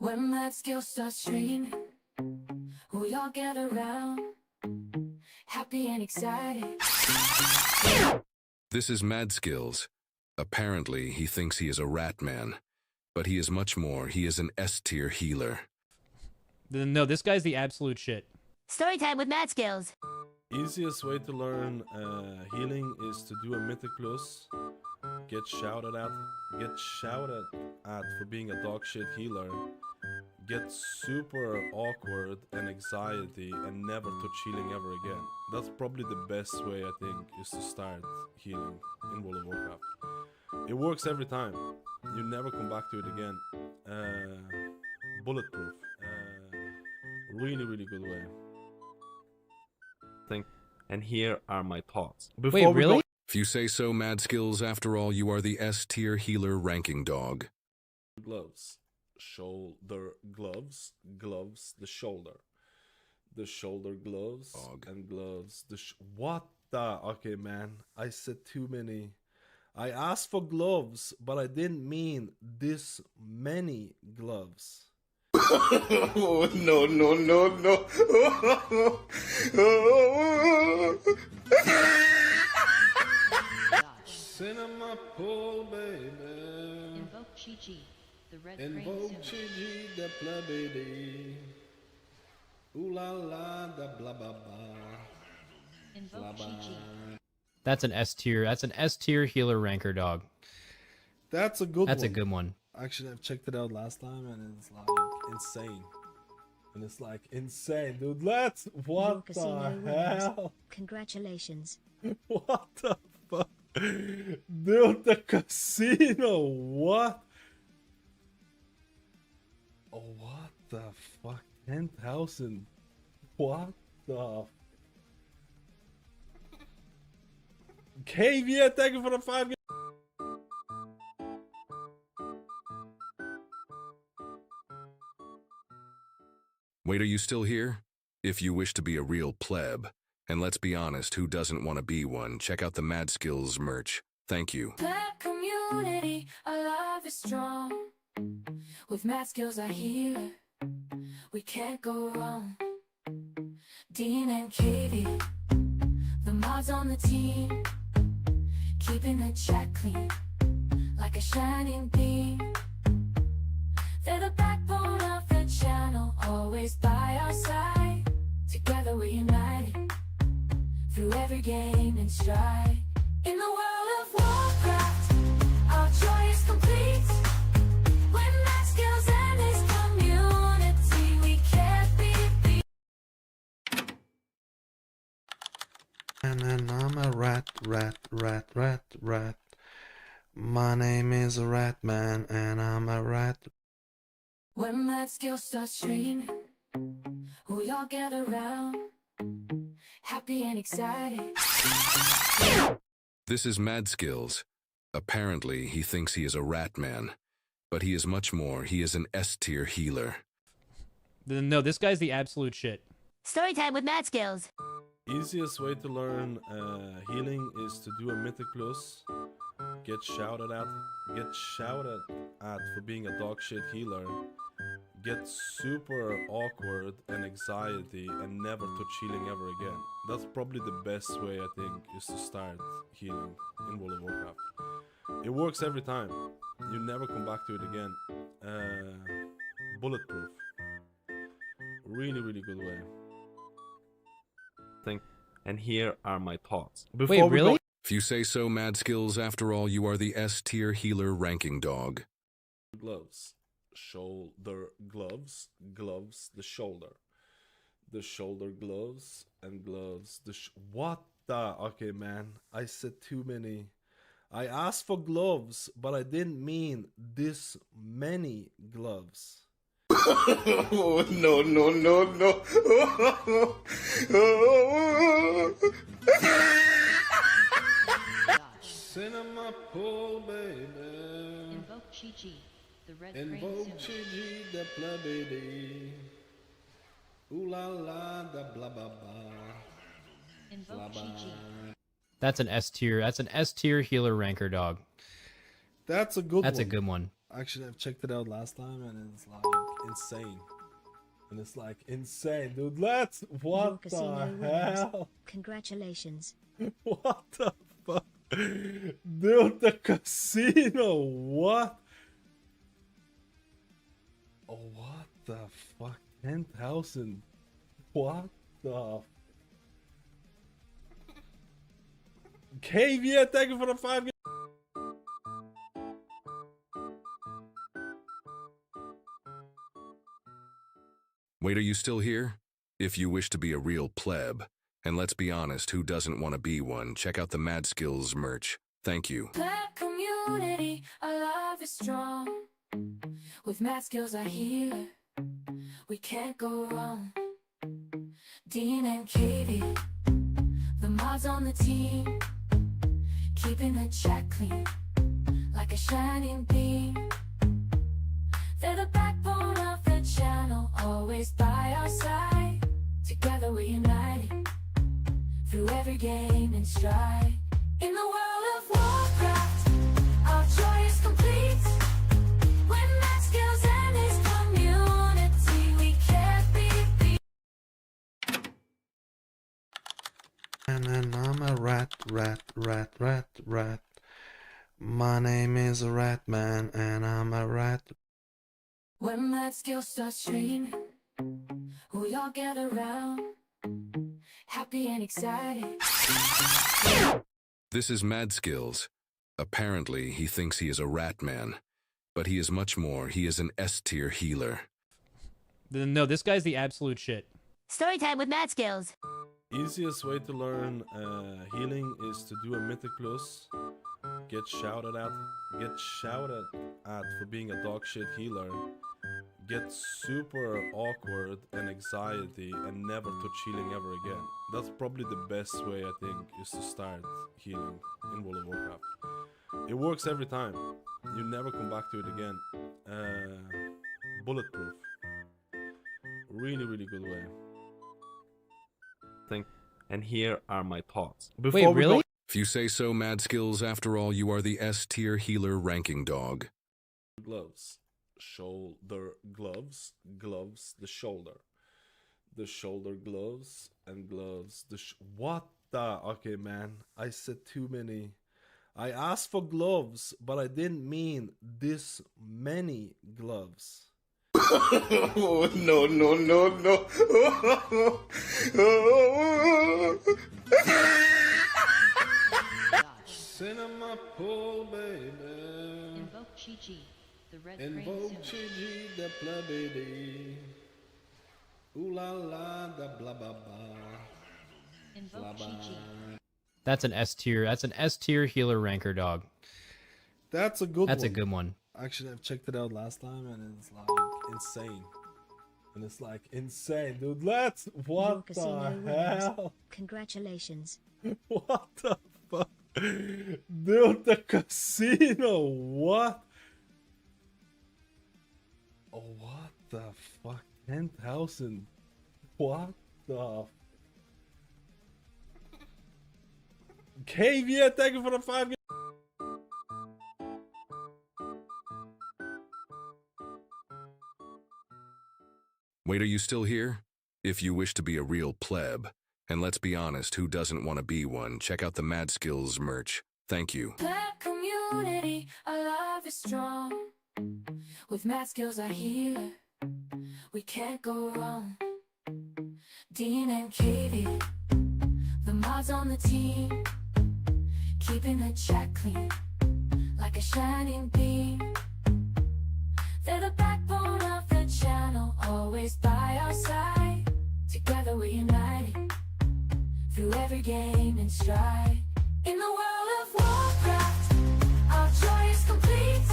When that skill starts streaming, we all get around, happy and excited. This is MadSkills. Apparently, he thinks he is a rat man, but he is much more. He is an S-tier healer. No, this guy's the absolute shit. Storytime with MadSkills. Easiest way to learn healing is to do a mythic plus. Get shouted at for being a dog shit healer. Get super awkward and anxiety and never touch healing ever again. That's probably the best way, I think, is to start healing in World of Warcraft. It works every time. You never come back to it again. Bulletproof. Really, really good way. And here are my thoughts. Wait, really? If you say so, MadSkills, after all, you are the S-tier healer ranking dog. Gloves. Shoulder gloves. Gloves. The shoulder gloves. Dog. And gloves. What the? Okay, man. I said too many. I asked for gloves, but I didn't mean this many gloves. Oh, no. Cinema pool, baby. Invoke Chi-Chi, the red Invoke Chi-Chi, the plebedy. Ooh la la, the blah blah blah. Invoke Chi-Chi. That's an S tier. That's an S tier healer ranker dog. That's a good one. That's a good one. Actually, I've checked it out last time and it's like insane. And it's like insane, dude. What the hell? Congratulations. What the fuck? Dude, the casino, what? Oh, what the fuck? 10,000. What the? KV, thank you for the 5. Wait, are you still here? If you wish to be a real pleb, and let's be honest, who doesn't want to be one, check out the MadSkills merch. Thank you. Black community, our love is strong. With MadSkills, our healer, we can't go wrong. Dean and Katie, the mods on the team, keeping the chat clean, like a shining beam. They're the backbone of the channel, always by our side. Together we're united, through every game and stride. In the World of Warcraft, our joy is complete. When MadSkills and his community, we can't be beat. And I'm a rat. My name is a rat man, and I'm a rat. When MadSkills starts streaming, we all get around, happy and excited. This is MadSkills. Apparently, he thinks he is a rat man, but he is much more. He is an S-tier healer. No, this guy's the absolute shit. Storytime with MadSkills. Easiest way to learn healing is to do a mythic plus. Get shouted at for being a dog shit healer. Get super awkward and anxiety and never touch healing ever again. That's probably the best way, I think, is to start healing in World of Warcraft. It works every time. You never come back to it again. Bulletproof. Really, really good way. And here are my thoughts. Wait, really? If you say so, MadSkills, after all, you are the S-tier healer ranking dog. Gloves. Shoulder gloves. Gloves. The shoulder gloves. And gloves. What the? Okay, man. I said too many. I asked for gloves, but I didn't mean this many gloves. Oh, no. Cinema pool, baby. Invoke Chi-Chi, the red Invoke Chi-Chi, the plebedy. Ooh la la, the blah blah blah. Invoke Chi-Chi. That's an S tier. That's an S tier healer ranker dog. That's a good one. That's a good one. Actually, I've checked it out last time and it's like insane. And it's like insane, dude. Let's. What Your casino the wins. hell? Congratulations. What the fuck? Dude, the casino. What? Oh, what the fuck? 10,000. What the? KV, thank you for the 5. Wait, are you still here? If you wish to be a real pleb, and let's be honest, who doesn't want to be one, check out the Mad Skills merch. Thank you. Black community, our love is strong. With mad skills, our healer, we can't go wrong. Dean and Katie, the mods on the team, keeping the chat clean, like a shining beam. They're the backbone of the channel, always by our side. Together we're united, through every game and stride. In the world of Warcraft, our joy is complete. When Mad Skills and his community, we can't be beat. And I'm a rat. My name is a rat man, and I'm a rat. When Mad Skills starts streaming, we all gather around, happy and excited. This is Mad Skills. Apparently, he thinks he is a rat man, but he is much more. He is an S-tier healer. No, this guy's the absolute shit. Storytime with Mad Skills. Easiest way to learn healing is to do a mythic plus. Get shouted at for being a dog shit healer. Get super awkward and anxiety and never touch healing ever again. That's probably the best way, I think, is to start healing in World of Warcraft. It works every time. You never come back to it again. Bulletproof. Really, really good way. And here are my thoughts. Wait, really? If you say so, Mad Skills, after all, you are the S-tier healer ranking dog. Gloves, shoulder gloves, the shoulder gloves, and gloves. What the? Okay, man, I said too many. I asked for gloves, but I didn't mean this many gloves. Oh, no. Cinema pool, baby. Invoke Chi-Chi, the red crane Invoke symbol. Chi-Chi, the plebedy. Ooh la la, the blah blah blah. Invoke Chi-Chi. That's an S tier. That's an S tier healer ranker dog. That's a good That's one. a good one. Actually, I've checked it out last time, and it's like insane. And it's like insane, dude. Let's. Your What casino the wins. hell? Congratulations. What the fuck? Dude, the casino. What? Oh, what the fuck? 10,000. What the? KV, thank you for the 5. Wait, are you still here? If you wish to be a real pleb, and let's be honest, who doesn't want to be one, check out the Mad Skills merch. Thank you. Black community, our love is strong. With Mad Skills, our healer, we can't go wrong. Dean and Katie, the mods on the team, keeping the chat clean, like a shining beam. They're the backbone of the channel, always by our side. Together we're united, through every game and stride. In the world of Warcraft, our joy is complete.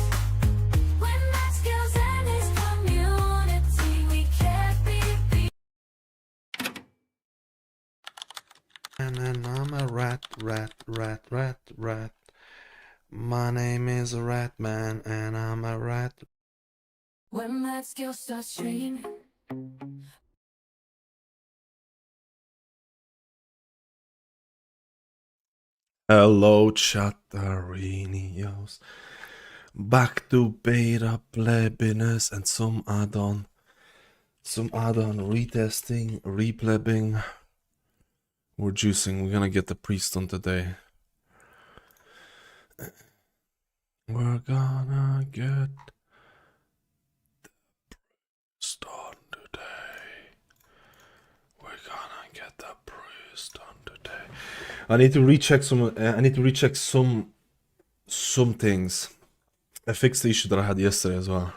When Mad Skills and his community, we can't be beat. And I'm a rat. My name is a rat man, and I'm a rat. When Mad Skills starts streaming, Hello, chatterinios. Back to beta plebiness and some add-on Some add-on retesting, replebbing. We're juicing. We're gonna get the priest on today. We're gonna get the priest on today. We're gonna get the priest on today. I need to recheck some. I need to recheck some things. I fixed the issue that I had yesterday as well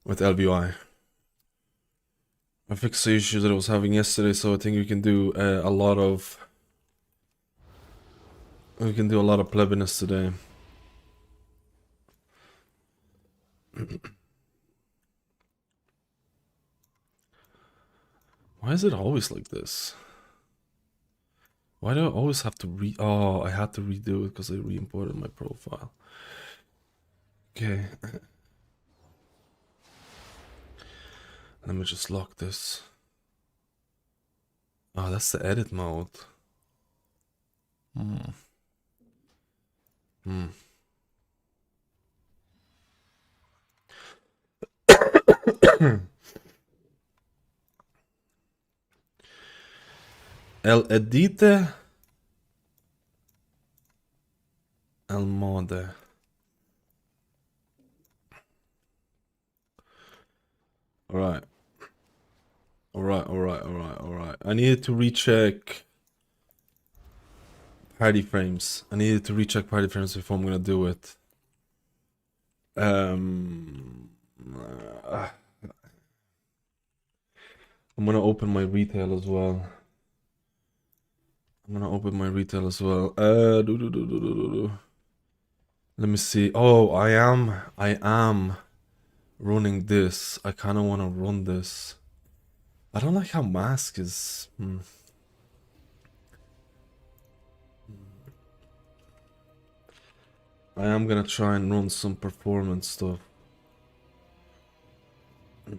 with LVI. I fixed the issue that I was having yesterday, so I think we can do a lot of plebiness today. Why is it always like this? Why do I always have to oh, I had to redo it because I re-imported my profile. Okay. Let me just lock this. Oh, that's the edit mode. El edite. El mode. Alright. Alright. I needed to recheck party frames. Before I'm gonna do it. I'm gonna open my retail as well. Let me see. Oh, I am running this. I kind of want to run this. I don't like how mask is. I am gonna try and run some performance stuff. I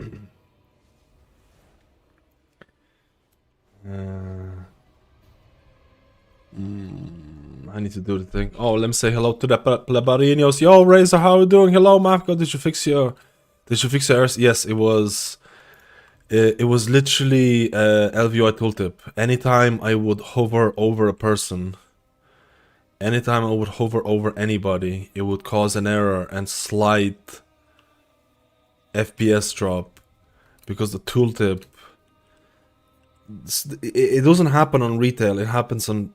need to do the thing. Oh, let me say hello to the plebarinos. Yo, Razor, how are you doing? Hello, Marco. Did you fix your errors? Yes, it was. It was literally LVUI tooltip. Anytime I would hover over a person, anytime I would hover over anybody, it would cause an error and slight FPS drop because the tooltip. It doesn't happen on retail. It happens on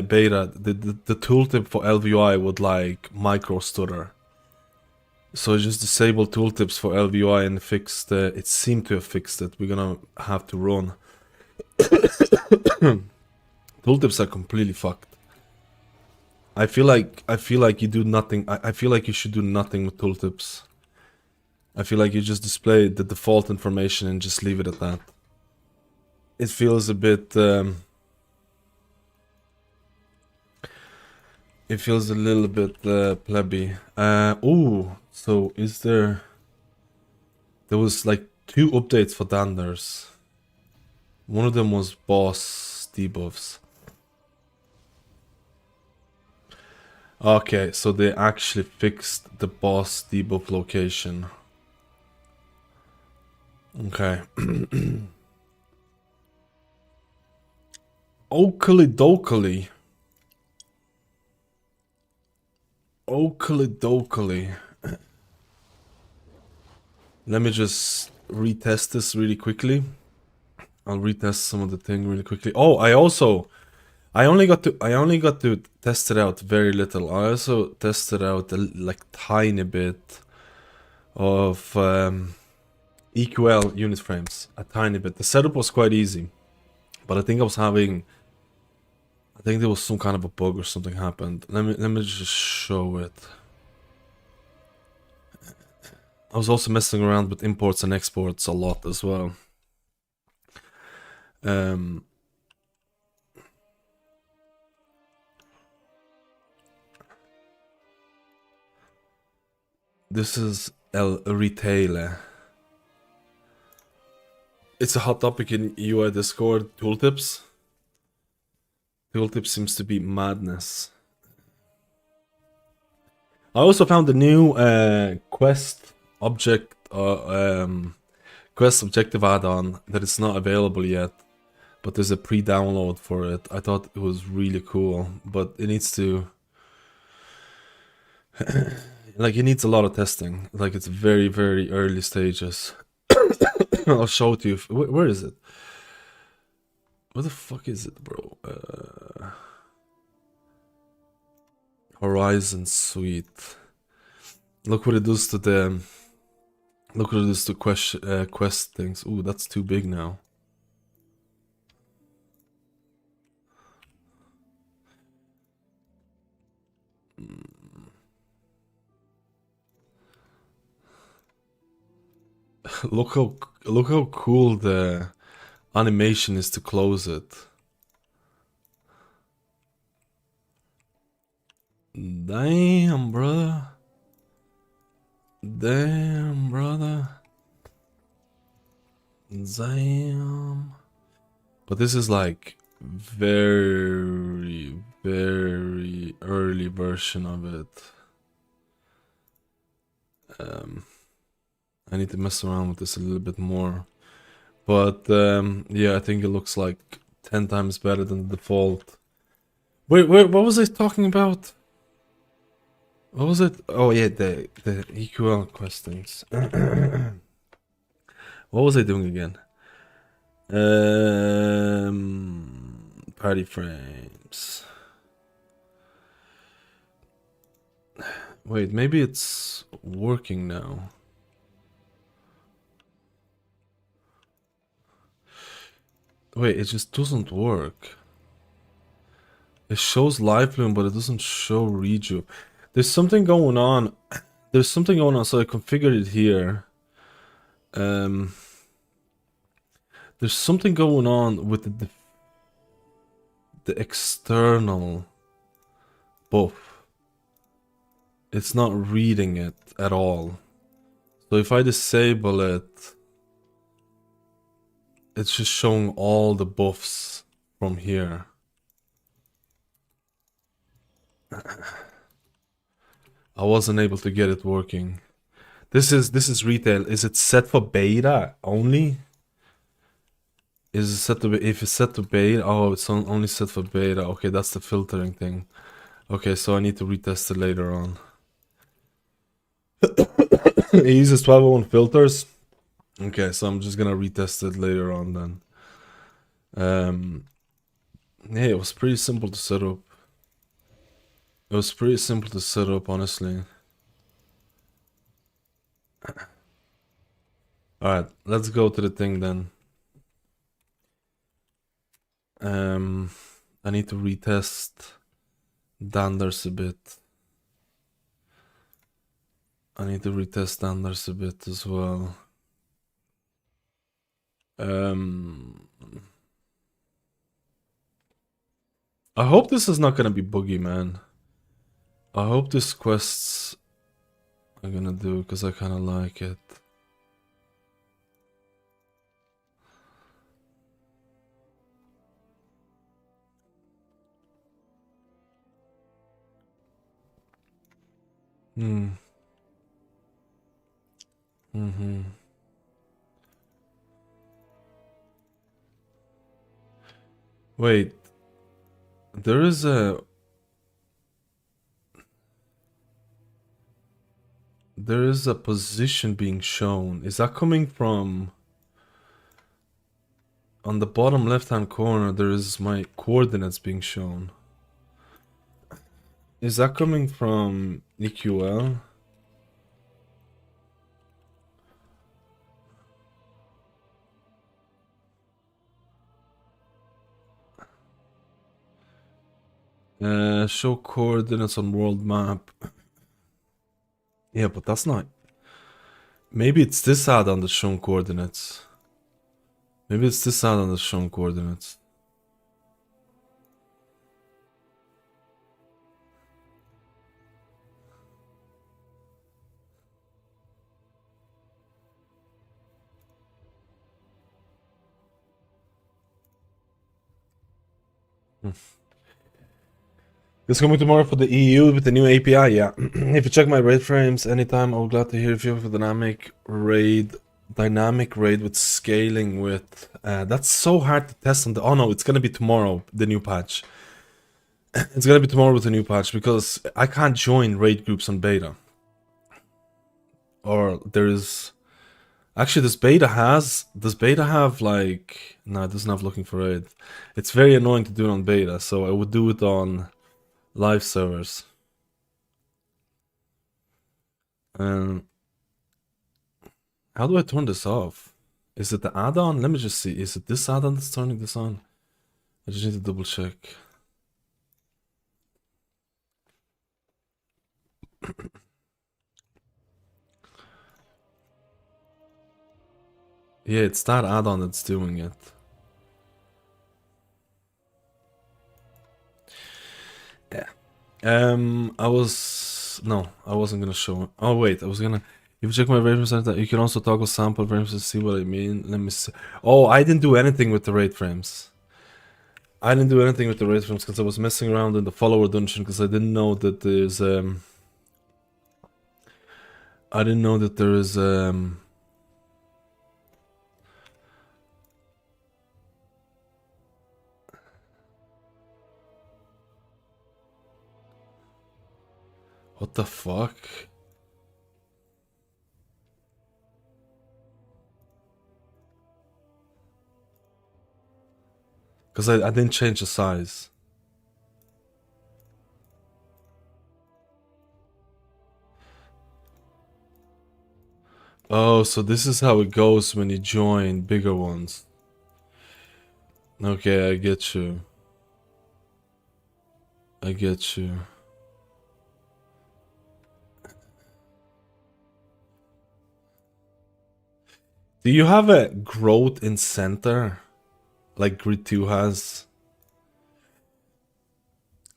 beta. The tooltip for LVUI would like micro stutter. So I just disabled tooltips for LVUI and fixed. It seemed to have fixed it. We're gonna have to run. Tooltips are completely fucked. I feel like you do nothing. I feel like you should do nothing with tooltips. I feel like you just display the default information and just leave it at that. It feels a bit. It feels a little bit plebby. Ooh, so is there? There was like 2 updates for Danders. One of them was boss debuffs. Okay, so they actually fixed the boss debuff location. Okay. Oakley dokely. Let me just retest this really quickly. I'll retest some of the thing really quickly. Oh, I only got to test it out very little. I also tested out like tiny bit of EQL unit frames, a tiny bit. The setup was quite easy, but I think there was some kind of a bug or something happened. Let me just show it. I was also messing around with imports and exports a lot as well. This is El Retailer. It's a hot topic in UI Discord. Tooltips. Tooltip seems to be madness. I also found a new quest object Quest objective add-on that is not available yet, but there's a pre-download for it. I thought it was really cool, but it needs to like it needs a lot of testing. Like it's very, very early stages. I'll show it to you. Where is it? Where the fuck is it, bro? Horizon Suite. Look what it does to the. Look what it does to quest things. Ooh, that's too big now. Look how cool the animation is to close it. Damn, brother. Damn, brother. Damn. But this is like very, very early version of it. I need to mess around with this a little bit more. But yeah, I think it looks like 10 times better than the default. Wait, what was I talking about? What was it? Oh yeah, the EQL questions. What was I doing again? Party frames. Wait, maybe it's working now. Wait, it just doesn't work. It shows live bloom, but it doesn't show reju. There's something going on. There's something going on, so I configured it here. There's something going on with the external buff. It's not reading it at all. So if I disable it, it's just showing all the buffs from here. I wasn't able to get it working. This is retail. Is it set for beta only? Is it set to be, if it's set to beta? Oh, it's only set for beta. Okay, that's the filtering thing. Okay, so I need to retest it later on. It uses 1201 filters. Okay, so I'm just gonna retest it later on then. Yeah, it was pretty simple to set up. It was pretty simple to set up, honestly. Alright, let's go to the thing then. I need to retest Danders a bit. I need to retest Danders a bit as well. I hope this is not gonna be buggy, man. I hope this quests are gonna do, because I kinda like it. Wait. There is a position being shown. Is that coming from on the bottom left hand corner? There is my coordinates being shown. Is that coming from EQL? Show coordinates on world map. Yeah, but that's not. Maybe it's this add-on that's showing coordinates. Maybe it's this add-on that's showing coordinates. It's coming tomorrow for the EU with the new API, yeah. If you check my raid frames anytime, I'll be glad to hear if you have a dynamic raid Dynamic raid with scaling with that's so hard to test on the. Oh no, it's gonna be tomorrow, the new patch. It's gonna be tomorrow with the new patch because I can't join raid groups on beta. Or there's actually does beta have like, no, it doesn't have looking for raid. It's very annoying to do it on beta, so I would do it on live servers. How do I turn this off? Is it the add-on? Let me just see. Is it this add-on that's turning this on? I just need to double check. Yeah, it's that add-on that's doing it. Yeah. I wasn't gonna show it. Oh wait, I was gonna. If you check my rate frames, you can also toggle sample frames to see what I mean. Let me see. Oh, I didn't do anything with the rate frames. I didn't do anything with the rate frames because I was messing around in the follower dungeon because I didn't know that there's I didn't know that there is what the fuck? Because I didn't change the size. Oh, so this is how it goes when you join bigger ones. Okay, I get you. I get you. Do you have a growth in center? Like Grid 2 has?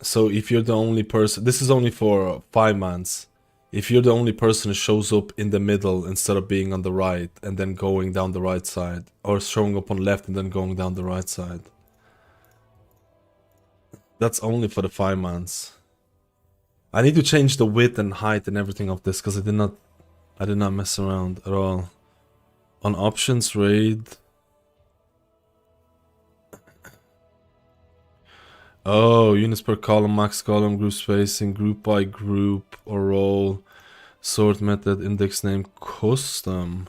So if you're the only person, this is only for 5 months. If you're the only person who shows up in the middle instead of being on the right and then going down the right side, or showing up on left and then going down the right side. That's only for the 5 months. I need to change the width and height and everything of this because I did not mess around at all. On options raid. Oh, units per column, max column, group spacing, group by group or role, sort method, index name, custom.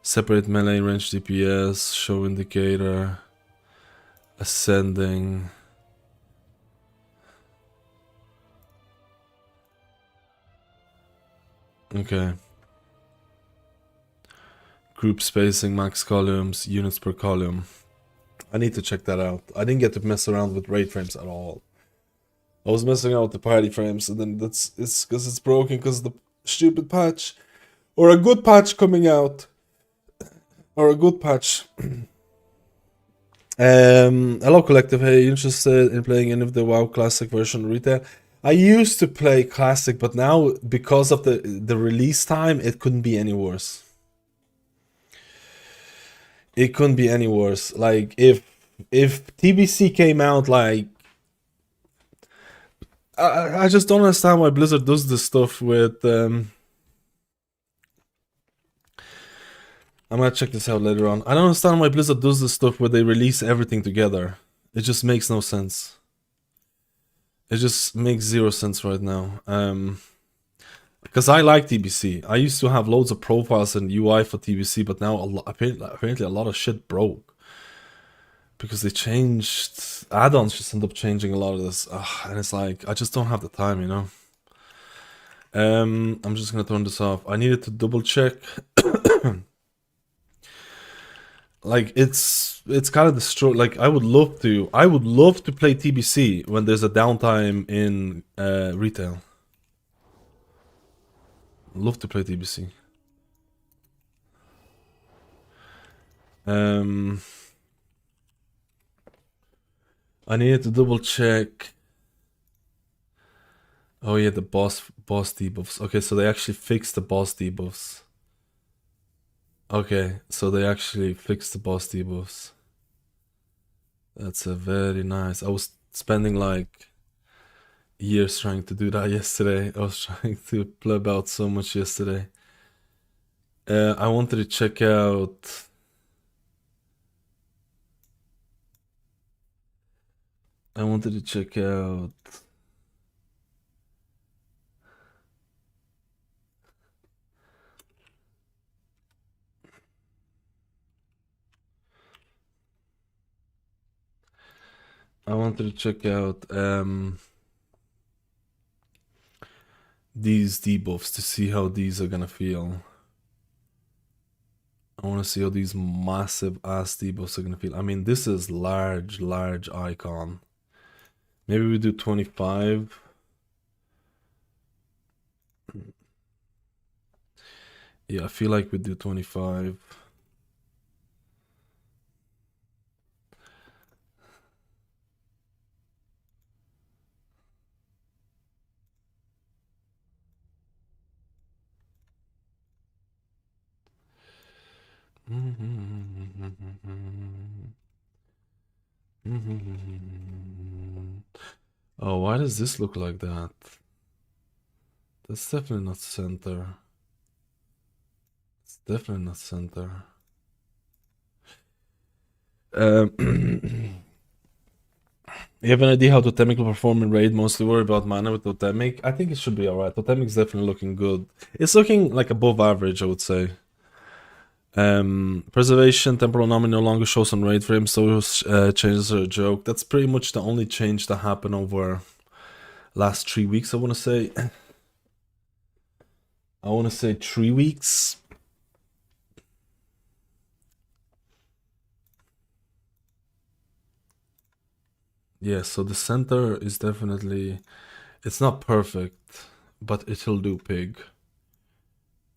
Separate melee range DPS, show indicator, ascending. Okay. Group spacing, max columns, units per column. I need to check that out. I didn't get to mess around with raid frames at all. I was messing around with the party frames, and then it's because it's broken because of the stupid patch, or a good patch coming out, or a good patch. Hello collective. Hey, interested in playing any of the WoW Classic version retail? I used to play Classic, but now because of the release time, it couldn't be any worse. It couldn't be any worse. Like if TBC came out, like I just don't understand why Blizzard does this stuff with I'm gonna check this out later on. I don't understand why Blizzard does this stuff where they release everything together. It just makes no sense. It just makes zero sense right now. Because I like TBC. I used to have loads of profiles and UI for TBC, but now apparently a lot of shit broke. Because they changed... Add-ons just end up changing a lot of this. And it's like, I just don't have the time, you know? I'm just gonna turn this off. I needed to double check. Like, it's kind of destroyed. Like, I would love to play TBC when there's a downtime in retail. Love to play TBC. I needed to double check. Oh yeah, the boss debuffs. Okay, so they actually fixed the boss debuffs. Okay, so they actually fixed the boss debuffs. That's a very nice. I was spending like years trying to do that yesterday. I was trying to pleb out so much yesterday. I wanted to check out. I wanted to check out. I wanted to check out these debuffs to see how these are gonna feel. I want to see how these massive ass debuffs are gonna feel. I mean, this is large icon. Maybe we do 25. Yeah, I feel like we do 25. Oh, why does this look like that? That's definitely not center. It's definitely not center. You have an idea how Totemic will perform in raid? Mostly worried about mana with Totemic. I think it should be alright. Totemic's definitely looking good. It's looking like above average, I would say. Preservation, temporal anomaly no longer shows on raid frames, so changes are a joke. That's pretty much the only change that happened over last 3 weeks, I want to say. I want to say 3 weeks. Yeah, so the center is definitely, it's not perfect, but it'll do, pig.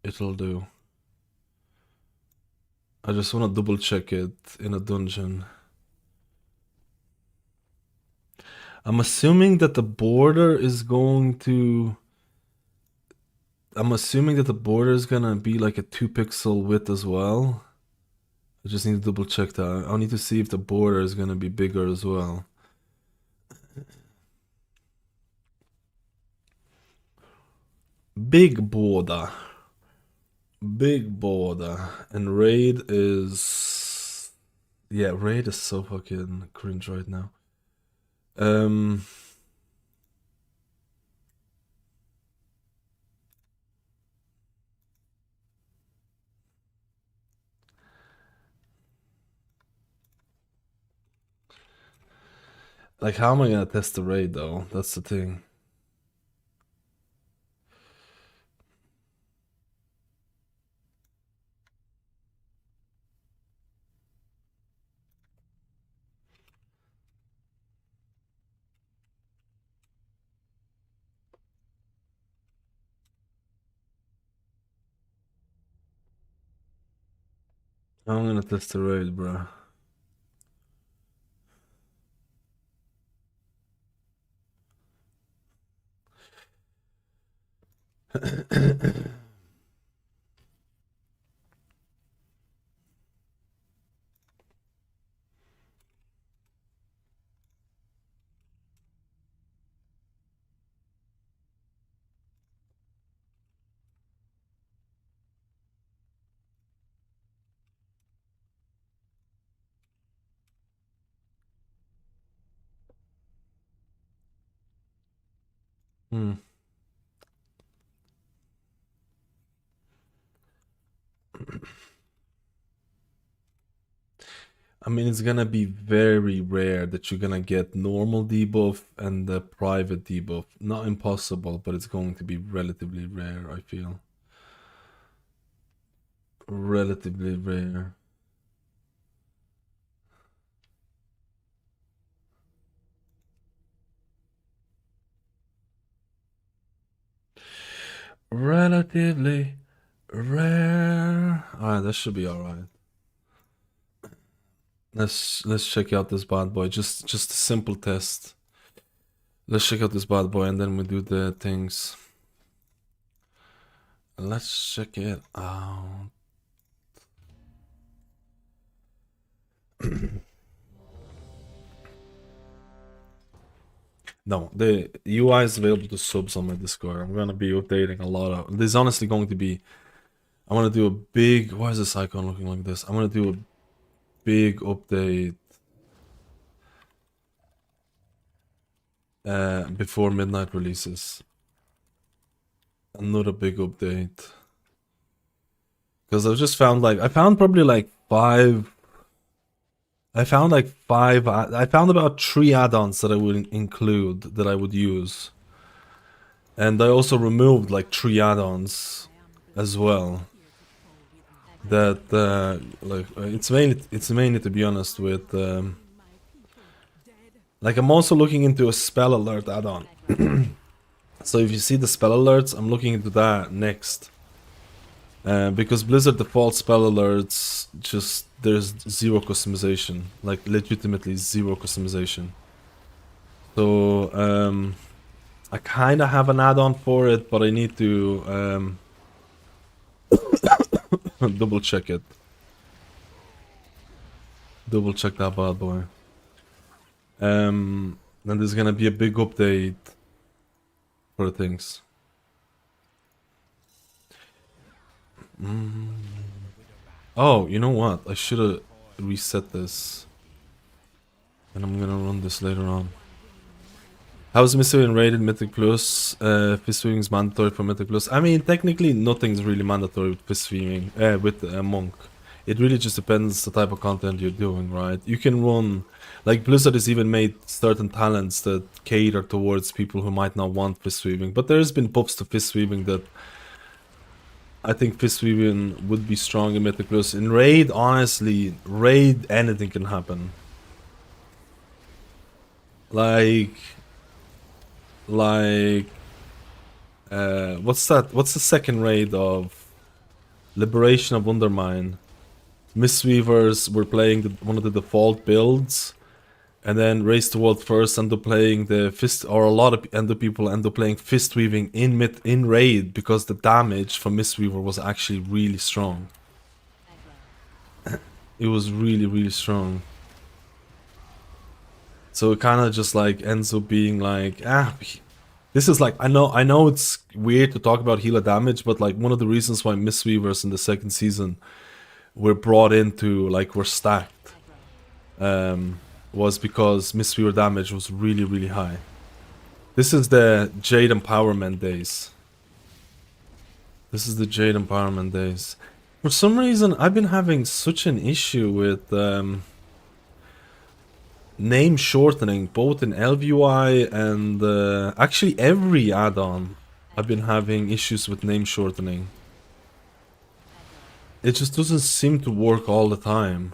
It'll do. I just want to double check it in a dungeon. I'm assuming that the border is going to... I'm assuming that the border is gonna be like a 2 pixel width as well. I just need to double check that. I'll need to see if the border is gonna be bigger as well. Big border. Big border. And raid is... Yeah, raid is so fucking cringe right now. Like, how am I gonna test the raid though? That's the thing. I'm gonna test the raid, bro. Hmm. I mean, it's gonna be very rare that you're gonna get normal debuff and the private debuff. Not impossible, but it's going to be relatively rare, I feel. Relatively rare. Relatively rare. Alright, that should be alright. Let's check out this bad boy. Just a simple test. Let's check out this bad boy and then we do the things. Let's check it out. No, the UI is available to subs on my Discord. I'm gonna be updating a lot of. There's honestly going to be I want to do a big... Why is this icon looking like this? I want to do a big update before midnight releases. Another big update. Because I've just found like... I found probably like 5... I found like 5... I found about 3 add-ons that I would include, that I would use. And I also removed like 3 add-ons as well. That like it's mainly to be honest with like I'm also looking into a spell alert add-on. So if you see the spell alerts, I'm looking into that next. Because Blizzard default spell alerts, just there's zero customization, like legitimately zero customization. So I kind of have an add-on for it, but I need to double check it. Double check that bad boy. Then there's gonna be a big update for things. Oh, you know what? I should have reset this. And I'm gonna run this later on. How's Mystery and Rated Mythic Plus? Fist Sweeping is mandatory for Mythic Plus. I mean, technically nothing's really mandatory with Fist Sweeping, with Monk. It really just depends the type of content you're doing, right? You can run... Like, Blizzard has even made certain talents that cater towards people who might not want Fist Sweeping. But there's been buffs to Fist Sweeping that... I think Fist Sweeping would be strong in Mythic Plus. In Raid, honestly, Raid, anything can happen. Like, what's that? What's the second raid of Liberation of Undermine? Mistweavers were playing one of the default builds, and then Race the World first end up playing the fist, or a lot of people end up playing Fist Weaving in raid because the damage from Mistweaver was actually really strong. It was really strong. So it kind of just like ends up being like, this is like, I know it's weird to talk about healer damage, but like one of the reasons why Mistweavers in the second season were brought into, like, were stacked, was because Mistweaver damage was really high. This is the Jade Empowerment days. This is the Jade Empowerment days. For some reason, I've been having such an issue with name shortening, both in ElvUI and actually every add-on. I've been having issues with name shortening. It just doesn't seem to work all the time.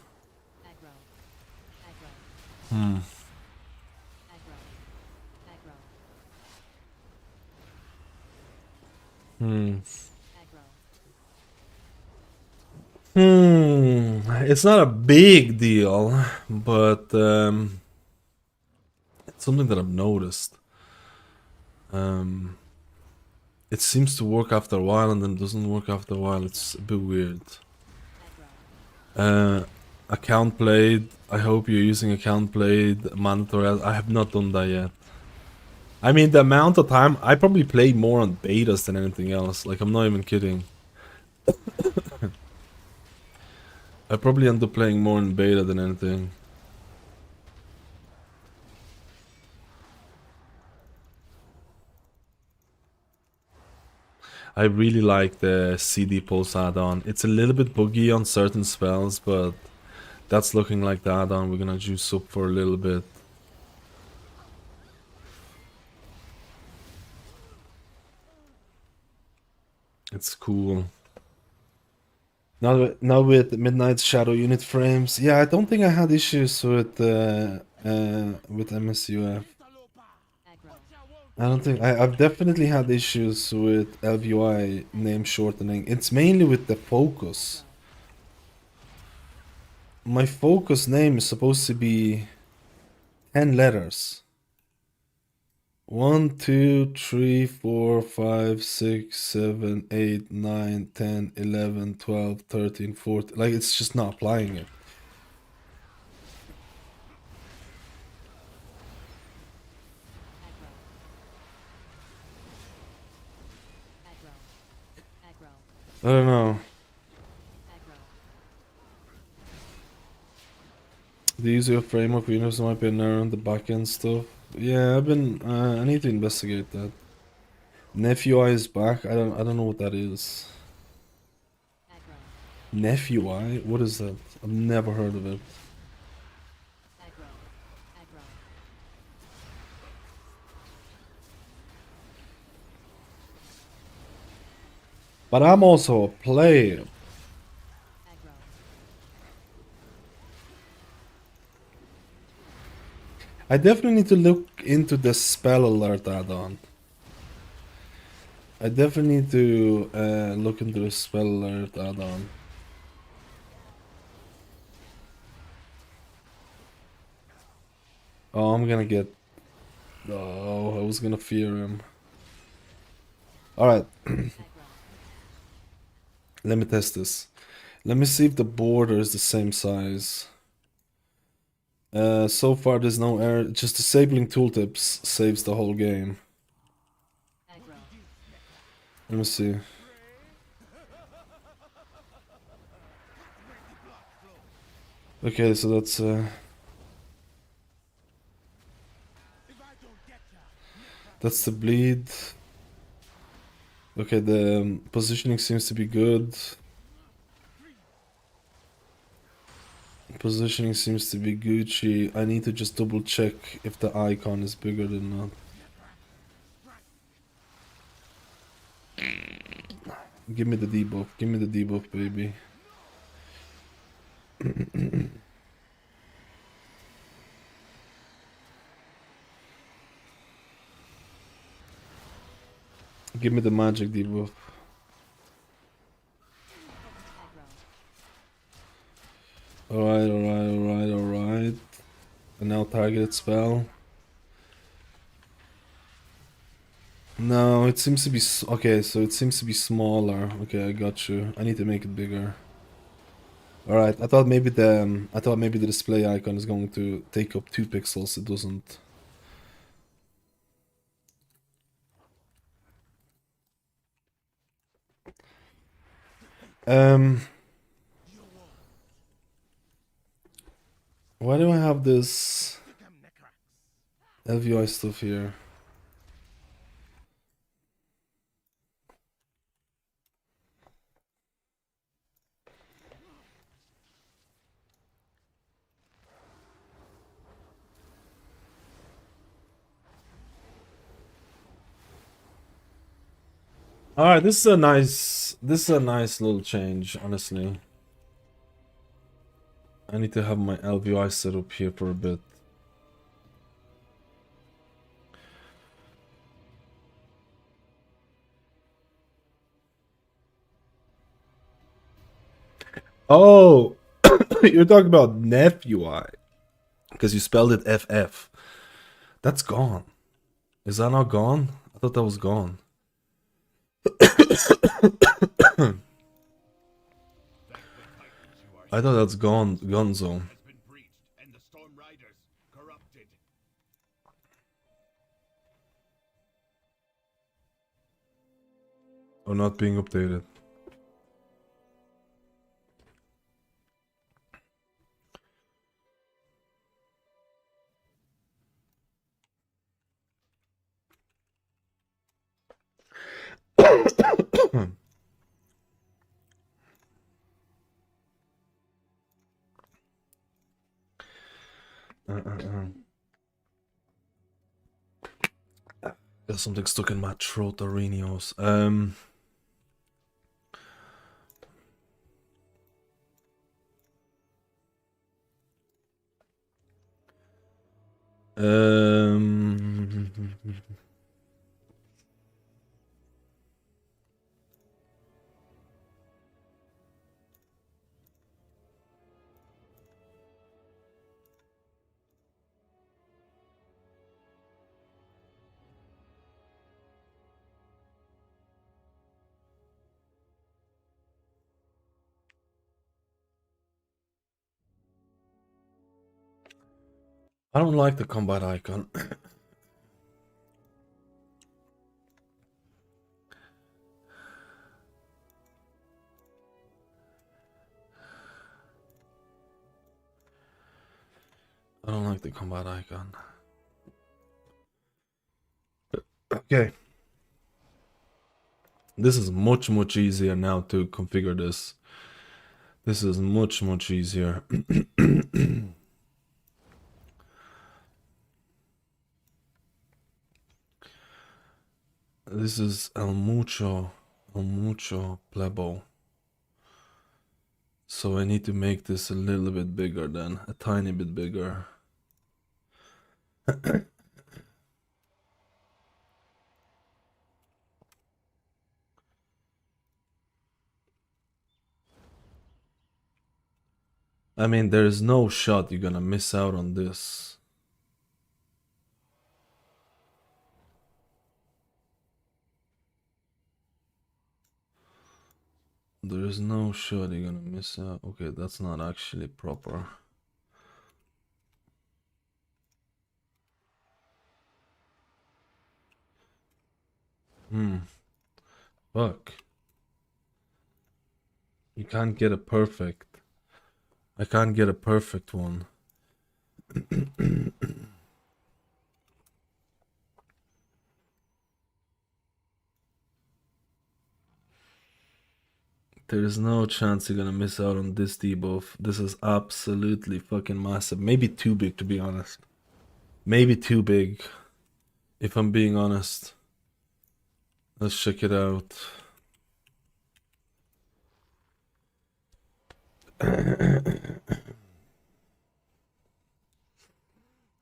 It's not a big deal, but it's something that I've noticed. It seems to work after a while and then it doesn't work after a while. It's a bit weird. Account played. I hope you're using account played mandatory. I have not done that yet. I mean, the amount of time I probably play more on betas than anything else. Like, I'm not even kidding. I probably end up playing more in beta than anything. I really like the CD Pulse add-on. It's a little bit buggy on certain spells, but that's looking like the add-on we're gonna juice up for a little bit. It's cool. Now with Midnight Shadow unit frames, yeah, I don't think I had issues with MSUF. I don't think I've definitely had issues with ElvUI name shortening. It's mainly with the focus. My focus name is supposed to be 10 letters. 1, 2, 3, 4, 5, 6, 7, 8, 9, 10, 11, 12, 13, 14. Like, it's just not applying it. I don't know. The user framework Windows might be an error on the backend stuff. Yeah, I've been. I need to investigate that. NefUI is back. I don't know what that is. NefUI? What is that? I've never heard of it. But I'm also a player. I definitely need to look into the spell alert add-on. I definitely need to look into the spell alert add-on. Oh, I'm gonna get... Oh, I was gonna fear him. Alright. Let me test this. Let me see if the border is the same size. So far there's no error. Just disabling tooltips saves the whole game. Let me see. Okay, so that's the bleed. Okay, the positioning seems to be good. Positioning seems to be Gucci. I need to just double check if the icon is bigger than not. Give me the debuff. Give me the debuff, baby. Give me the magic debuff. Alright, alright, alright, alright. And now targeted spell. No, it seems to be... Okay, so it seems to be smaller. Okay, I got you. I need to make it bigger. Alright, I thought maybe the display icon is going to take up 2 pixels. It doesn't. Why do I have this LVI stuff here? Alright, this is a nice little change, honestly. I need to have my LVI set up here for a bit. Oh, you're talking about NefUI because you spelled it FF. That's gone. Is that not gone? I thought that was gone. I thought that's gone, Gonzo. Or not being updated. Got something stuck in my throat, Arenios. I don't like the combat icon. I don't like the combat icon. Okay. This is much easier now to configure this. This is much easier. This is el mucho plebo. So I need to make this a little bit bigger then, a tiny bit bigger. I mean, there is no shot you're gonna miss out on this. There is no shot you're gonna miss out. Okay, that's not actually proper. Fuck. You can't get a perfect. I can't get a perfect one. There is no chance you're gonna miss out on this debuff. This is absolutely fucking massive. Maybe too big, to be honest. Maybe too big, if I'm being honest. Let's check it out.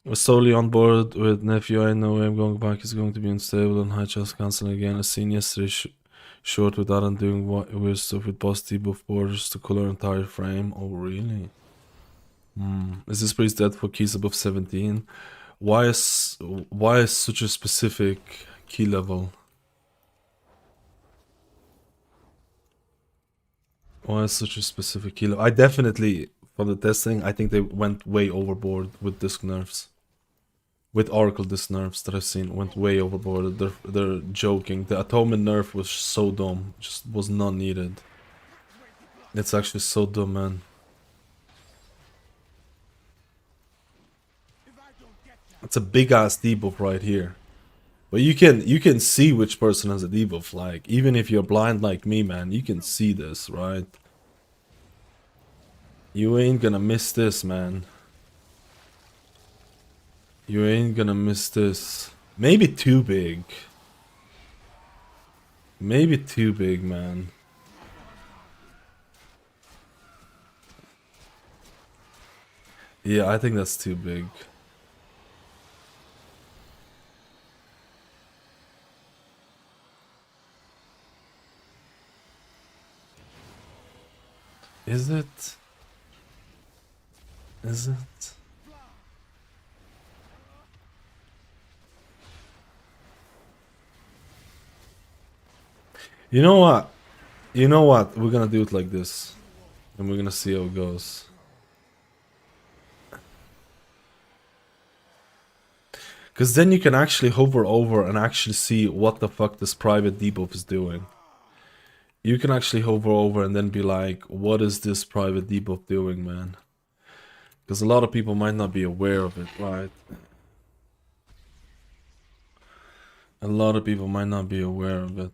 We're solely on board with nephew. I know I'm going back is going to be unstable and high chance canceling again. I seen yesterday short with that and doing weird stuff with boss debuff borders to color entire frame. Oh really? Is this priest dead for keys above 17? Why is such a specific key level? Why is such a specific key level? I definitely, for the testing, I think they went way overboard with disc nerfs. With Oracle disc nerfs that I've seen, went way overboard. They're joking. The Atonement nerf was so dumb. Just was not needed. It's actually so dumb, man. It's a big ass debuff right here. But you can see which person has a debuff. Like, even if you're blind like me, man, you can see this, right? You ain't gonna miss this, man. You ain't gonna miss this. Maybe too big. Maybe too big, man. Yeah, I think that's too big. Is it? Is it? You know what? You know what? We're gonna do it like this. And we're gonna see how it goes. Because then you can actually hover over and actually see what the fuck this private debuff is doing. You can actually hover over and then be like, what is this private debuff doing, man? Because a lot of people might not be aware of it, right? A lot of people might not be aware of it.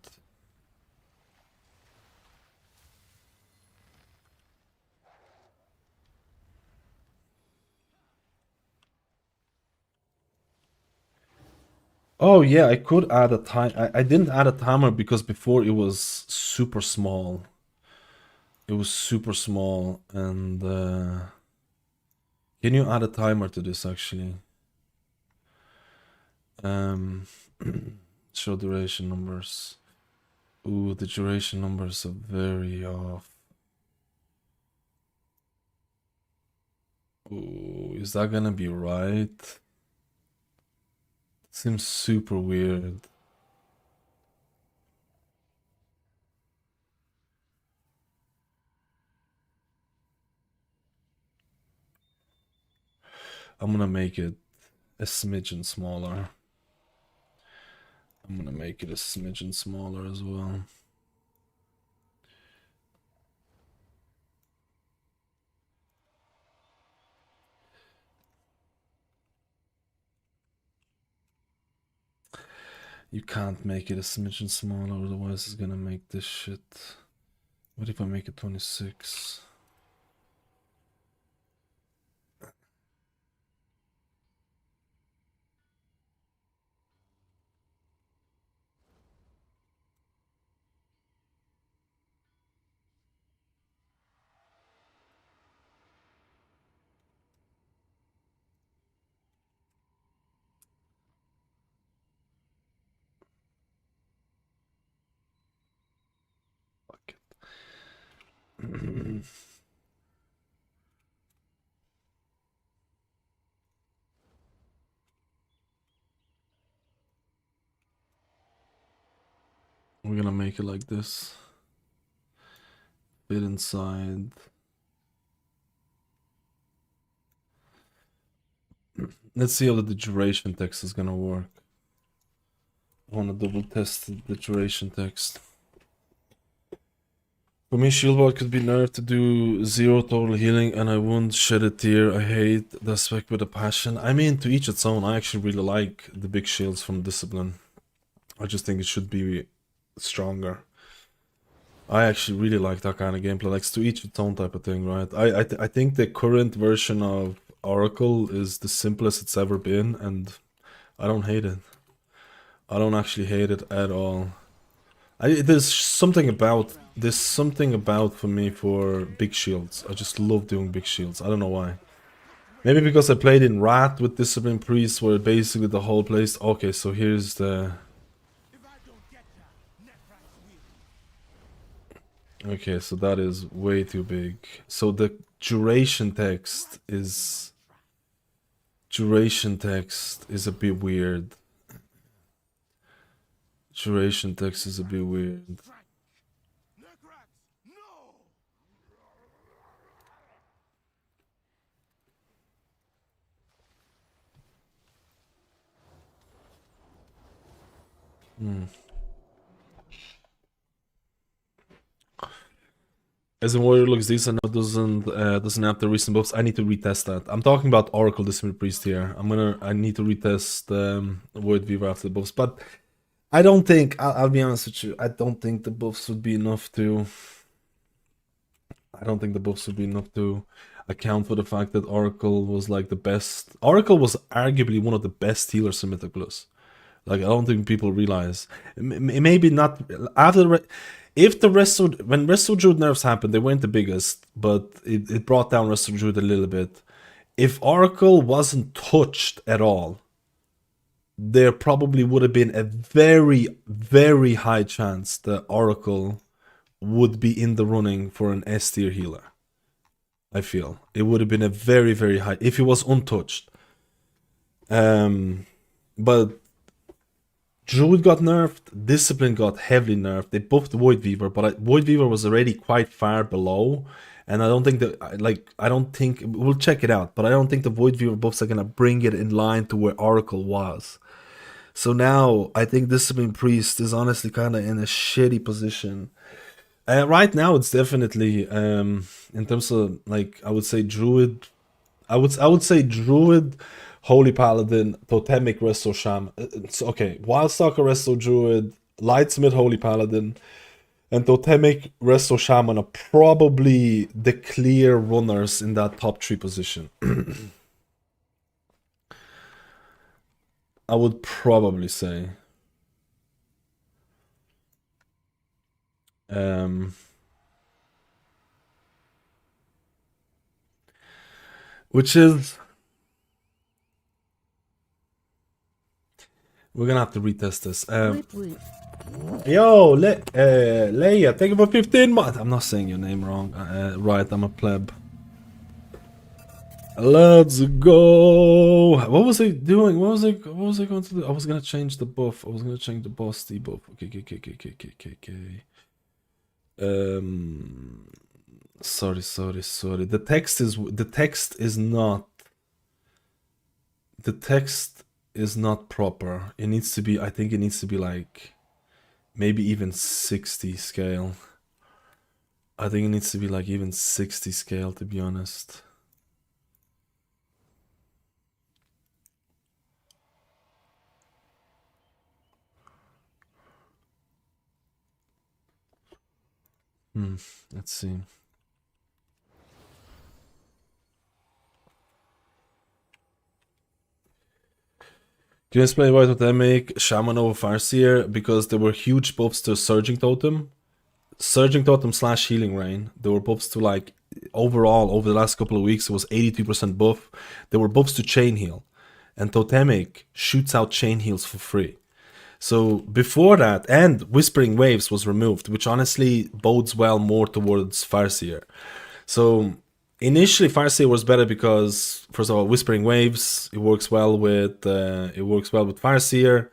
Oh yeah, I could add a time. I didn't add a timer because before it was super small. It was super small, and can you add a timer to this actually? Show duration numbers. Ooh, the duration numbers are very off. Ooh, is that gonna be right? Seems super weird. I'm gonna make it a smidgen smaller. I'm gonna make it a smidgen smaller as well. You can't make it a smidgen smaller, otherwise it's gonna make this shit. What if I make it 26? Fuck it. We're gonna make it like this. Fit inside. Let's see how the duration text is gonna work. I wanna double test the duration text. For me, Shieldwall could be nerfed to do 0 total healing and I won't shed a tear. I hate the spec with a passion. I mean, to each its own. I actually really like the big shields from Discipline. I just think it should be stronger. I actually really like that kind of gameplay. Like, to each its own type of thing, right? I think the current version of Oracle is the simplest it's ever been, and I don't hate it. I don't actually hate it at all. There's something about for me for big shields. I just love doing big shields. I don't know why. Maybe because I played in Rat with Discipline Priest, where basically the whole place. Okay, so here's the. Okay, so that is way too big. So the duration text is a bit weird. Duration text is a bit weird. As in Warrior looks decent now, doesn't have the recent buffs. I need to retest that. I'm talking about Oracle Discipline Priest here. I need to retest Void Weaver after the buffs, but I don't think I'll be honest with you. I don't think the buffs would be enough to. I don't think the buffs would be enough to account for the fact that Oracle was like the best. Oracle was arguably one of the best healers in Mythic Plus. Like, I don't think people realize. Maybe not after the. If the when Resto Druid nerfs happened, they weren't the biggest, but it brought down Resto Druid a little bit. If Oracle wasn't touched at all, there probably would have been a very, very high chance that Oracle would be in the running for an S tier healer. I feel it would have been a very, very high if he was untouched. But Druid got nerfed, Discipline got heavily nerfed. They buffed Void Weaver, but Void Weaver was already quite far below. And I don't think that, we'll check it out, but I don't think the Void Weaver buffs are gonna bring it in line to where Oracle was. So now, I think Discipline Priest is honestly kind of in a shitty position. Right now, it's definitely, in terms of, like, I would say Druid, I would say Druid, Holy Paladin, Totemic Resto Shaman. Okay, Wildstalker Resto Druid, Lightsmith Holy Paladin, and Totemic Resto Shaman are probably the clear runners in that top 3 position. I would probably say. Which is. We're gonna have to retest this. Yo, Leia, thank you for 15 months. I'm not saying your name wrong. Right, I'm a pleb. Let's go. What was I doing? What was I going to do? I was gonna change the buff. I was gonna change the boss debuff. Okay. Sorry. The text is not proper. It needs to be, I think it needs to be like maybe even 60 scale. I think it needs to be like even 60 scale, to be honest. Let's see. Can you explain why did they make Shaman over Farseer? Because there were huge buffs to Surging Totem. Surging Totem slash Healing Rain. There were buffs to like, overall, over the last couple of weeks, it was 82% buff. There were buffs to Chain Heal. And Totemic shoots out Chain Heals for free. So before that, and Whispering Waves was removed, which honestly bodes well more towards Farseer. So initially, Farseer was better because, first of all, Whispering Waves, it works well with Farseer,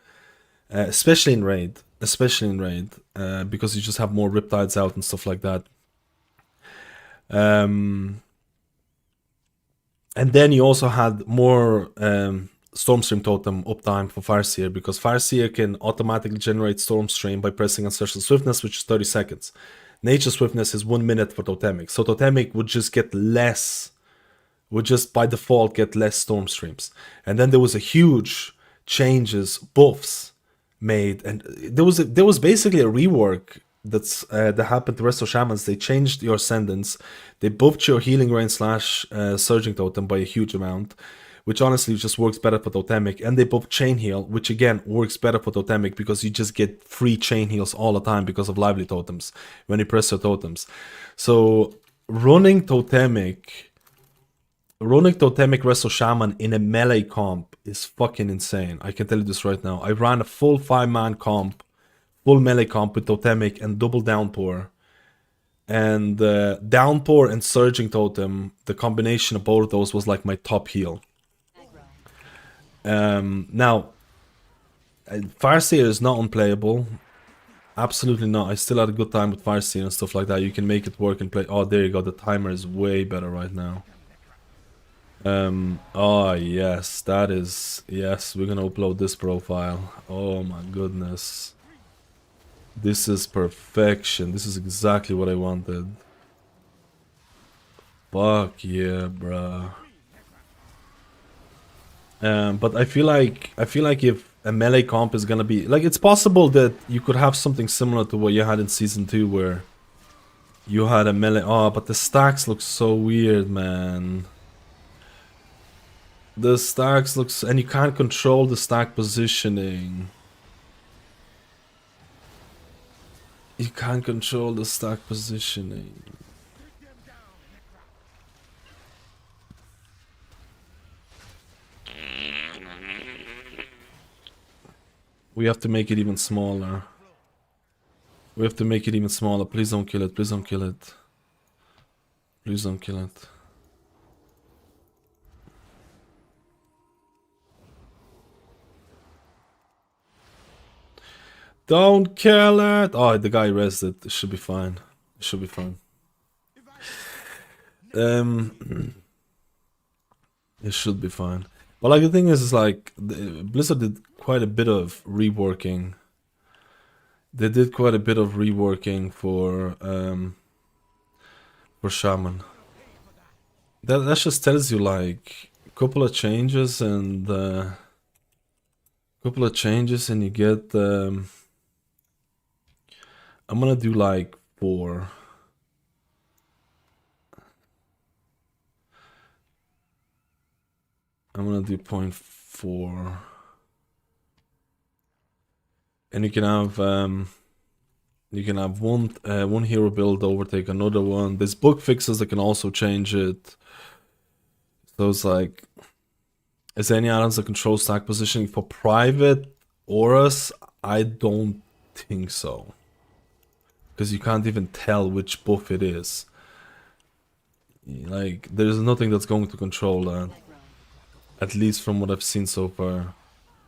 especially in raid, because you just have more Riptides out and stuff like that. And then you also had more Stormstream Totem uptime for Farseer, because Farseer can automatically generate Stormstream by pressing Ancestral Swiftness, which is 30 seconds. Nature Swiftness is 1 minute for Totemic. So Totemic would just get less, would just by default get less Stormstreams. And then there was a huge changes, buffs made, and there was basically a rework that happened to Resto Shamans. They changed your Ascendance, they buffed your Healing Rain slash Surging Totem by a huge amount, which honestly just works better for Totemic, and they buffed Chain Heal, which again works better for Totemic because you just get free Chain Heals all the time because of Lively Totems when you press your totems. So running Totemic Resto Shaman in a melee comp is fucking insane. I can tell you this right now. I ran a full 5-man comp, full melee comp with Totemic and double Downpour. And Downpour and Surging Totem, the combination of both of those was like my top heal. Now, Farseer is not unplayable. Absolutely not. I still had a good time with Farseer and stuff like that. You can make it work and play. Oh, there you go. The timer is way better right now. Oh, yes. That is... Yes, we're gonna upload this profile. Oh, my goodness. This is perfection. This is exactly what I wanted. Fuck yeah, bruh. But I feel like if a melee comp is gonna be like, it's possible that you could have something similar to what you had in season 2 where you had a melee. Oh, but the stacks look so weird, man. The stacks looks, and you can't control the stack positioning. You can't control the stack positioning. We have to make it even smaller. We have to make it even smaller. Please don't kill it. Please don't kill it. Please don't kill it. Don't kill it! Oh, the guy rested. It should be fine. It should be fine. It should be fine. But like the thing is like Blizzard did quite a bit of reworking. They did quite a bit of reworking for Shaman. That just tells you like a couple of changes and you get I'm gonna do like 4. I'm gonna do 0.4. And you can have one hero build overtake another one. There's bug fixes that can also change it. So it's like, is there any items that control stack positioning for private auras? I don't think so. Because you can't even tell which buff it is. Like, there's nothing that's going to control that. At least from what I've seen so far.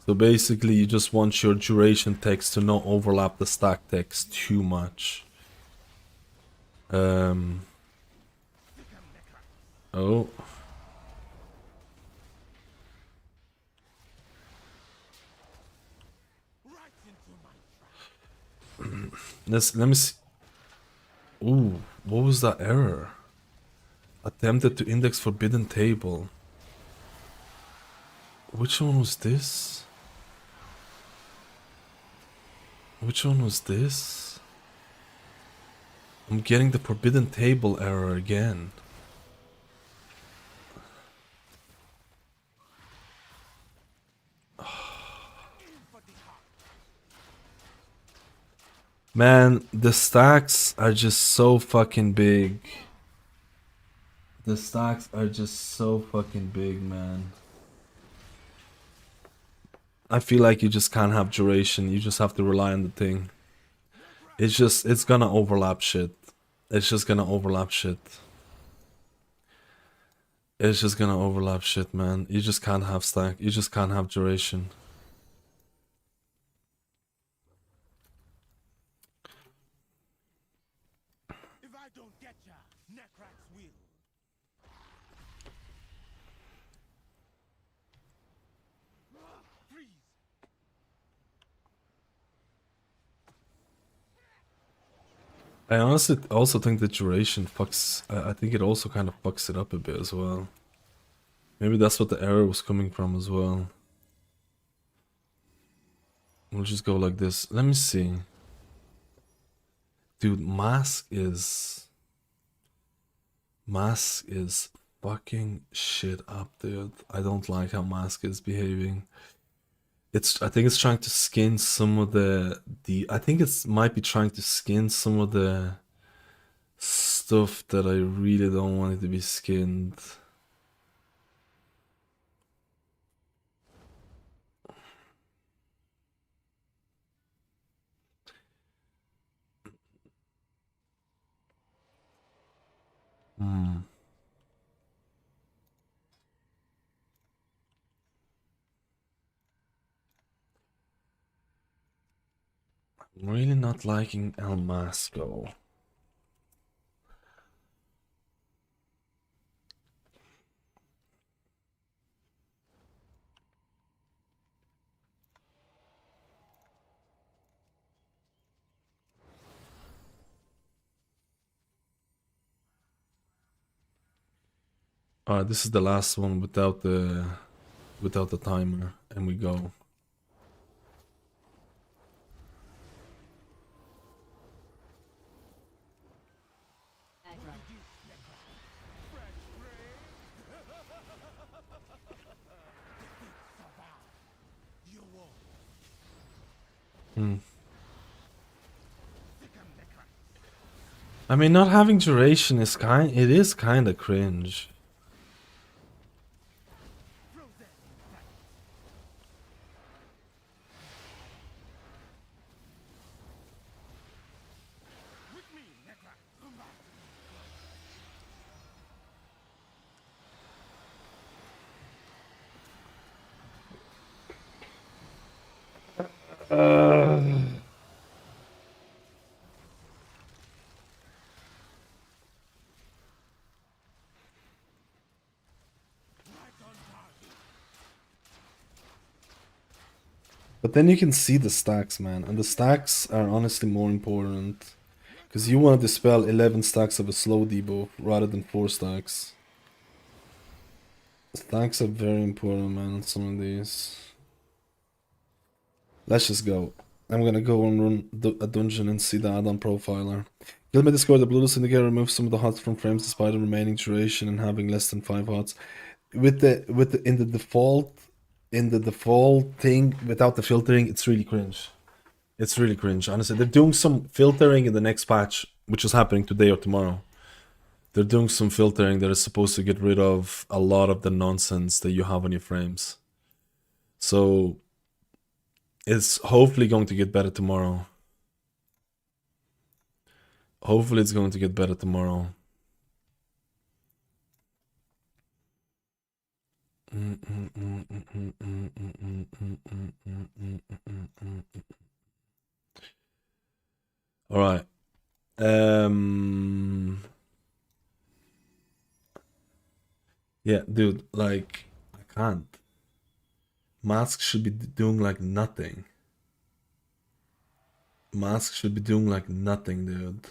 So basically you just want your duration text to not overlap the stack text too much. Oh. Let me see. Ooh, what was that error? Attempted to index forbidden table. Which one was this? Which one was this? I'm getting the forbidden table error again. Man, the stacks are just so fucking big. The stacks are just so fucking big, man. I feel like you just can't have duration. You just have to rely on the thing. It's gonna overlap shit. It's just gonna overlap shit. It's just gonna overlap shit, man. You just can't have stack. You just can't have duration. I honestly also think the duration fucks. I think it also kind of fucks it up a bit as well. Maybe that's what the error was coming from as well. We'll just go like this. Let me see. Dude, Mask is fucking shit up, dude. I don't like how Mask is behaving. I think it's trying to skin some of the I think it's might be trying to skin some of the stuff that I really don't want it to be skinned. Hmm. I'm really not liking El Masco. Alright, this is the last one without the timer, and we go. Hmm. I mean, not having duration is it is kind of cringe. But then you can see the stacks, man, and the stacks are honestly more important. Because you want to dispel 11 stacks of a slow debuff rather than 4 stacks. Stacks are very important, man, on some of these. Let's just go. I'm gonna go and run a dungeon and see the add-on profiler. Build my Discord, the Bluetooth indicator removes some of the HUDs from frames despite the remaining duration and having less than 5 HUDs. In the default thing without the filtering, it's really cringe. It's really cringe. Honestly, they're doing some filtering in the next patch, which is happening today or tomorrow. They're doing some filtering that is supposed to get rid of a lot of the nonsense that you have on your frames. So it's hopefully going to get better tomorrow. Hopefully it's going to get better tomorrow. All right. Yeah, dude, like, I can't. Mask should be doing like nothing. Mask should be doing like nothing, dude.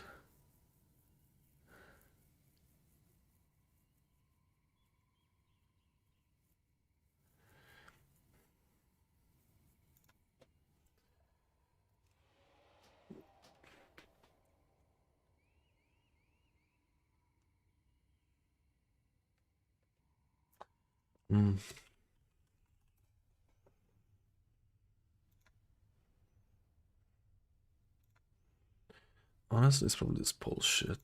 Mm. Honestly, it's probably this bullshit.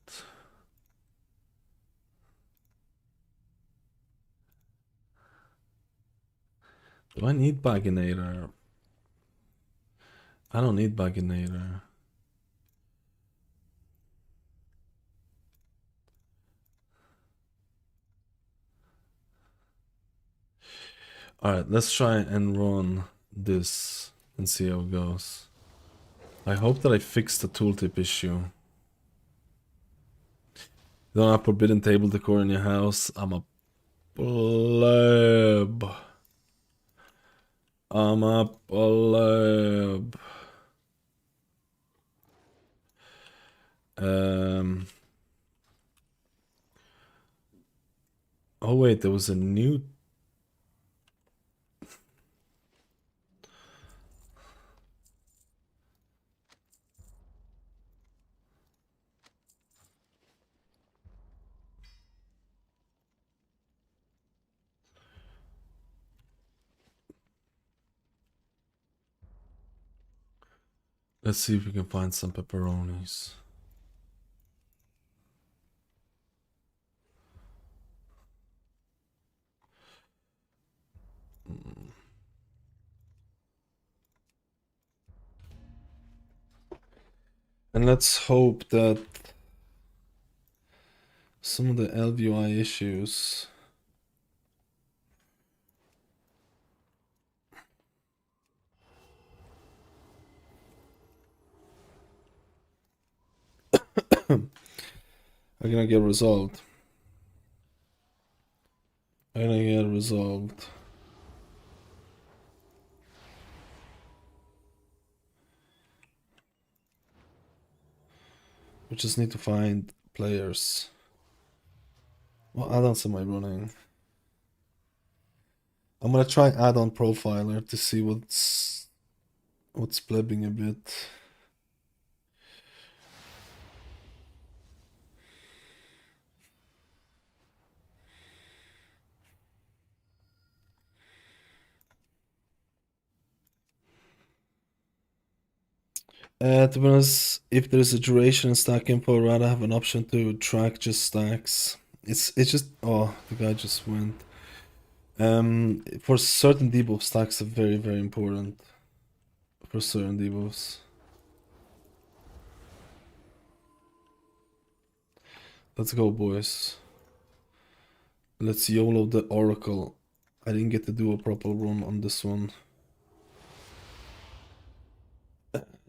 Do I need Baginator? I don't need Baginator. Alright, let's try and run this and see how it goes. I hope that I fixed the tooltip issue. You don't have forbidden table decor in your house. I'm a pleb. I'm a pleb. Oh wait, there was a new. Let's see if we can find some pepperonis. And let's hope that some of the LVUI issues are gonna get resolved. Are gonna get resolved. We just need to find players. What add-ons am I running? I'm gonna try add-on profiler to see what's blebbing a bit. To be honest, if there's a duration in stack info, I'd rather have an option to track just stacks. It's just the guy just went. For certain debuff stacks are very, very important. For certain debuffs. Let's go, boys. Let's YOLO the Oracle. I didn't get to do a proper run on this one.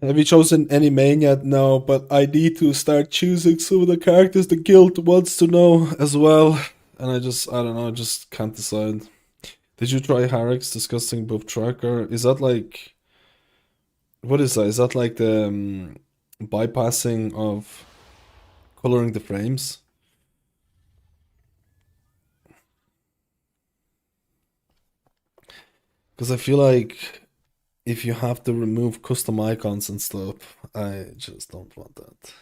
Have you chosen any main yet? No, but I need to start choosing some of the characters the guild wants to know as well. And I don't know, I just can't decide. Did you try Harek's Disgusting Buff Tracker? Is that like... What is that? Is that like the bypassing of coloring the frames? Because I feel like if you have to remove custom icons and stuff, I just don't want that.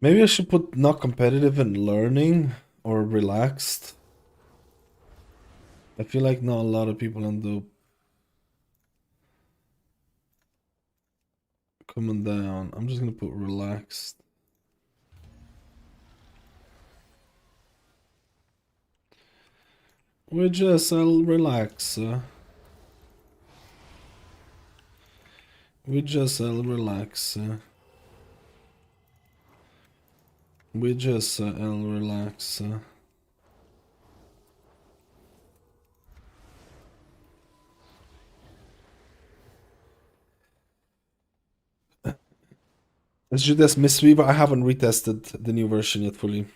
Maybe I should put not competitive and learning or relaxed. I feel like not a lot of people end up coming down. I'm just gonna put relaxed. We just relax. We just relax. We just relax. It's just Mistweaver. I haven't retested the new version yet fully.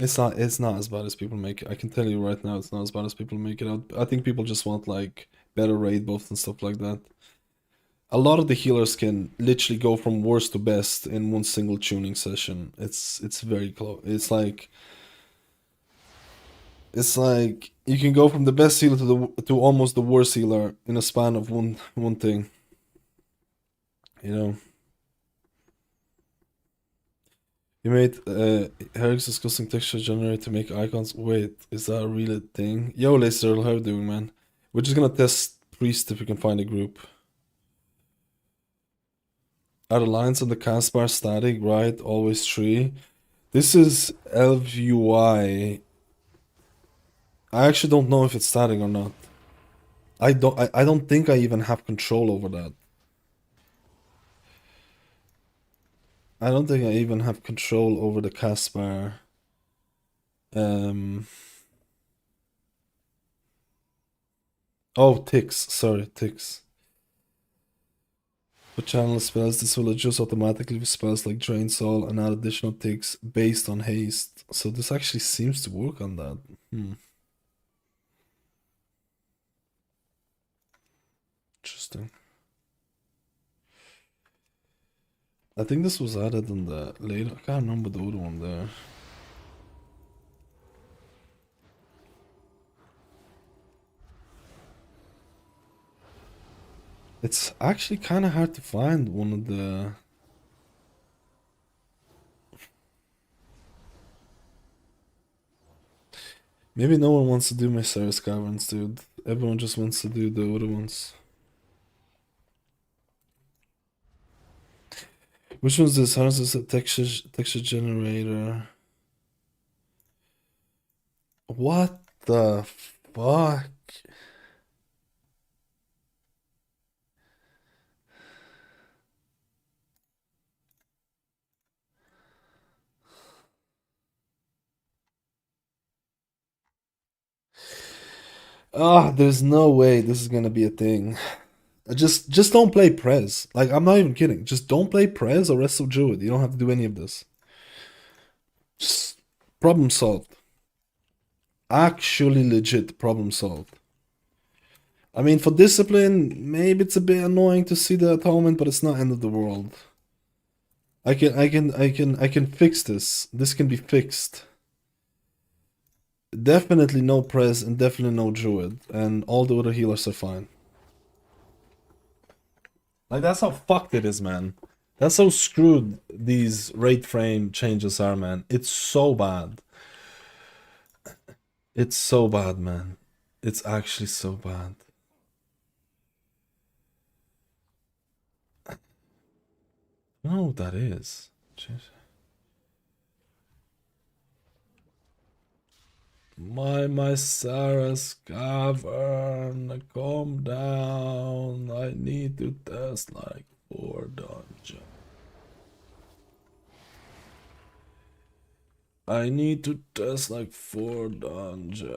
It's not as bad as people make it. I can tell you right now, it's not as bad as people make it out. I think people just want like better raid buffs and stuff like that. A lot of the healers can literally go from worst to best in one single tuning session. It's very close. It's like you can go from the best healer to almost the worst healer in a span of one thing. You know. You made Eric's discussing texture generator to make icons. Wait, is that a real thing? Yo, Laser, how you doing, man? We're just gonna test Priest if we can find a group. Are the lines on the cast bar static, right? Always 3. This is ElvUI. I actually don't know if it's static or not. I don't think I even have control over that. I don't think I even have control over the cast bar. Oh, ticks. Sorry, ticks. For channel spells, this will adjust automatically with spells like Drain Soul and add additional ticks based on haste. So this actually seems to work on that. Interesting. I think this was added in the later. I can't remember the other one there. It's actually kind of hard to find one of the. Maybe no one wants to do my Cyrus Caverns, dude. Everyone just wants to do the other ones. Which one's this? How's this a texture generator? What the fuck? Ah, there's no way this is gonna be a thing. Just don't play Prez. Like, I'm not even kidding. Just don't play Prez or rest of Druid. You don't have to do any of this. Just problem solved. Actually legit problem solved. I mean, for discipline, maybe it's a bit annoying to see the atonement, but it's not end of the world. I can fix this. This can be fixed. Definitely no Prez and definitely no Druid, and all the other healers are fine. Like, that's how fucked it is, man. That's how screwed these rate frame changes are, man. It's so bad. It's so bad, man. It's actually so bad. I don't know what that is. Jeez. My Sarah's cavern, calm down. I need to test like 4 dungeons. I need to test like 4 dungeons.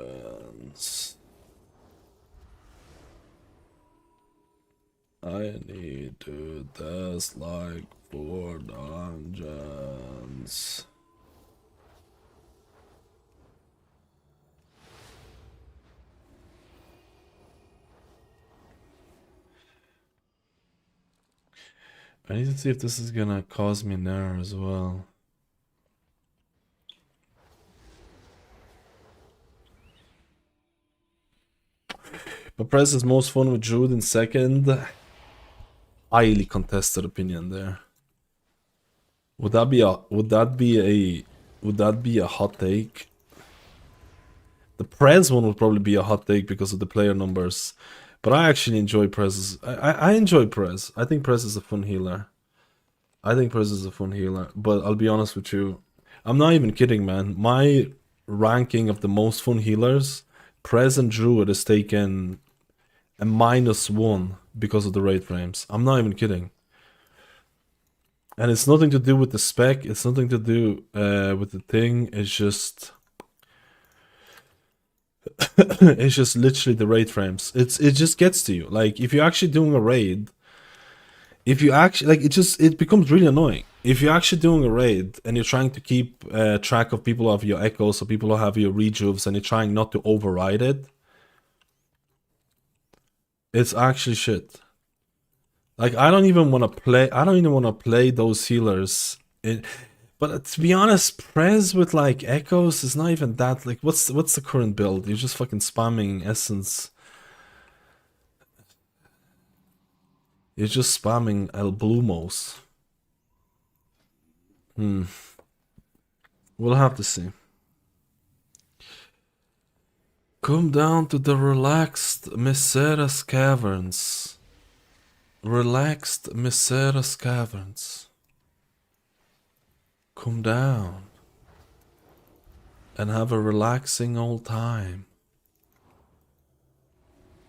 I need to test like 4 dungeons. I need to see if this is gonna cause me an error as well. But Press is most fun with Druid in second. Highly contested opinion there. Would that be a hot take? The Prez one would probably be a hot take because of the player numbers. But I actually enjoy Prez. I enjoy Prez. I think Prez is a fun healer. But I'll be honest with you. I'm not even kidding, man. My ranking of the most fun healers, Prez and Druid is taken a -1 because of the raid frames. I'm not even kidding. And it's nothing to do with the spec. It's nothing to do with the thing. It's just... it's just literally the raid frames. It just gets to you. Like, if you're actually doing a raid, if you actually like it becomes really annoying if you're actually doing a raid and you're trying to keep track of people who have your echoes or people who have your rejuves and you're trying not to override it. It's actually shit. Like I don't even want to play those healers but to be honest, Prez with like echoes is not even that like what's the current build? You're just fucking spamming essence. You're just spamming El Blumos. We'll have to see. Come down to the relaxed Miseras Caverns. Relaxed Miseras Caverns. Come down and have a relaxing old time.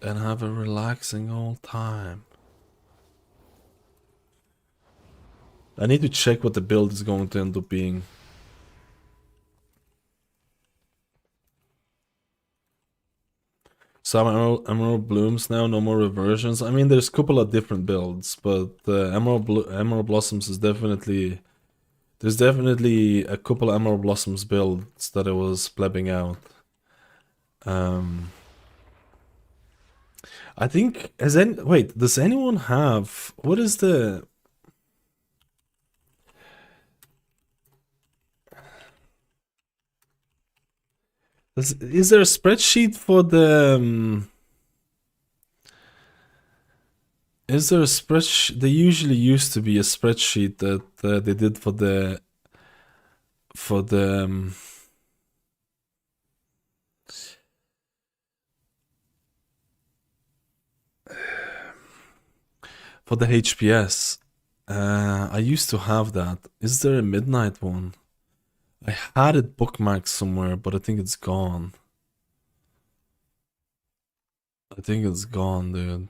And have a relaxing old time. I need to check what the build is going to end up being. Some Emerald Blooms now, no more reversions. I mean, there's a couple of different builds, but Emerald Blossoms is definitely... There's definitely a couple of Emerald Blossoms builds that I was plebbing out. I think... Wait, does anyone have... What is the... Is there a spreadsheet for the... Is there a spreadsheet? There usually used to be a spreadsheet that they did for the... For the... for the HPS. I used to have that. Is there a midnight one? I had it bookmarked somewhere, but I think it's gone. I think it's gone, dude.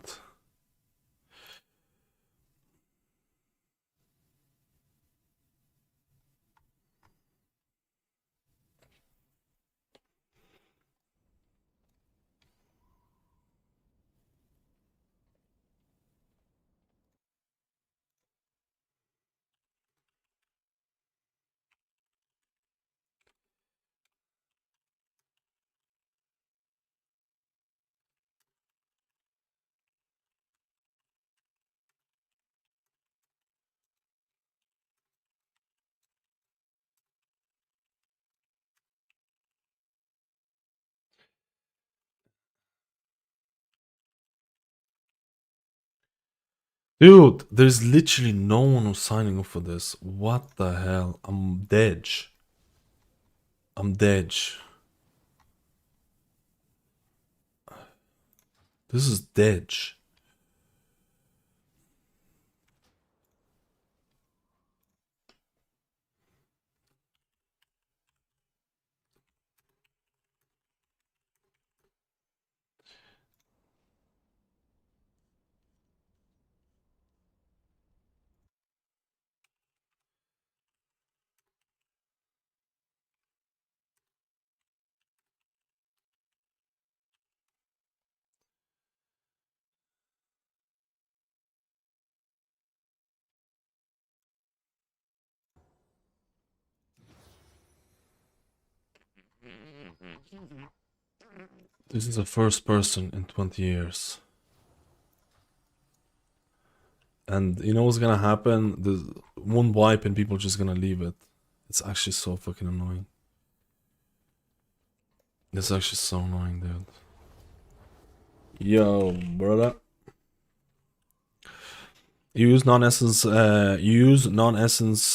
Dude, there's literally no one who's signing up for this. What the hell? I'm dead. I'm dead. This is dead. This is the first person in 20 years. And you know what's gonna happen? There's one wipe and people are just gonna leave it. It's actually so fucking annoying. It's actually so annoying, dude. Yo, brother. Use non-essence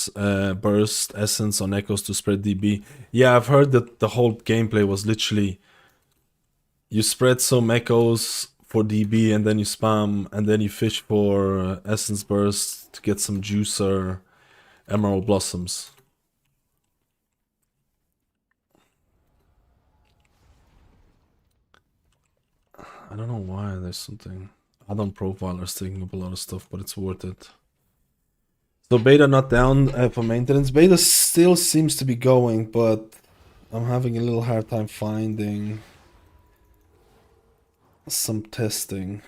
burst essence on echoes to spread DB. Yeah, I've heard that the whole gameplay was literally you spread some echoes for DB and then you spam and then you fish for essence burst to get some juicer emerald blossoms. I don't know why there's something. Add-on profilers taking up a lot of stuff, but it's worth it. So beta not down for maintenance. Beta still seems to be going, but I'm having a little hard time finding some testing.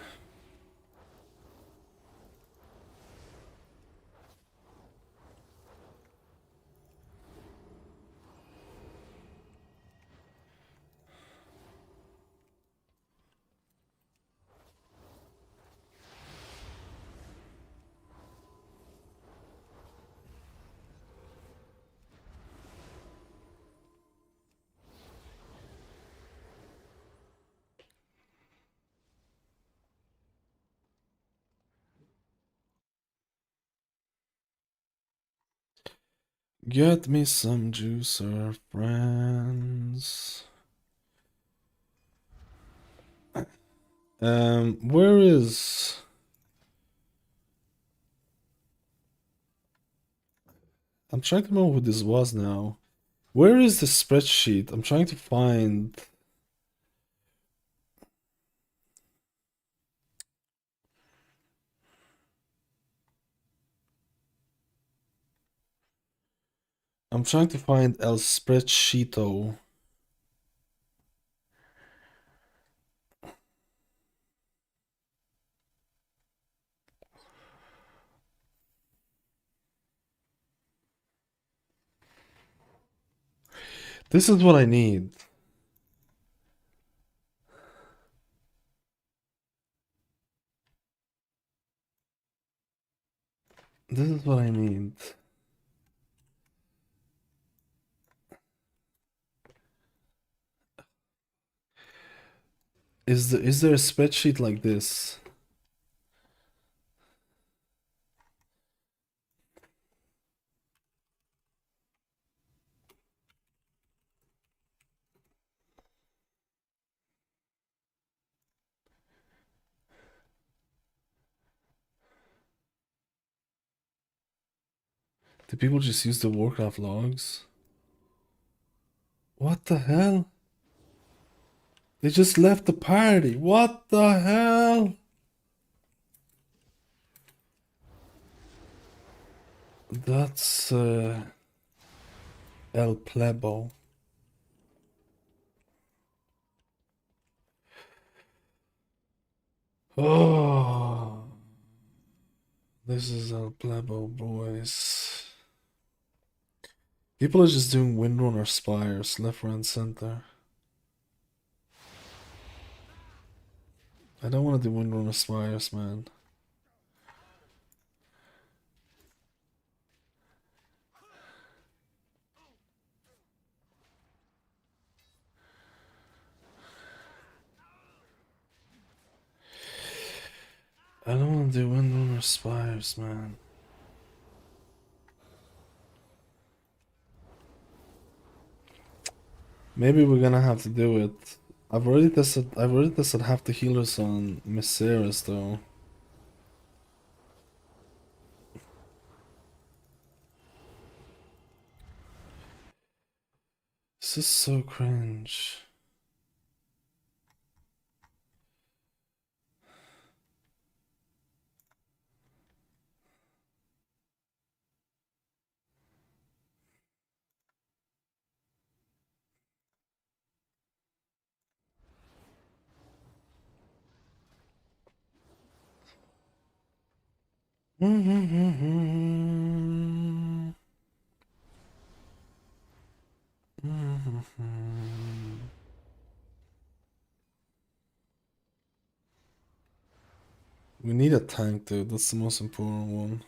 Get me some juicer, friends. Where is... I'm trying to remember what this was now. Where is the spreadsheet? I'm trying to find... I'm trying to find El Spreadsheeto. This is what I need. This is what I need. Is there a spreadsheet like this? Do people just use the Warcraft logs? What the hell? They just left the party. What the hell? That's El Plebo. Oh, this is El Plebo, boys. People are just doing Windrunner Spires left, right, and center. I don't want to do Windrunner Spires, man. I don't want to do Windrunner Spires, man. Maybe we're gonna have to do it. I've already tested half the healers on Myceris though. This is so cringe. We need a tank, dude. That's the most important one.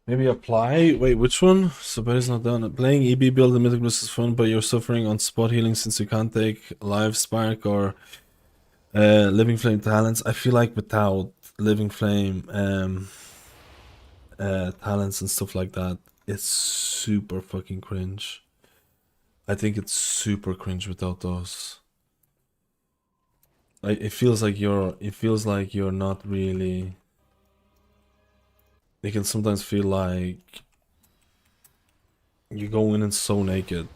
Maybe apply. Wait, which one? So but it's not done. Playing EB build the mythic blitz is fun, but you're suffering on spot healing since you can't take live spark or living flame talents. I feel like without living flame talents and stuff like that, it's super fucking cringe. I think it's super cringe without those. Like it feels like you're not really. It can sometimes feel like you're going in so naked.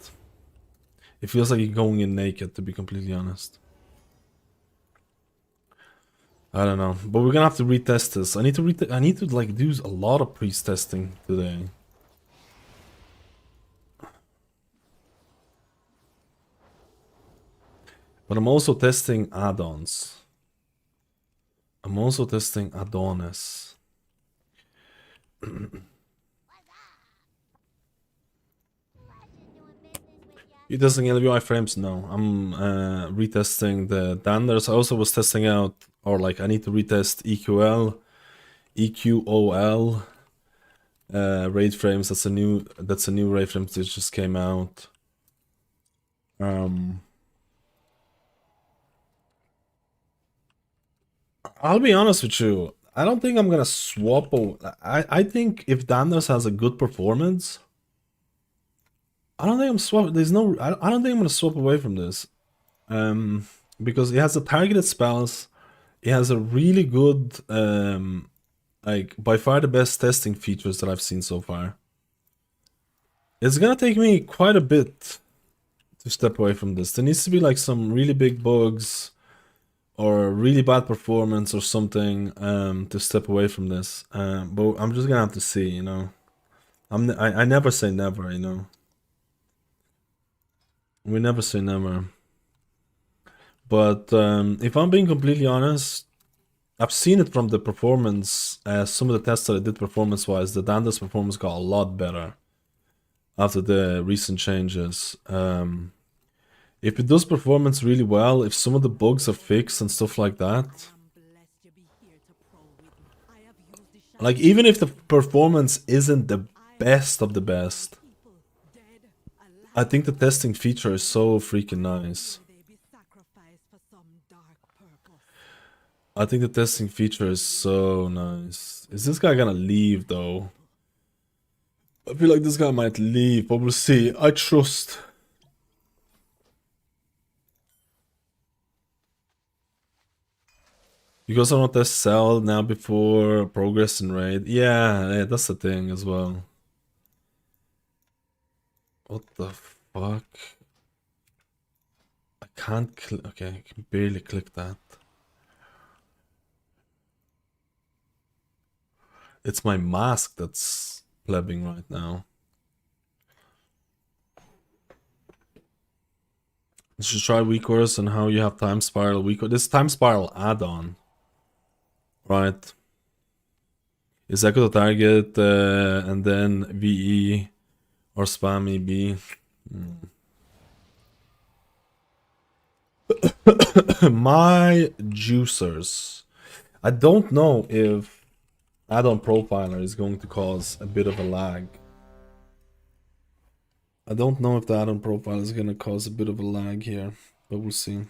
It feels like you're going in naked, to be completely honest. I don't know, but we're gonna have to retest this. I need to like do a lot of priest testing today. But I'm also testing add-ons. I'm also testing Adonis. You testing LVI frames? No, I'm retesting the Danders. I also was testing out, or like I need to retest EQOL raid frames. That's a new raid frame that just came out. I'll be honest with you. I don't think I'm gonna swap. I think if Danders has a good performance, I don't think I'm swapping. There's no. I don't think I'm gonna swap away from this. Because it has the targeted spells. It has a really good, like by far the best testing features that I've seen so far. It's gonna take me quite a bit to step away from this. There needs to be like some really big bugs or really bad performance or something to step away from this. But I'm just gonna have to see, you know. I never say never, you know. We never say never. But if I'm being completely honest, I've seen it from the performance. Some of the tests that I did performance-wise, the Danda's performance got a lot better after the recent changes. If it does performance really well, if some of the bugs are fixed and stuff like that, like even if the performance isn't the best of the best, I think the testing feature is so freaking nice. I think the testing feature is so nice. Is this guy gonna leave though? I feel like this guy might leave, but we'll see. I trust. You guys don't test sell now before progress and raid? Yeah, that's the thing as well. What the fuck? I can't click. Okay, I can barely click that. It's my mask that's plebbing right now. You should try WeakCourse and how you have time spiral WeakCourse. This time spiral add-on, right? Is echo to target and then VE or spam EB. My juicers. I don't know if add-on profiler is going to cause a bit of a lag. I don't know if the add-on profile is going to cause a bit of a lag here, but we'll see.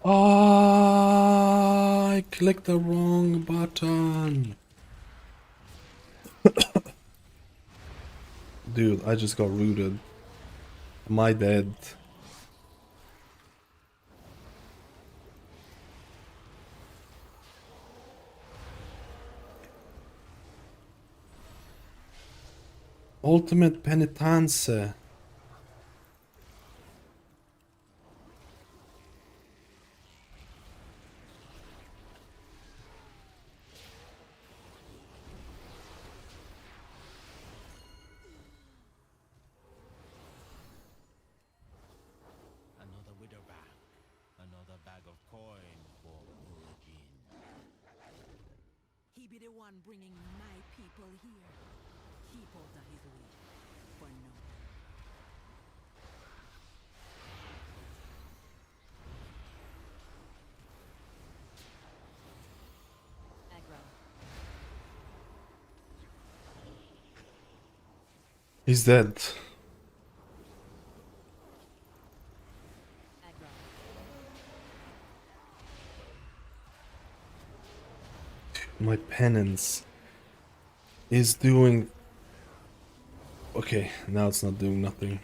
Oh, I clicked the wrong button. Dude, I just got rooted. Am I dead? Ultimate penitence. He's dead. My penance is doing... Okay, now it's not doing nothing.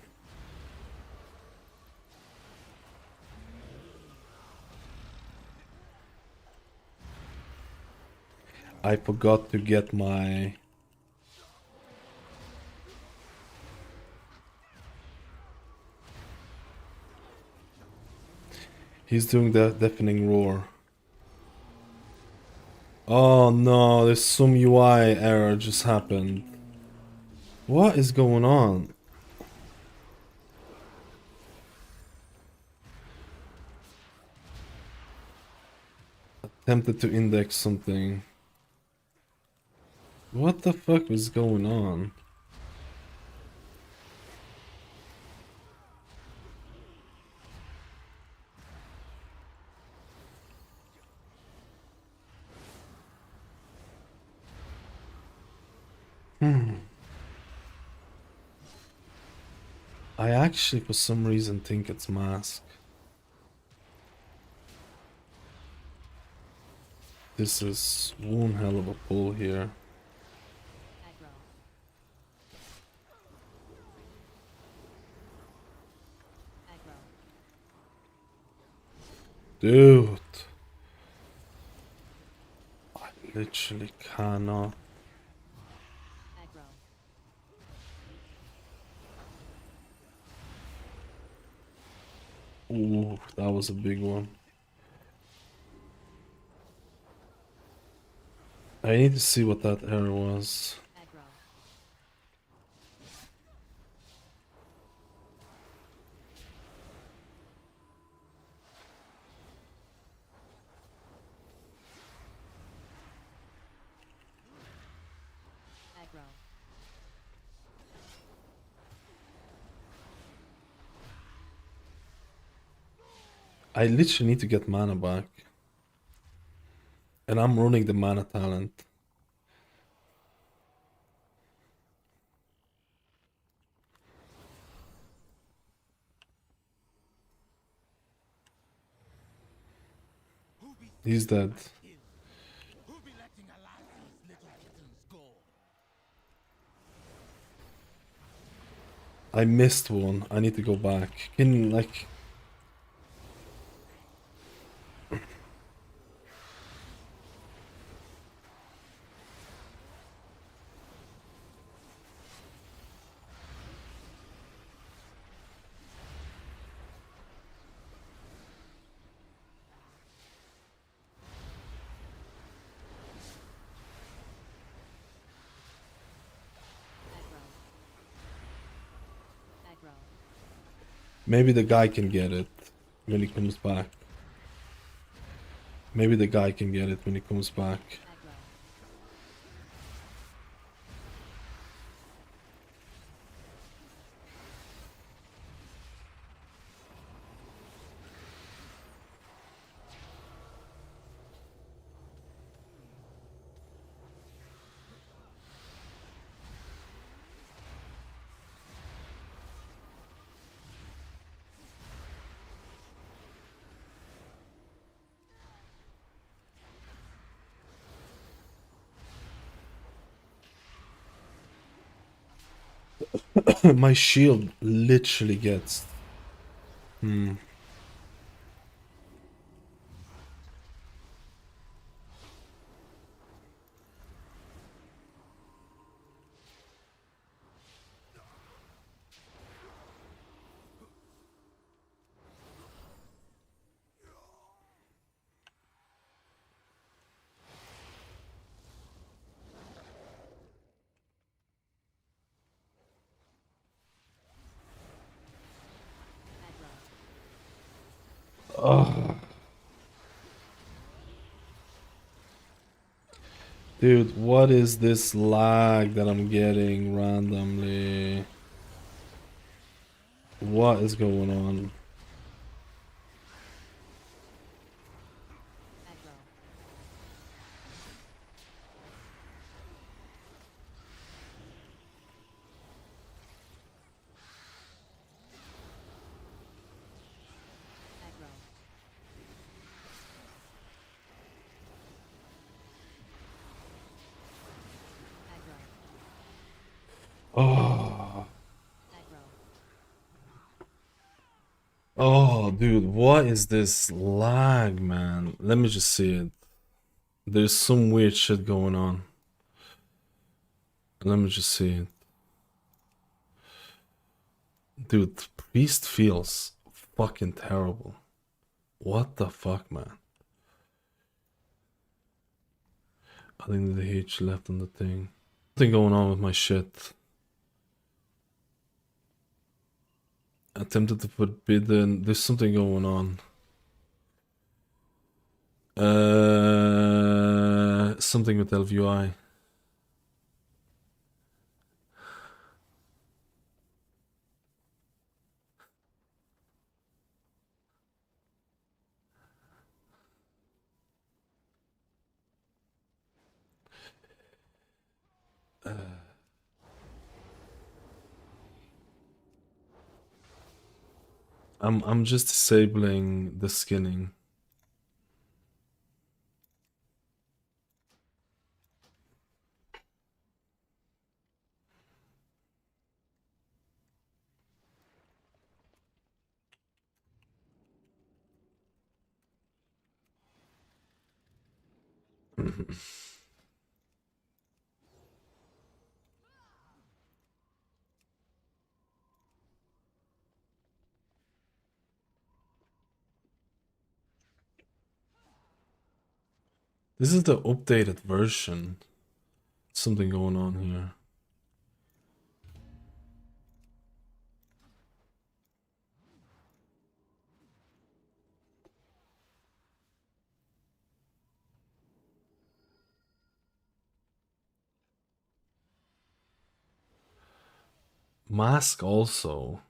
I forgot to get my... He's doing the deafening roar. Oh no, there's some UI error just happened. What is going on? Attempted to index something. What the fuck is going on? I actually, for some reason, think it's mask. This is one hell of a pull here. Aggro. Aggro. Dude. I literally cannot. Aggro. Ooh, that was a big one. I need to see what that error was. Aggro. Aggro. I literally need to get mana back. And I'm running the mana talent. He's dead. I missed one. I need to go back. Can like... Aggro. Maybe the guy can get it when he comes back. Maybe the guy can get it when he comes back. Aggro. My shield literally gets... Dude, what is this lag that I'm getting randomly? What is going on? Aggro. Aggro. Oh, Aggro. oh, dude, what is this lag, man? Let me just see it. There's some weird shit going on. Let me just see it. Dude, Priest feels fucking terrible. What the fuck, man? I think the H left on the thing. Something going on with my shit. Attempted to put bid in. There's something going on. Something with LVUI. I'm just disabling the skinning. This is the updated version. Something going on here. Mask also.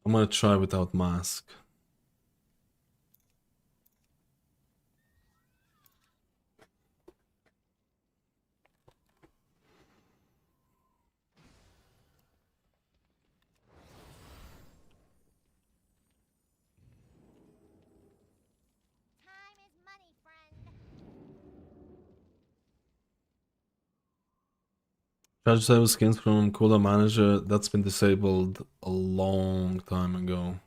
I'm gonna try without mask. Charge disable skins from cooldown manager. That's been disabled a long time ago.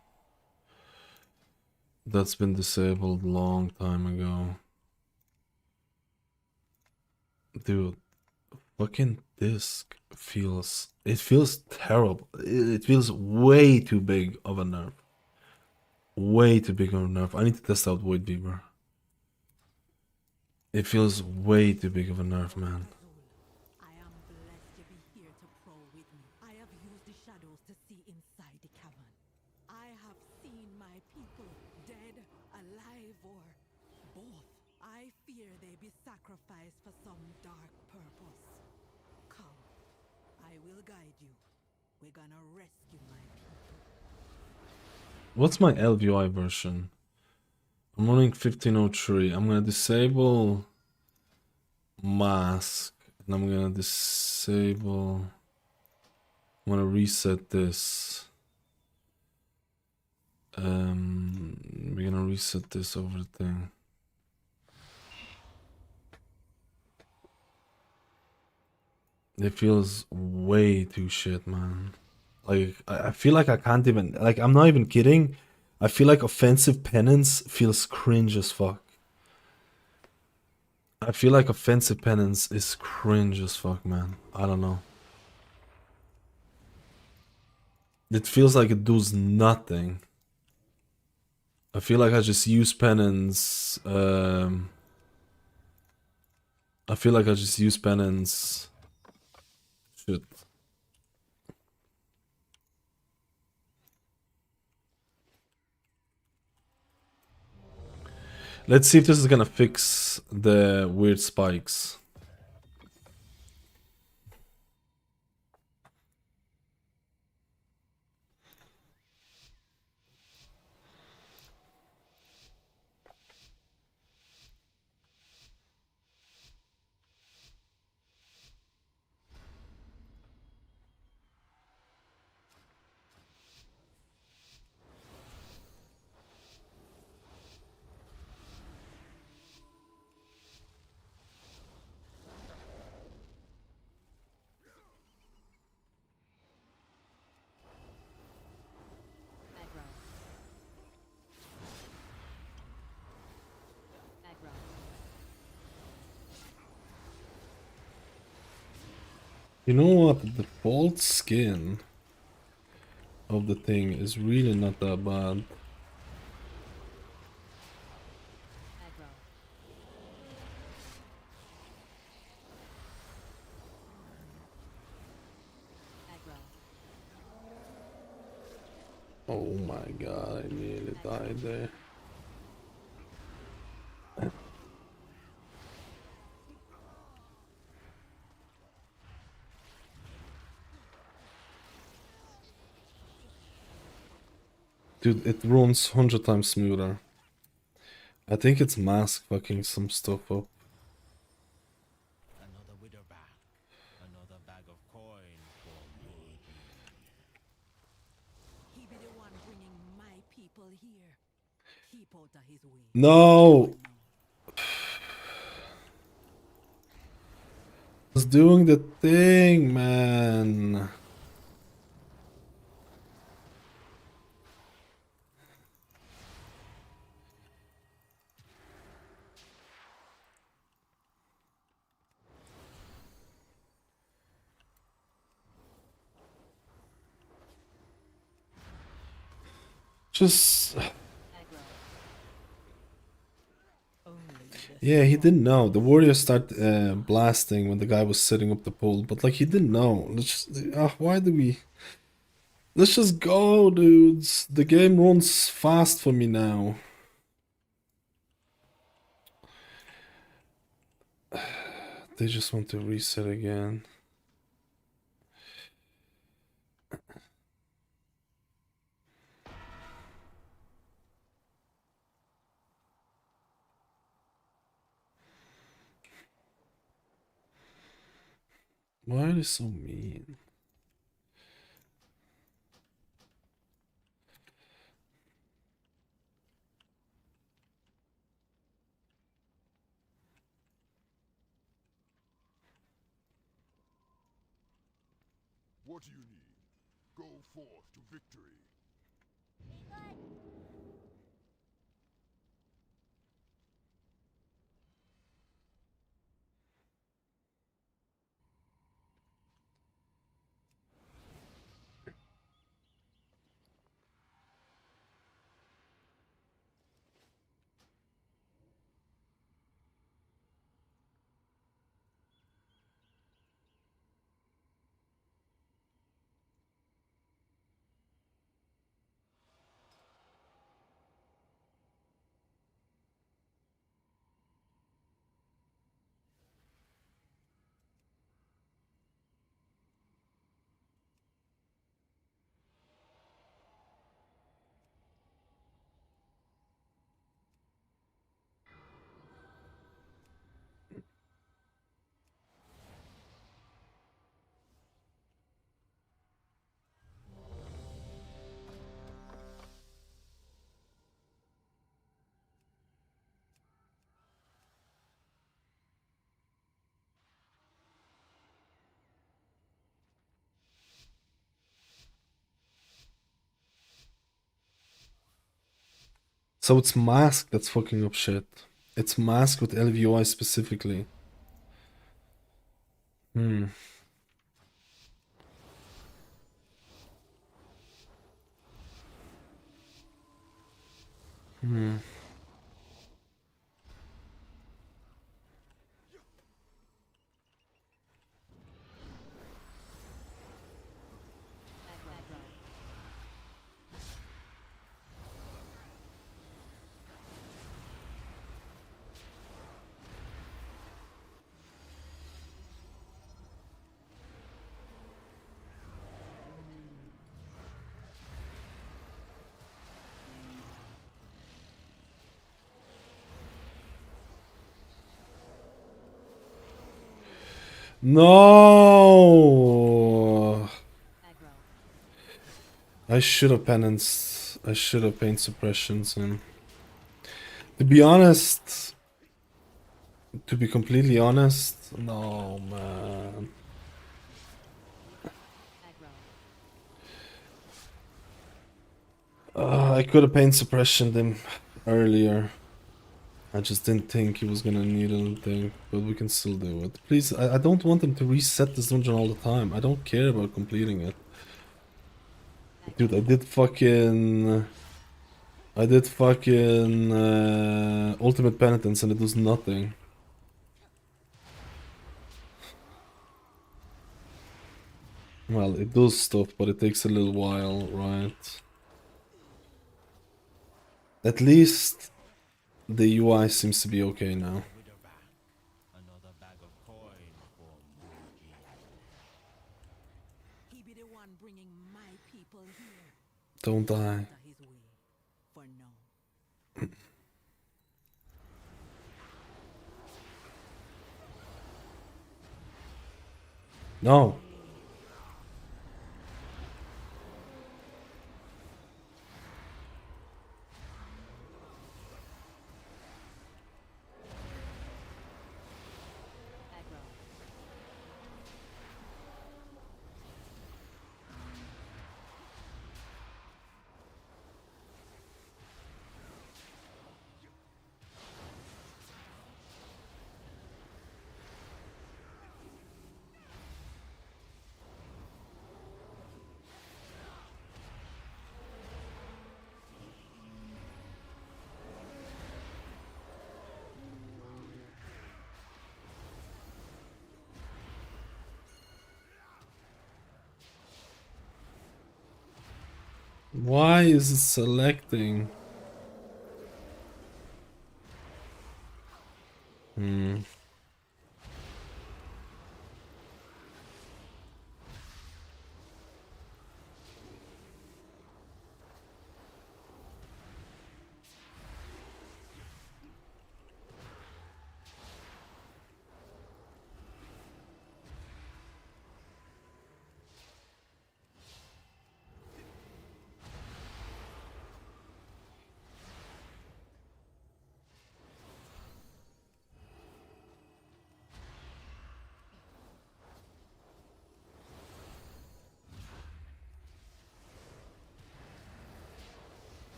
That's been disabled long time ago. Dude, fucking disc feels... It feels terrible. It feels way too big of a nerf. Way too big of a nerf. I need to test out Void Beaver. It feels way too big of a nerf, man. I am blessed to be here to pro with me. I have used the shadows to see inside the cavern. I have seen my people dead, alive, or both. I fear they be sacrificed for some dark purpose. Come, I will guide you. We're gonna rescue my people. What's my LVI version? I'm running 1503. I'm gonna disable mask and I'm gonna disable... I'm gonna reset this. We're gonna reset this over the thing. It feels way too shit, man. Like, I feel like I can't even... Like, I'm not even kidding. I feel like offensive penance feels cringe as fuck. I feel like offensive penance is cringe as fuck, man. I don't know. It feels like it does nothing. I feel like I just use penance. I feel like I just use penance. Shit. Let's see if this is gonna fix the weird spikes. You know what? The default skin of the thing is really not that bad. Aggro. Aggro. Oh my god, I nearly died there. Dude, it runs 100 times smoother. I think it's mask fucking some stuff up. Another widow bag. Another bag of coin for me. He be the one bringing my people here. Keep out of his way. No! It's doing the thing, man. Just... Aggro. Yeah, he didn't know. The warrior started blasting when the guy was setting up the pole, but like he didn't know. Let's just, why do we? Let's just go, dudes. The game runs fast for me now. They just want to reset again. Why are they so mean? What do you need? Go forth to victory. So it's mask that's fucking up shit. It's mask with LVUI specifically. Hmm. Hmm. Aggro. No! Aggro. I should have penance. I should have pain suppressions him. To be honest, to be completely honest, no man. Aggro. I could have pain suppressioned him earlier. I just didn't think he was gonna need anything, but we can still do it. Please, I don't want him to reset this dungeon all the time. I don't care about completing it. Dude, I did fucking ultimate penitence and it does nothing. Well, it does stuff, but it takes a little while, right? At least the UI seems to be okay now. Another bag of coin for Mugi. He be the one bringing my people here. Don't die. Out of his way. For now. No. Aggro. Why is it selecting?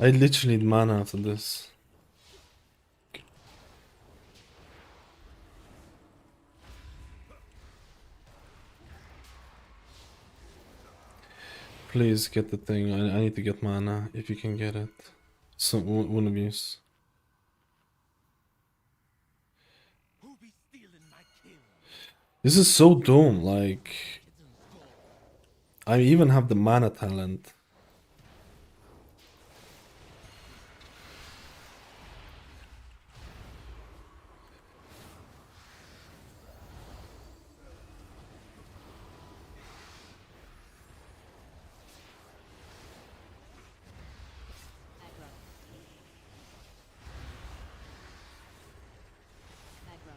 I literally need mana after this. Please get the thing. I need to get mana if you can get it. So one of yous. This is so dumb. Like, I even have the mana talent. Aggro. Aggro.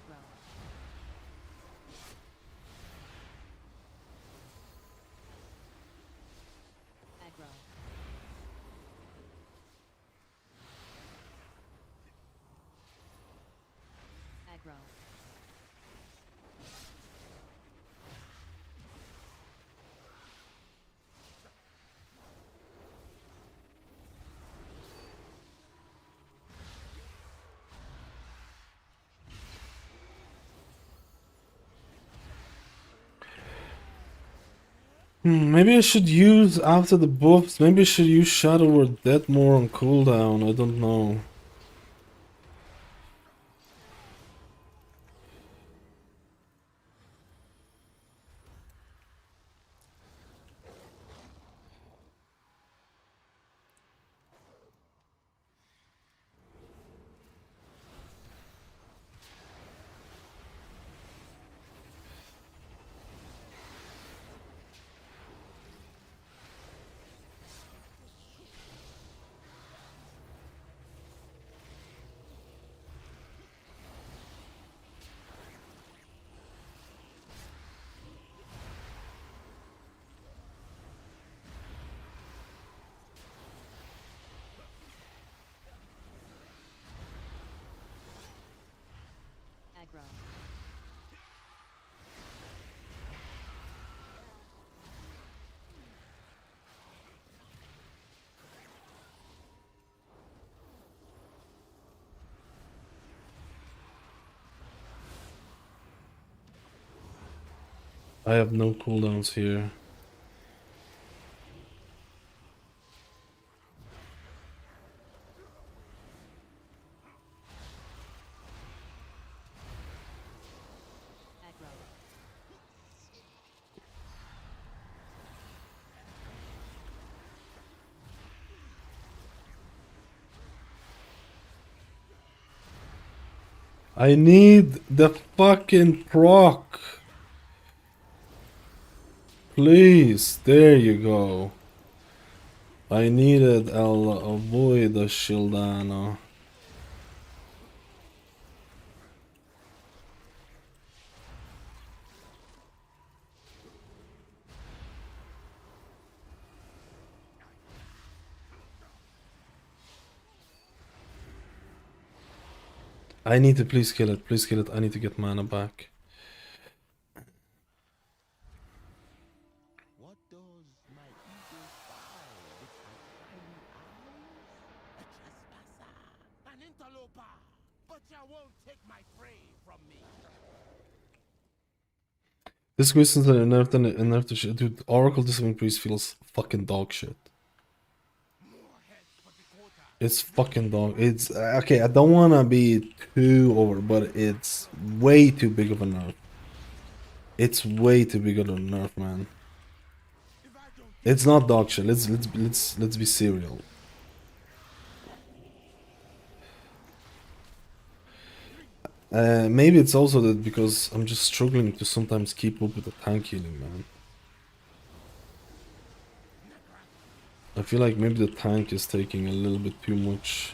Aggro. Aggro. Aggro. Maybe I should use after the buffs. Maybe I should use Shadow or Death more on cooldown. I don't know. Aggro. I have no cooldowns here. Aggro. I need the fucking proc. Please, there you go. I needed I'll avoid the Shieldano. I need to please kill it. Please kill it. I need to get mana back. What does my ego find with my tiny eyes? A trespasser, an interloper, but you won't take my prey from me. This question's enough to shit. Dude, Oracle Discipline Priest feels fucking dog shit. It's fucking dog. It's okay. I don't wanna be too over, but it's way too big of a nerf. It's way too big of a nerf, man. It's not dog shit. Let's be serial. Maybe it's also that because I'm just struggling to sometimes keep up with the tank healing, man. I feel like maybe the tank is taking a little bit too much.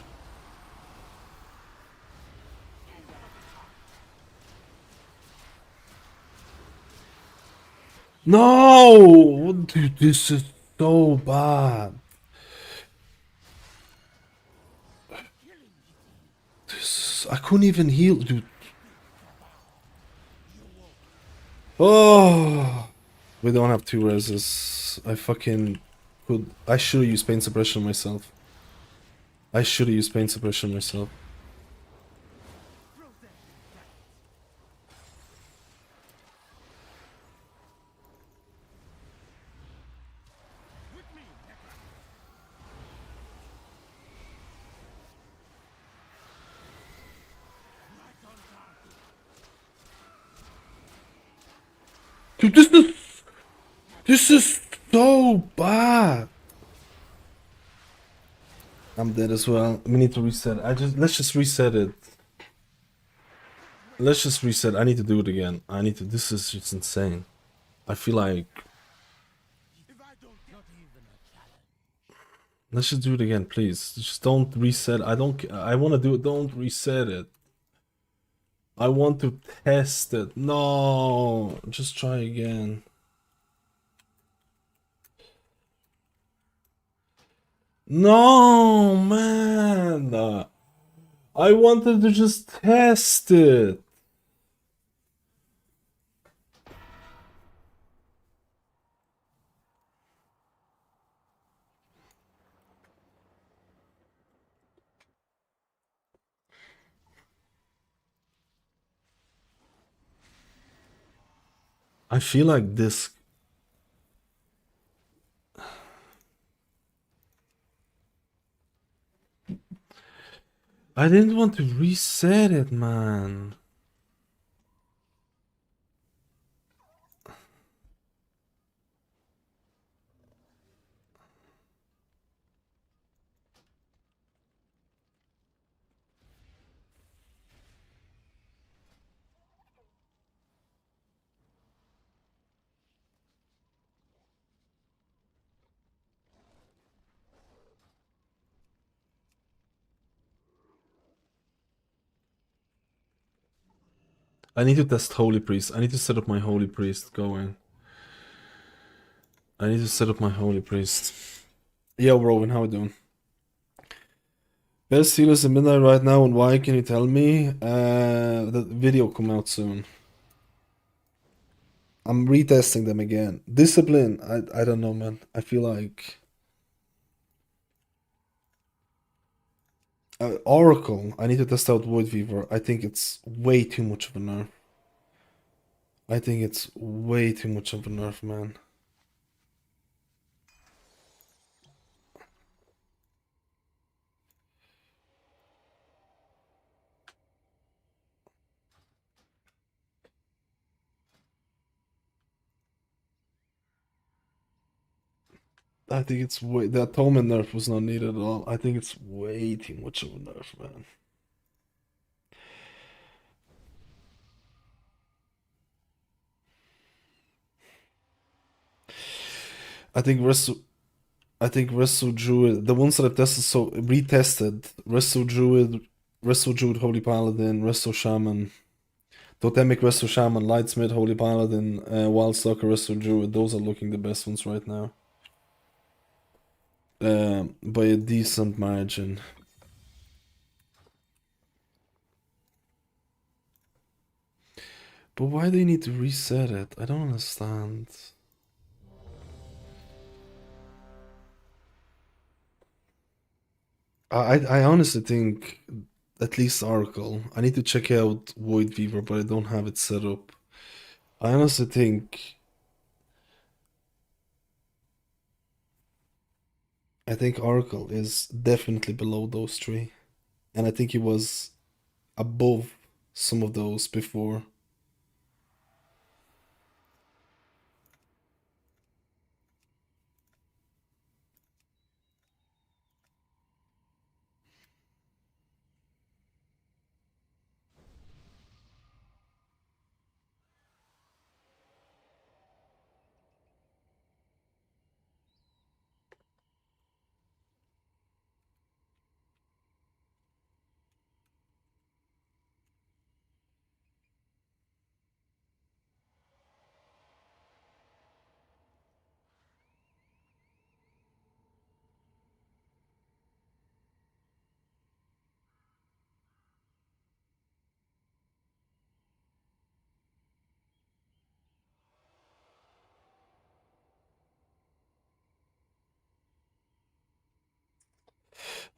No! Dude, this is so bad. I couldn't even heal, dude. Oh! We don't have 2 reses. I fucking could. I should have used pain suppression myself. I should have used pain suppression myself. Dude, this is so bad. I'm dead as well. We need to reset. Let's just reset it. Let's just reset. I need to do it again. This is just insane. I feel like let's just do it again, please. Just don't reset. I want to do it. Don't reset it. I want to test it. No, just try again. No, man. I wanted to just test it. I feel like this. I didn't want to reset it, man. I need to test Holy Priest. I need to set up my Holy Priest going. I need to set up my Holy Priest. Yo, Rowan, how we doing? Best healers in midnight right now, and why? Can you tell me? The video come out soon. I'm retesting them again. Discipline, I don't know, man. I feel like Oracle. I need to test out Void Weaver. I think it's way too much of a nerf. I think it's way too much of a nerf, man. I think it's way the atonement nerf was not needed at all. I think it's way too much of a nerf, man. I think Resto Druid, the ones that I've tested, so retested, Resto Druid, Holy Paladin, Resto Shaman, Totemic Resto Shaman, Lightsmith, Holy Paladin, Wildstalker, Resto Druid, those are looking the best ones right now. By a decent margin. But why do you need to reset it? I don't understand. I honestly think at least Oracle. I need to check out Void Weaver, but I don't have it set up. I honestly think Oracle is definitely below those three. And I think he was above some of those before.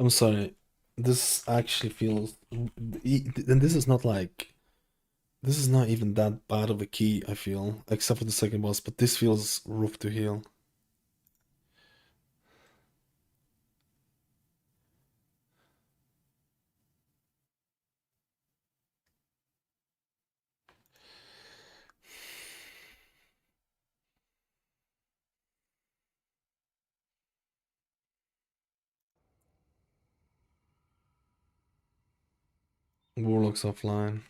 I'm sorry. This actually feels, and this is not like, this is not even that bad of a key, I feel, except for the second boss, but this feels rough to heal. Warlock's offline.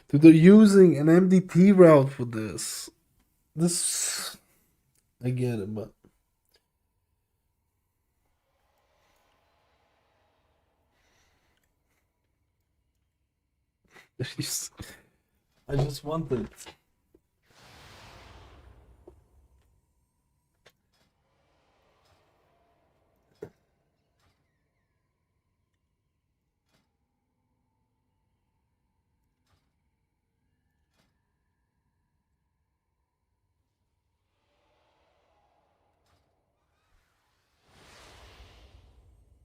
Dude, they're using an MDT route for this. This, I get it, but I just wanted.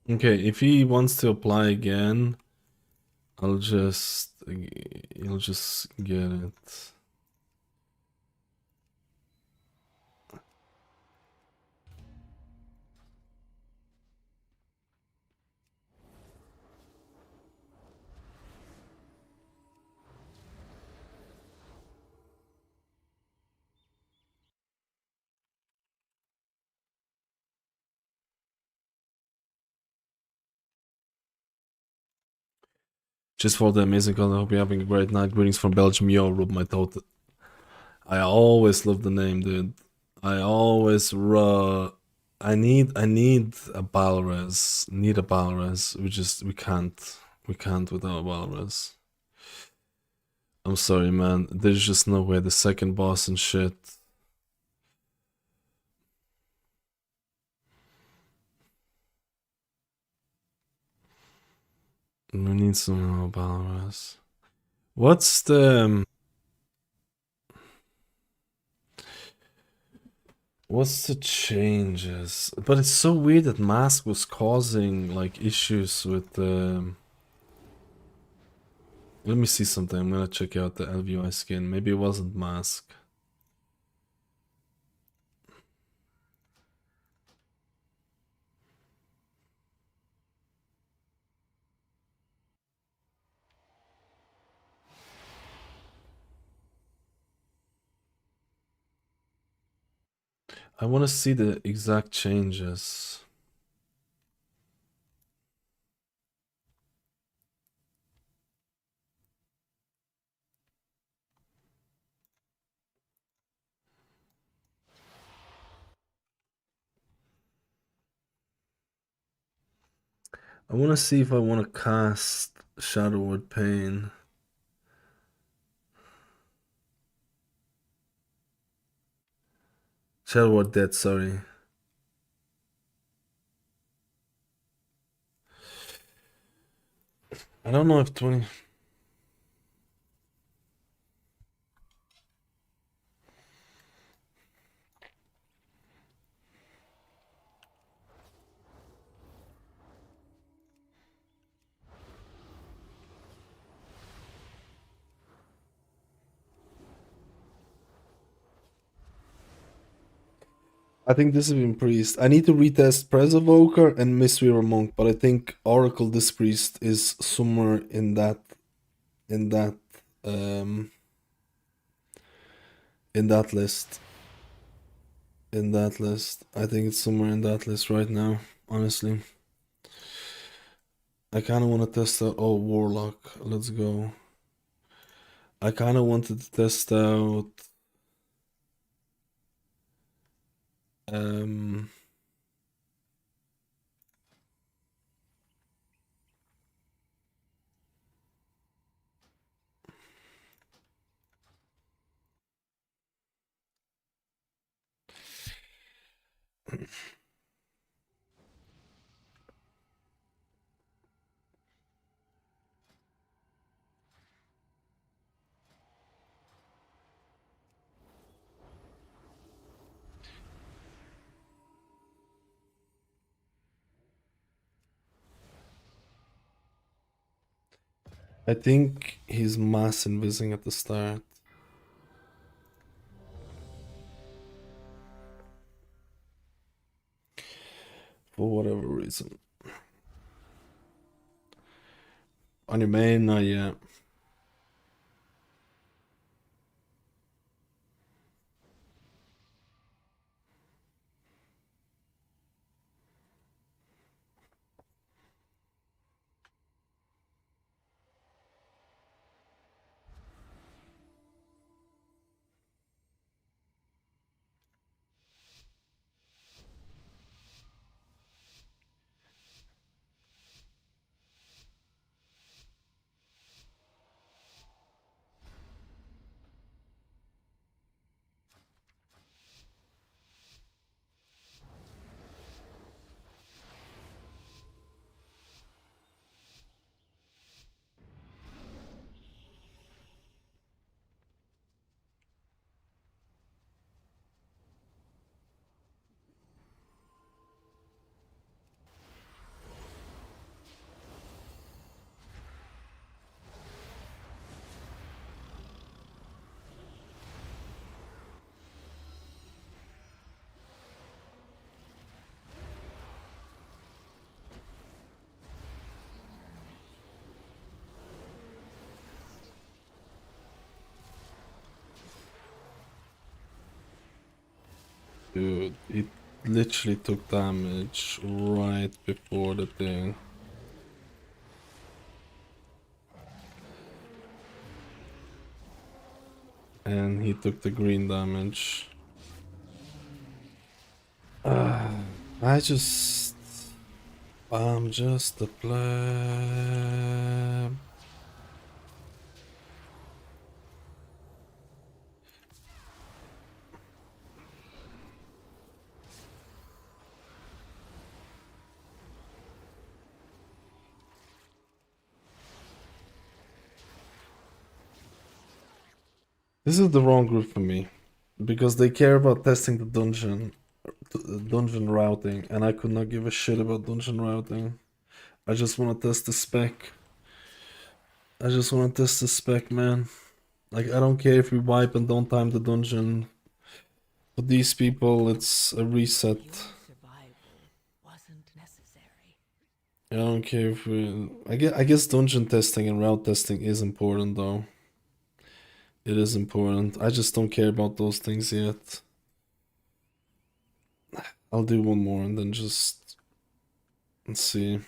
Okay, if he wants to apply again, he'll just get it. Just for the amazing content, I hope you're having a great night. Greetings from Belgium. Yo, rub my thought. I always love the name, dude. I always I need a Balres. Need a Balres. We can't without a Balres. I'm sorry, man. There's just no way. The second boss and shit. We need some more Balres. What's the changes? But it's so weird that Mask was causing like issues with the. Let me see something. I'm gonna check out the LVI skin. Maybe it wasn't Mask. I want to see the exact changes. I want to see if I want to cast Shadowward Pain. Shadowward Dead, sorry. I don't know if 20... I think this has been Priest. I need to retest Press Evoker and Mistweaver Monk, but I think Oracle this Priest is somewhere in that um in that list. In that list. I think it's somewhere in that list right now, honestly. I kinda wanna test out Warlock. Let's go. I kinda wanted to test out I think he's mass invising at the start. For whatever reason. On your main, not yet. Dude, it literally took damage right before the thing. And he took the green damage. I'm just a pleb. This is the wrong group for me, because they care about testing the dungeon routing, and I could not give a shit about dungeon routing. I just want to test the spec. I just want to test the spec, man. Like, I don't care if we wipe and don't time the dungeon. For these people, it's a reset. Survival wasn't necessary. I don't care if we... I guess dungeon testing and route testing is important, though. It is important. I just don't care about those things yet. I'll do one more and then just... Let's see.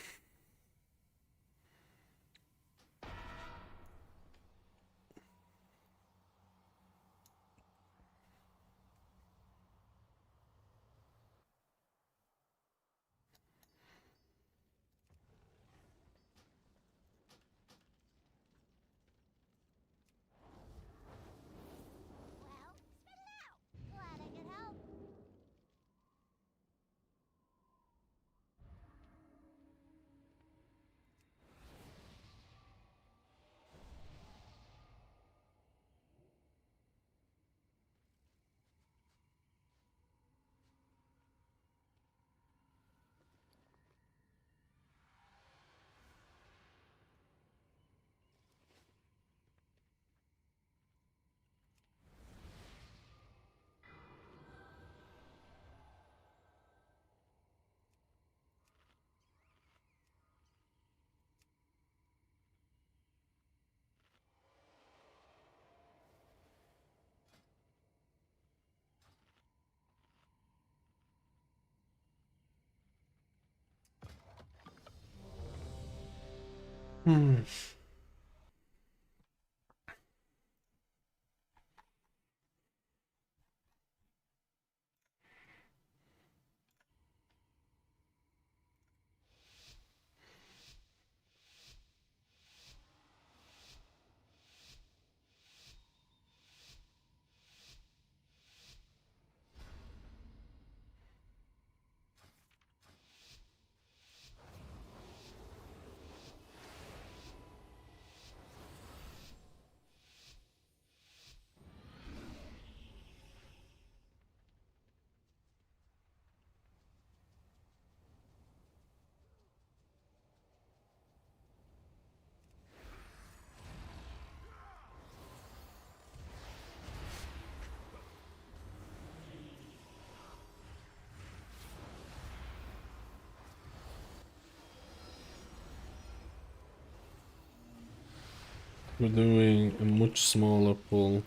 We're doing a much smaller pull.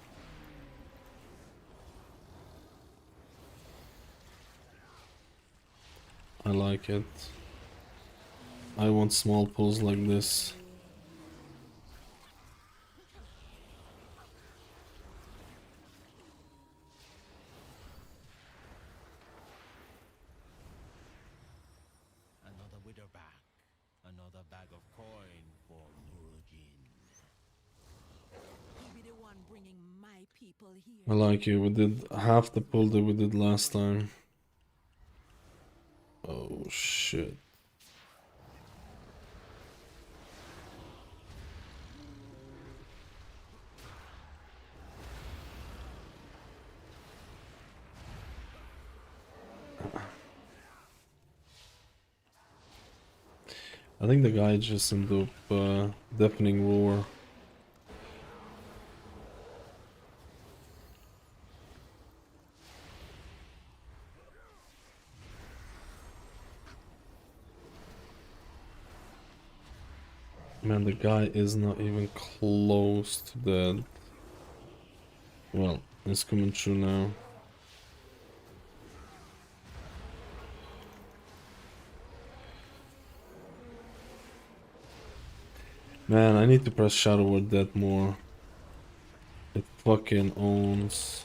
I like it. I want small pulls like this. Another widow back. Another bag of coin for Murugin. He be the one bringing my people here. I like it. We did half the pull that we did last time. Oh shit. I think the guy just ended up deafening roar. Man, the guy is not even close to dead. Well, it's coming through now. Man, I need to press Shadow Word that more. It fucking owns.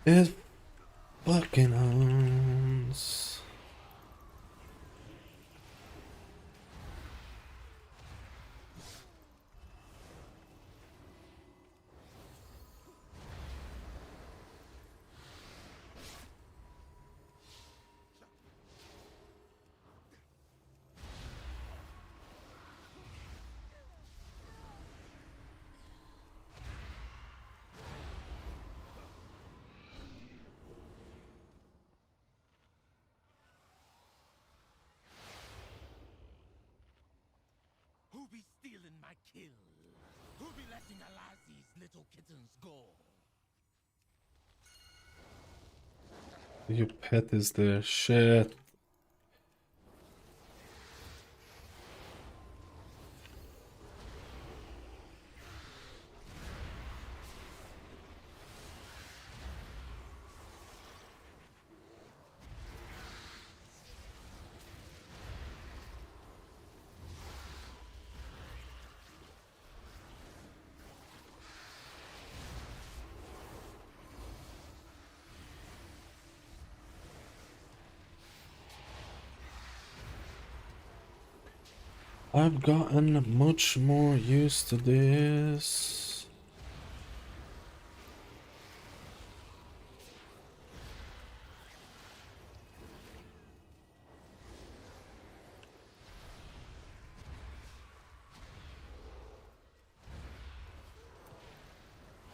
It fucking owns. Who be stealing my kill? Who be letting Alazi's little kittens go? Your pet is there. Shit. I've gotten much more used to this.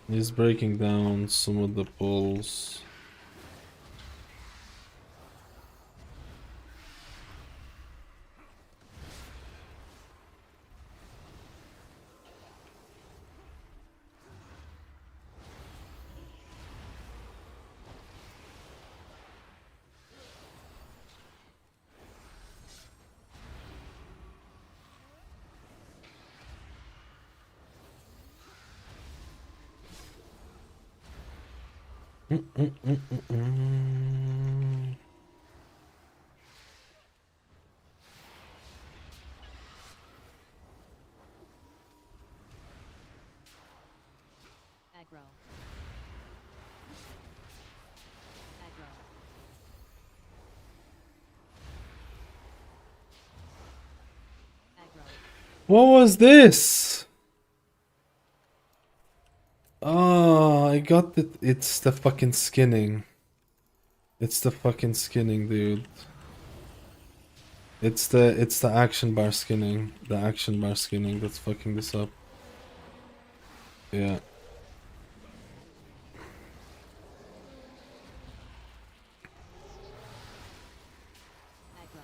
He's breaking down some of the pulls. Aggro. Aggro. Aggro. What was this? Oh, I got it. It's the fucking skinning. It's the fucking skinning, dude. It's the action bar skinning. The action bar skinning that's fucking this up. Yeah. Aggro.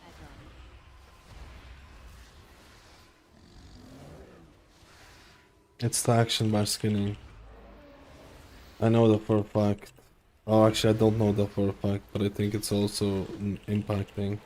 Aggro. It's the action bar skinning. I know that for a fact. Oh, actually, I don't know that for a fact, but I think it's also impacting.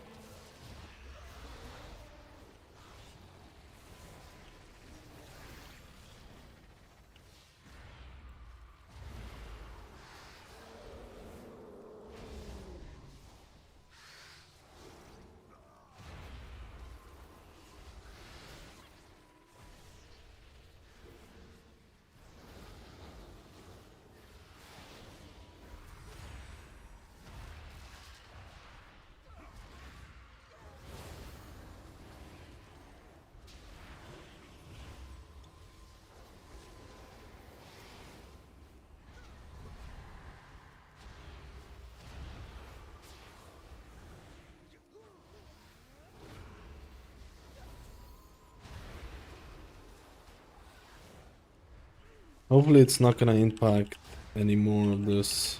Hopefully it's not gonna impact any more of this.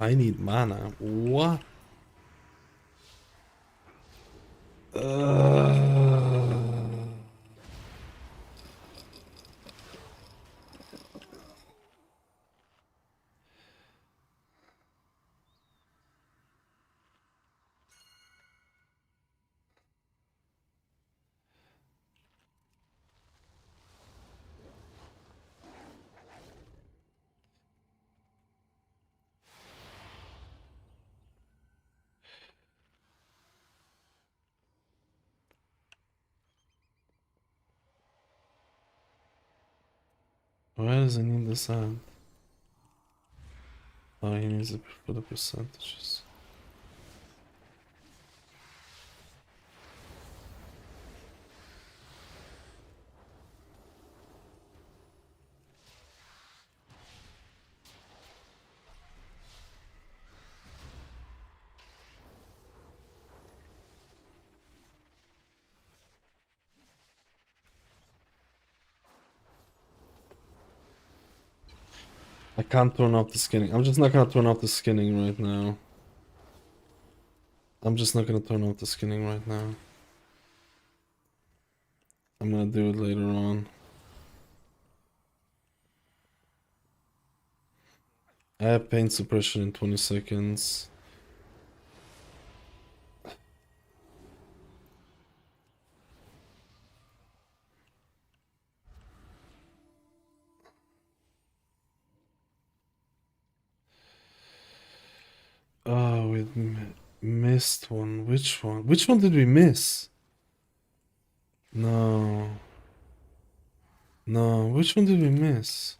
I need mana. What? Why does he need this ad? Oh, he needs it for the percentages. I can't turn off the skinning. I'm just not gonna turn off the skinning right now. I'm just not gonna turn off the skinning right now. I'm gonna do it later on. I have pain suppression in 20 seconds. Oh, we missed one. Which one? Which one did we miss? No. No, which one did we miss?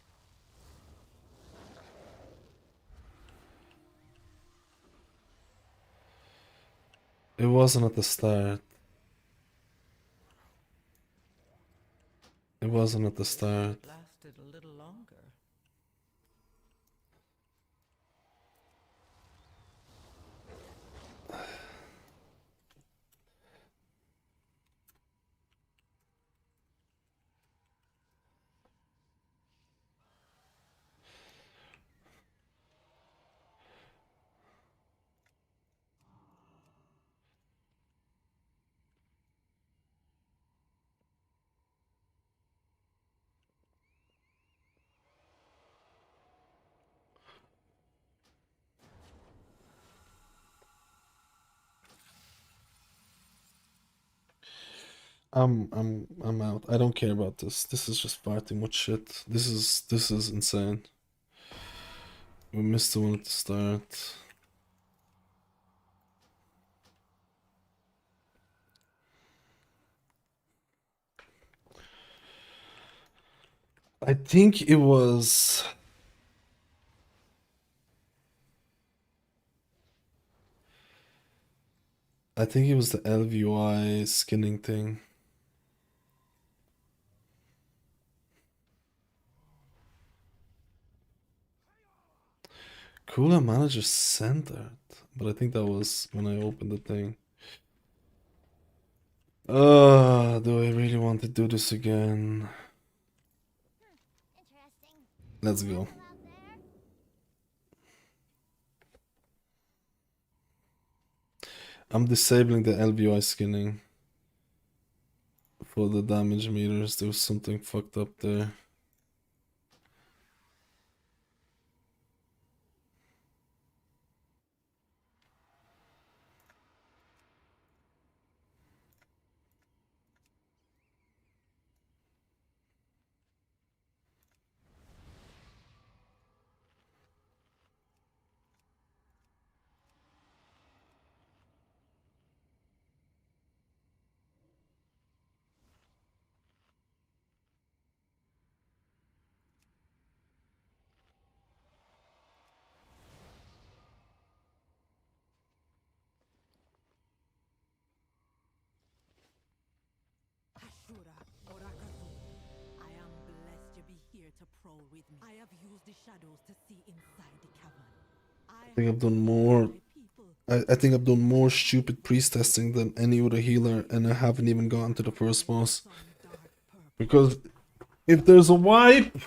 It wasn't at the start. It wasn't at the start. Lasted a little longer. I'm out. I don't care about this. This is just far too much shit. This is insane. We missed the one at the start. I think it was. I think it was the LVUI skinning thing. Cooler manager centered, but I think that was when I opened the thing. Do I really want to do this again? Let's go. I'm disabling the LVI skinning for the damage meters. There was something fucked up there. Ashura, Orakatu. I am blessed to be here to prowl with me. I have used the shadows to see inside the cavern. I think I've done more. I think I've done more stupid priest testing than any other healer, and I haven't even gotten to the first boss. Because if there's a wipe,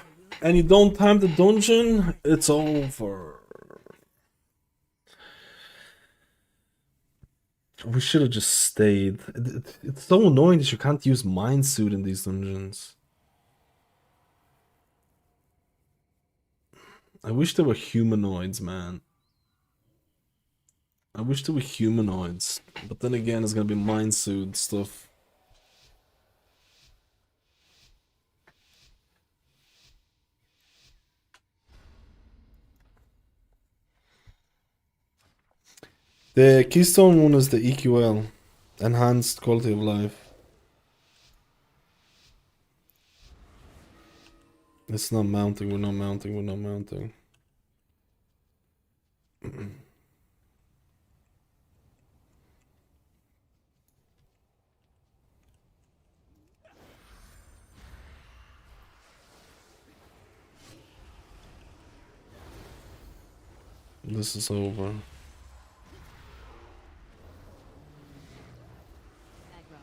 and you don't time the dungeon, it's over. We should have just stayed. It's so annoying that you can't use Mind Suit in these dungeons. I wish there were humanoids, man. I wish there were humanoids. But then again, it's gonna be Mind Suit stuff. The Keystone one is the EQL, Enhanced Quality of Life. It's not mounting, we're not mounting, we're not mounting. This is over. Aggro.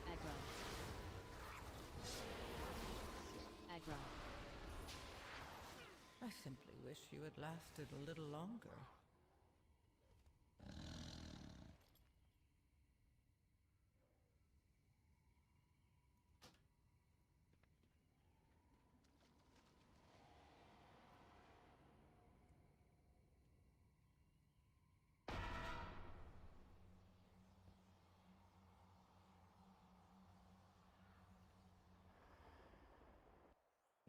Aggro. Aggro. I simply wish you had lasted a little longer.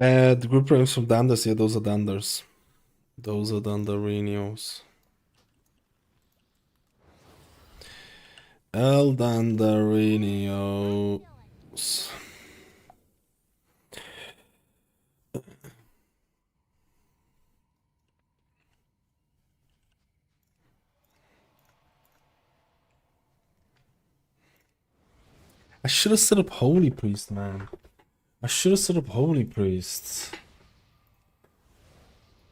The group ranks from Danders, yeah, those are Danders. Those are Dandarinos. El Dandarinos. I should have set up Holy Priest, man. I should have set up Holy Priest.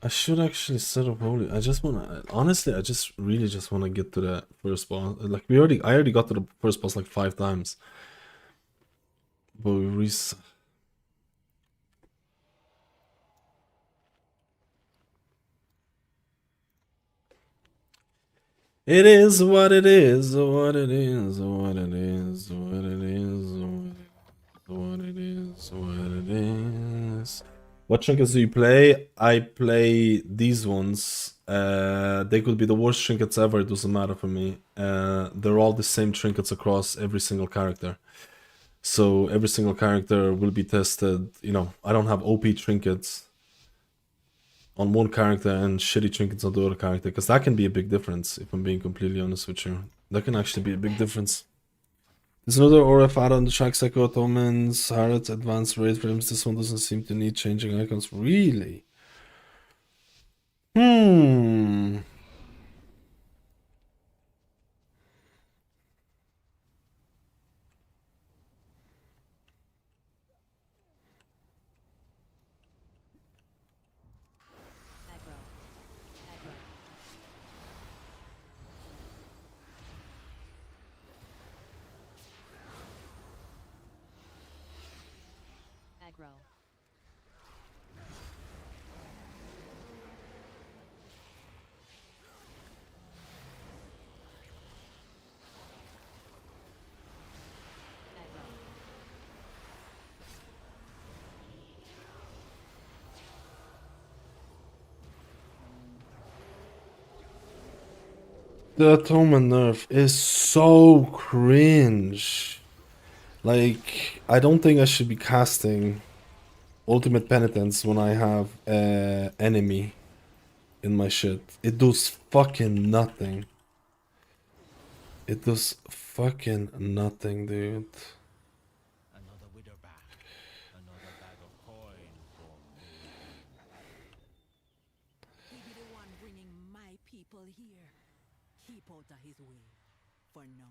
I should actually set up Holy. I just wanna, honestly, I just really just wanna get to that first boss. Like I already got to the first boss like 5 times. But we It is what it is, what it is, what it is, what it is, what it is, what it is. What trinkets do you play? I play these ones. They could be the worst trinkets ever, it doesn't matter for me. They're all the same trinkets across every single character. So every single character will be tested, you know, I don't have OP trinkets on one character and shitty trinkets on the other character, because that can be a big difference, if I'm being completely honest with you. That can actually be a big difference. There's another ORF add on the track Psycho Ottomans, Harrods, Advanced Raid Frames. This one doesn't seem to need changing icons. Really? Aggro. Aggro. Aggro. Aggro. The Atonement nerf is so cringe. Like, I don't think I should be casting Ultimate Penitence when I have enemy in my shit. It does fucking nothing. It does fucking nothing, dude. keep out of his way. For now.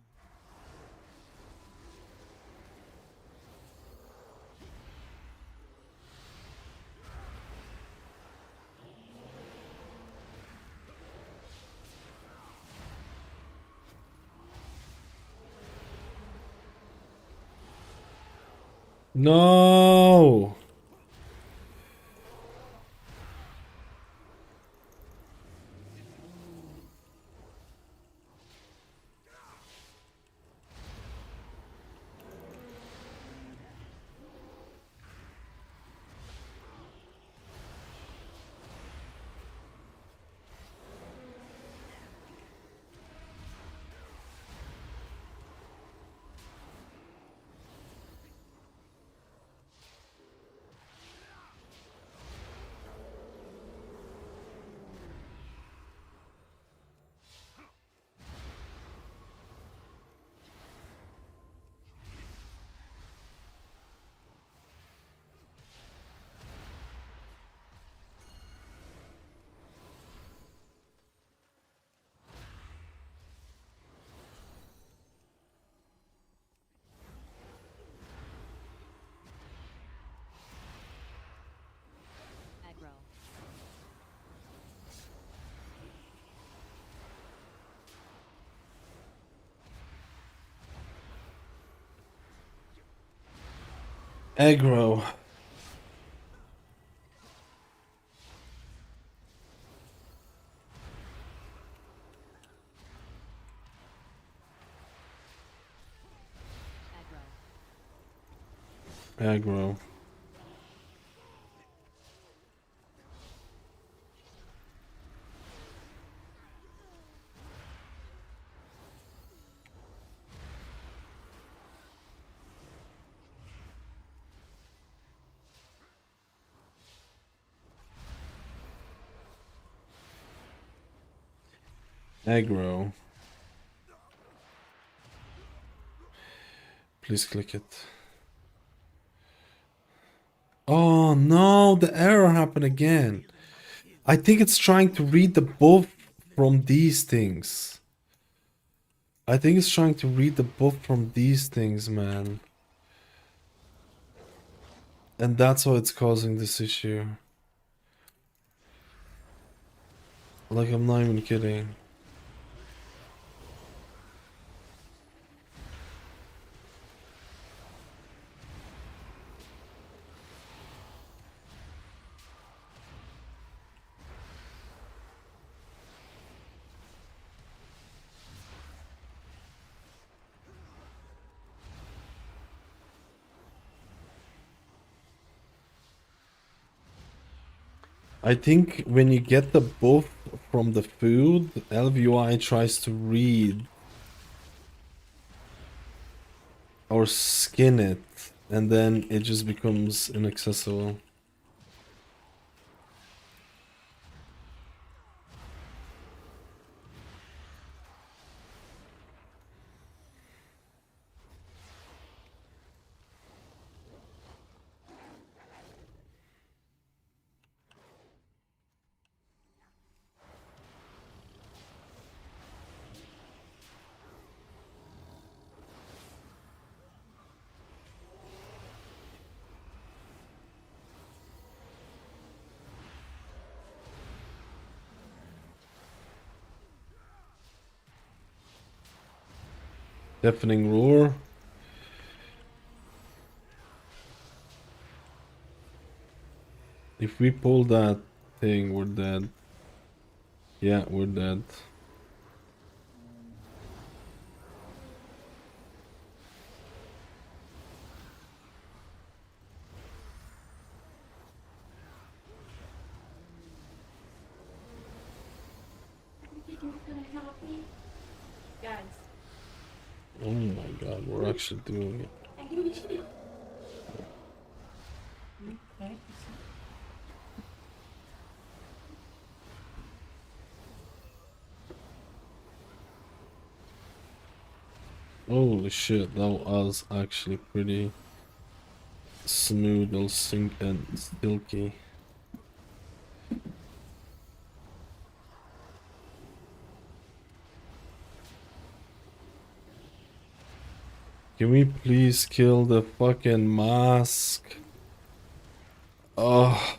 No. Aggro. Aggro. Aggro. Aggro. Aggro. Please click it. Oh no, the error happened again. I think it's trying to read the buff from these things. I think it's trying to read the buff from these things, man. And that's why it's causing this issue. Like, I'm not even kidding. I think when you get the buff from the food, ElvUI tries to read or skin it, and then it just becomes inaccessible. Deafening roar. If we pull that thing, we're dead. Yeah, we're dead. Oh my god, we're actually doing it. Holy shit, that was actually pretty smooth and silky. Can we please kill the fucking mask? Oh.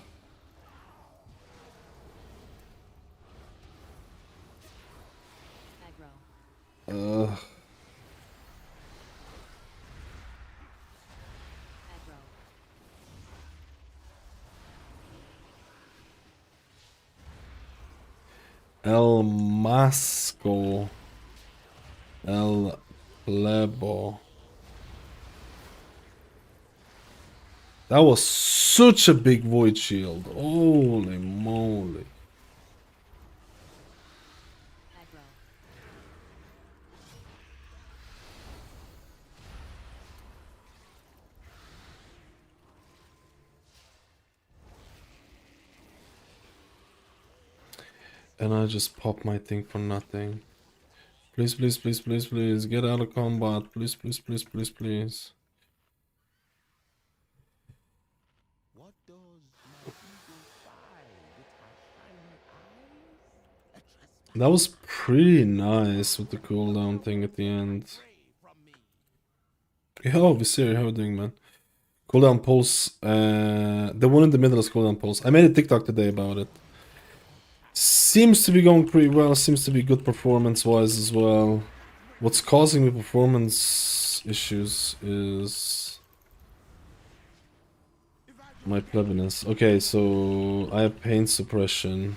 Aggro. Ugh. Aggro. El Masco. El Plebo. That was such a big void shield. Holy moly. Aggro. And I just popped my thing for nothing. Please, please, please, please, please. Get out of combat. Please, please, please, please, please. What does my eagle spy with her shiny eyes? A trespasser. That was pretty nice with the cooldown thing at the end. Oh, Visir, how are you doing, man? Cooldown pulse. The one in the middle is cooldown pulse. I made a TikTok today about it. Seems to be going pretty well. Seems to be good performance-wise as well. What's causing me performance issues is my plebiness. Okay, so I have pain suppression.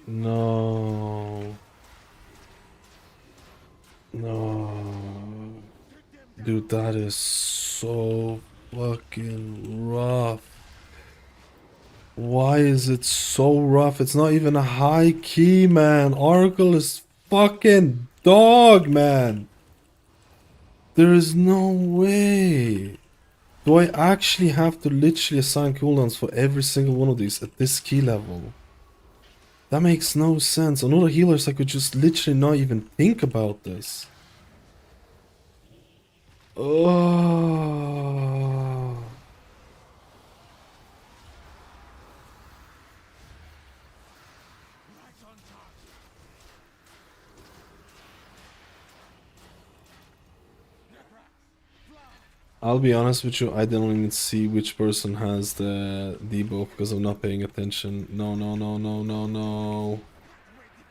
No. No. Dude, that is so fucking rough. Why is it so rough? It's not even a high key, man. Oracle is fucking dog, man. There is no way. Do I actually have to literally assign cooldowns for every single one of these at this key level? That makes no sense. On other healers, I could just literally not even think about this. Oh. I'll be honest with you, I didn't even see which person has the debuff because I'm not paying attention. No, no, no, no, no, no.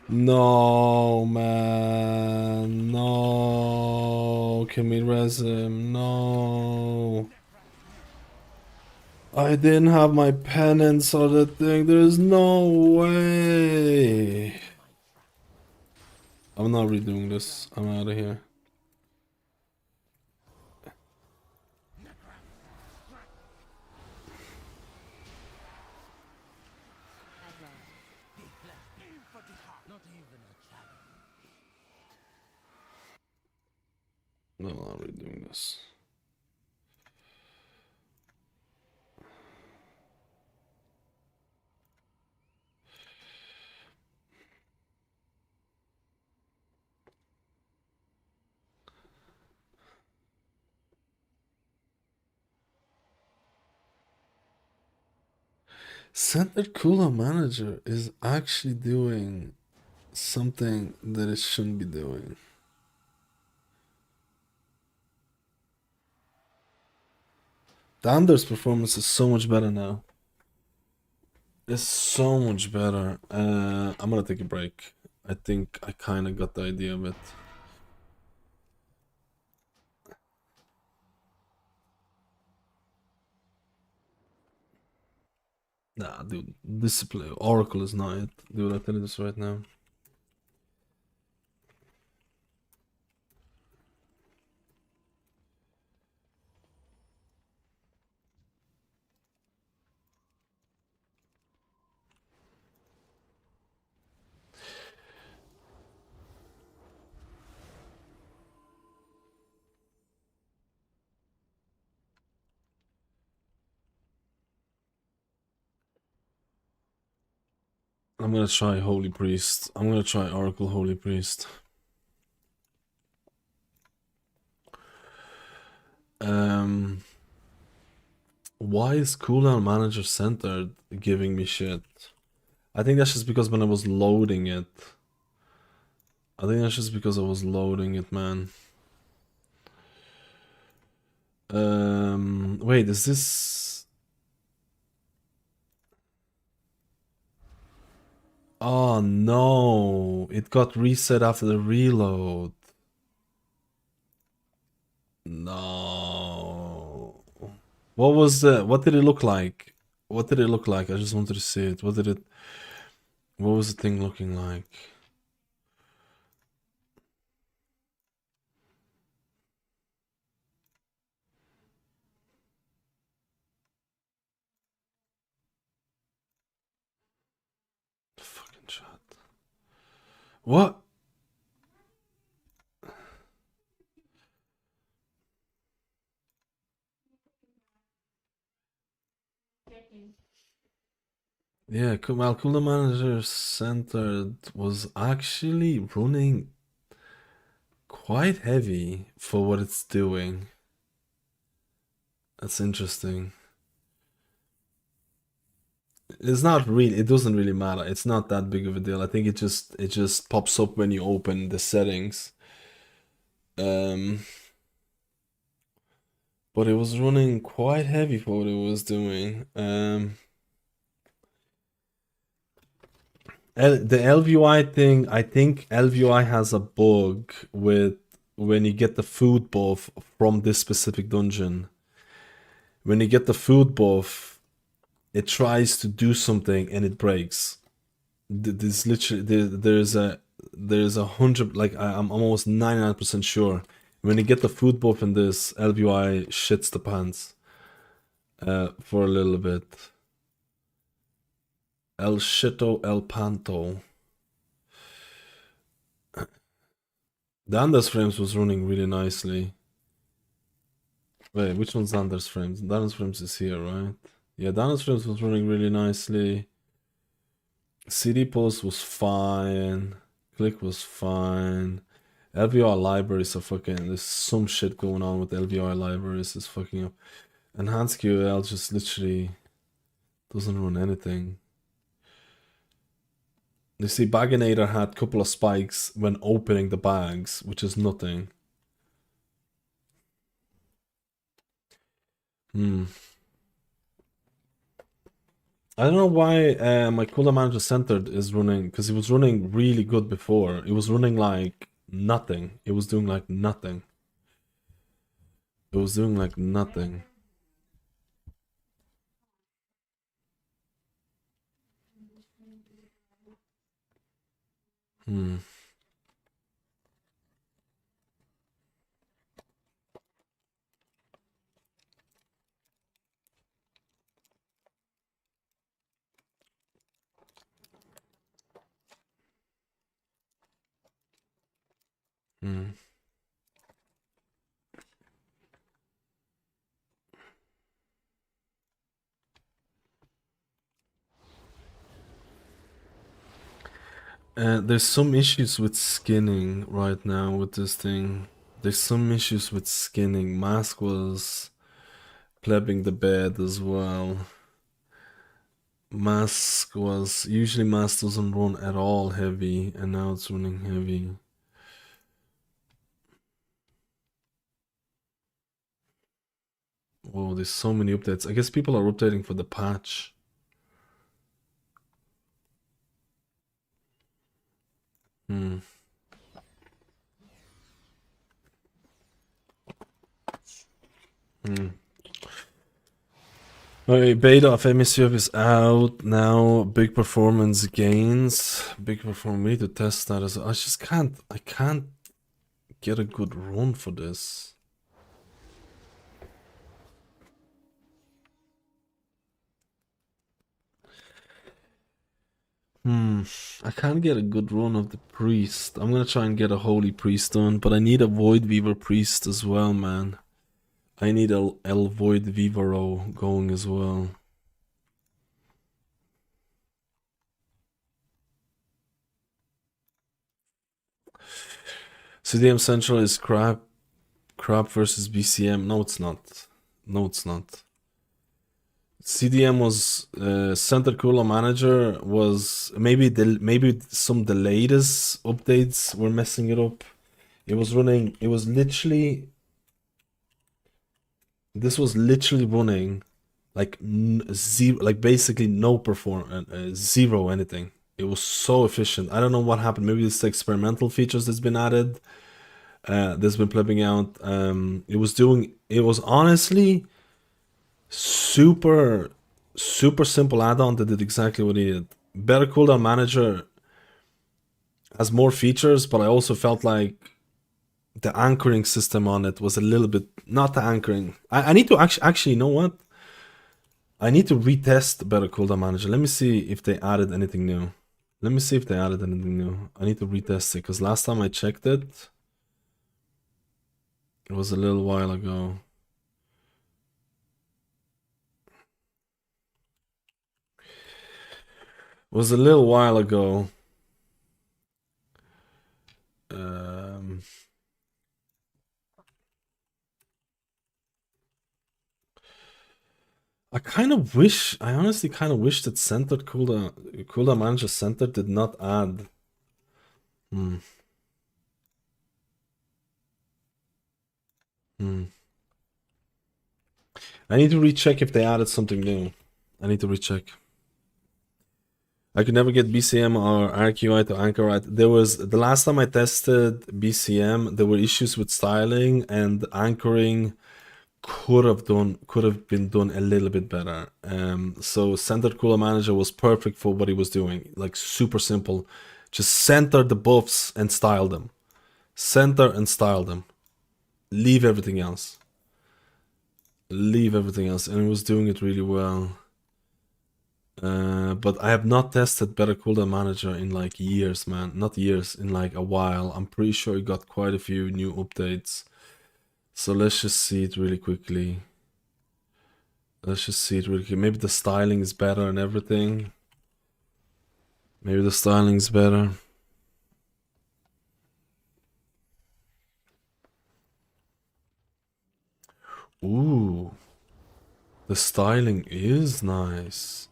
No, man. No. Can we res him? No. I didn't have my penance or the thing. There's no way. I'm not redoing this. I'm out of here. No, I'm not redoing this. Center Cooler Manager is actually doing something that it shouldn't be doing. The Anders performance is so much better now. It's so much better. I'm gonna take a break. I think I kind of got the idea of it. Nah, dude, discipline. Oracle is not it. Dude, I'll tell you this right now. I'm gonna try Holy Priest. I'm gonna try Oracle Holy Priest. Why is cooldown manager centered giving me shit? I think that's just because when I was loading it. I think that's just because I was loading it, man. Wait, is this... Oh no, it got reset after the reload. No. What was the... What did it look like? What did it look like? I just wanted to see it. What did it... What was the thing looking like? Fucking chat. What? Yeah, well, Cooler Manager Centered was actually running quite heavy for what it's doing. That's interesting. It's not really, it doesn't really matter. It's not that big of a deal. I think it just pops up when you open the settings. But it was running quite heavy for what it was doing. The ElvUI thing, I think ElvUI has a bug with when you get the food buff from this specific dungeon. When you get the food buff, it tries to do something and it breaks. There's literally there's a hundred, like I'm almost 99% sure. When you get the food buff in this, ElvUI shits the pants for a little bit. El Shito El Panto. Dander's frames was running really nicely. Wait, which one's Dander's frames? Dander's frames is here, right? Yeah, Dander's frames was running really nicely. CD post was fine. Click was fine. LVR libraries are fucking... There's some shit going on with LVR libraries. It's fucking up. Enhanced QL just literally doesn't run anything. You see, Baginator had a couple of spikes when opening the bags, which is nothing. I don't know why my Cooler Manager Centered is running, because it was running really good before. It was running like nothing. It was doing like nothing. It was doing like nothing. There's some issues with skinning right now with this thing. There's some issues with skinning. Mask was plebbing the bed as well. Mask was... Usually Mask doesn't run at all heavy, and now it's running heavy. Whoa, there's so many updates. I guess people are updating for the patch. Okay, beta of MSUF is out now. Big performance gains. Big performance. We need to test that as well. I can't get a good run for this. I can't get a good run of the priest. I'm gonna try and get a holy priest done, but I need a void weaver priest as well, man. I need a void weavero going as well. CDM Central is crap. crap versus BCM. No, it's not. No, it's not. CDM was Center Cooler Manager was maybe some the latest updates were messing it up. It was running. It was literally. This was literally running like zero, like basically no zero anything. It was so efficient. I don't know what happened. Maybe it's the experimental features that's been added. That's been flipping out. It was honestly super simple add-on that did exactly what it needed. Better Cooldown Manager has more features, but I also felt like the anchoring system on it was a little bit not the anchoring. I need to actually, you know what? I need to retest Better Cooldown Manager. Let me see if they added anything new. I need to retest it because last time I checked it, it was a little while ago. It was a little while ago. I honestly kind of wish that centered cooldown manager center did not add. I need to recheck if they added something new. I need to recheck. I could never get BCM or RQI to anchor right. There was the last time I tested BCM, there were issues with styling and anchoring could have been done a little bit better. So centered cooler manager was perfect for what he was doing. Like super simple. Just center the buffs and style them. Center and style them. Leave everything else. And it was doing it really well. But I have not tested Better Cooldown Manager in like years, man. Not years, in like a while. I'm pretty sure it got quite a few new updates. So let's just see it really quickly. Maybe the styling is better and everything. Maybe the styling is better. Ooh. The styling is nice.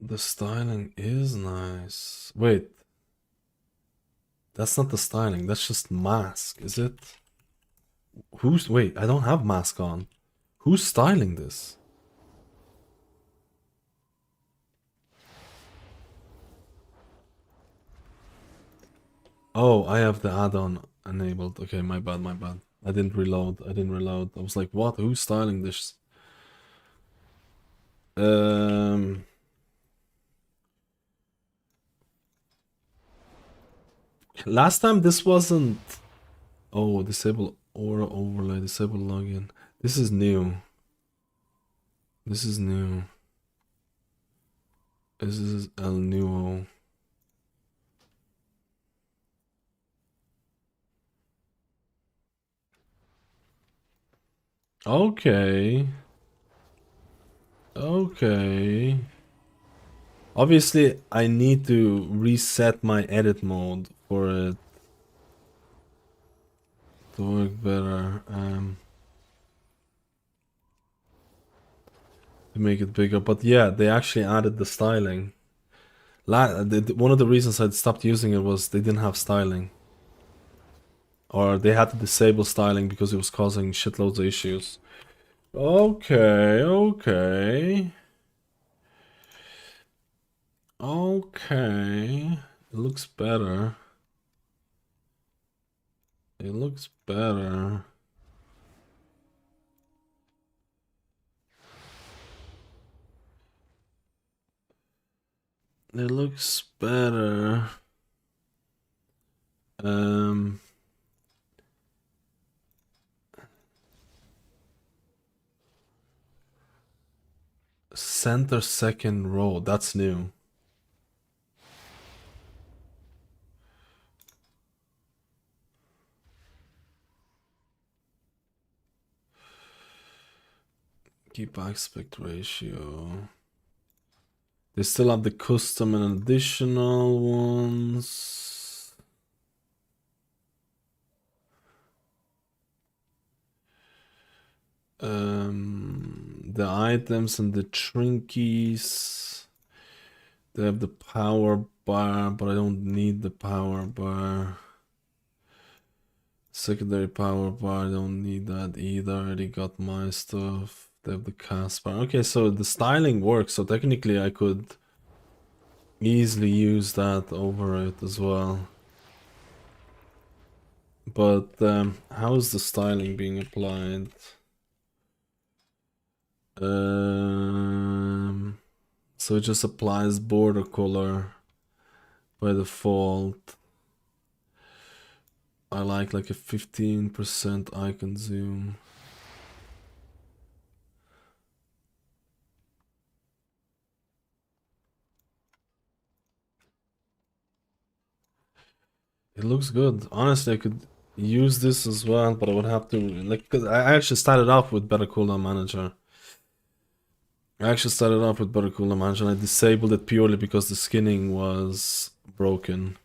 The styling is nice. Wait. That's not the styling. That's just mask, is it? Wait, I don't have mask on. Who's styling this? Oh, I have the add-on enabled. Okay, my bad. I didn't reload. I was like, what? Who's styling this? Last time this wasn't. Oh, disable aura overlay, disable login. This is new. This is El Nuevo. Okay. Obviously, I need to reset my edit mode for it to work better. To make it bigger. But yeah, they actually added the styling. One of the reasons I stopped using it was they didn't have styling. Or they had to disable styling because it was causing shitloads of issues. Okay. It looks better. It looks better. Center second row, that's new. Keep aspect ratio. They still have the custom and additional ones. The items and the trinkies. They have the power bar, but I don't need the power bar. Secondary power bar, I don't need that either. I already got my stuff. They have the cast bar. Okay, so the styling works, so technically I could easily use that over it as well. But how is the styling being applied? So it just applies border color by default. I like a 15% icon zoom. It looks good. Honestly, I could use this as well, but I would have to, like, 'cause I actually started off with Better Cooldown Manager. I disabled it purely because the skinning was broken.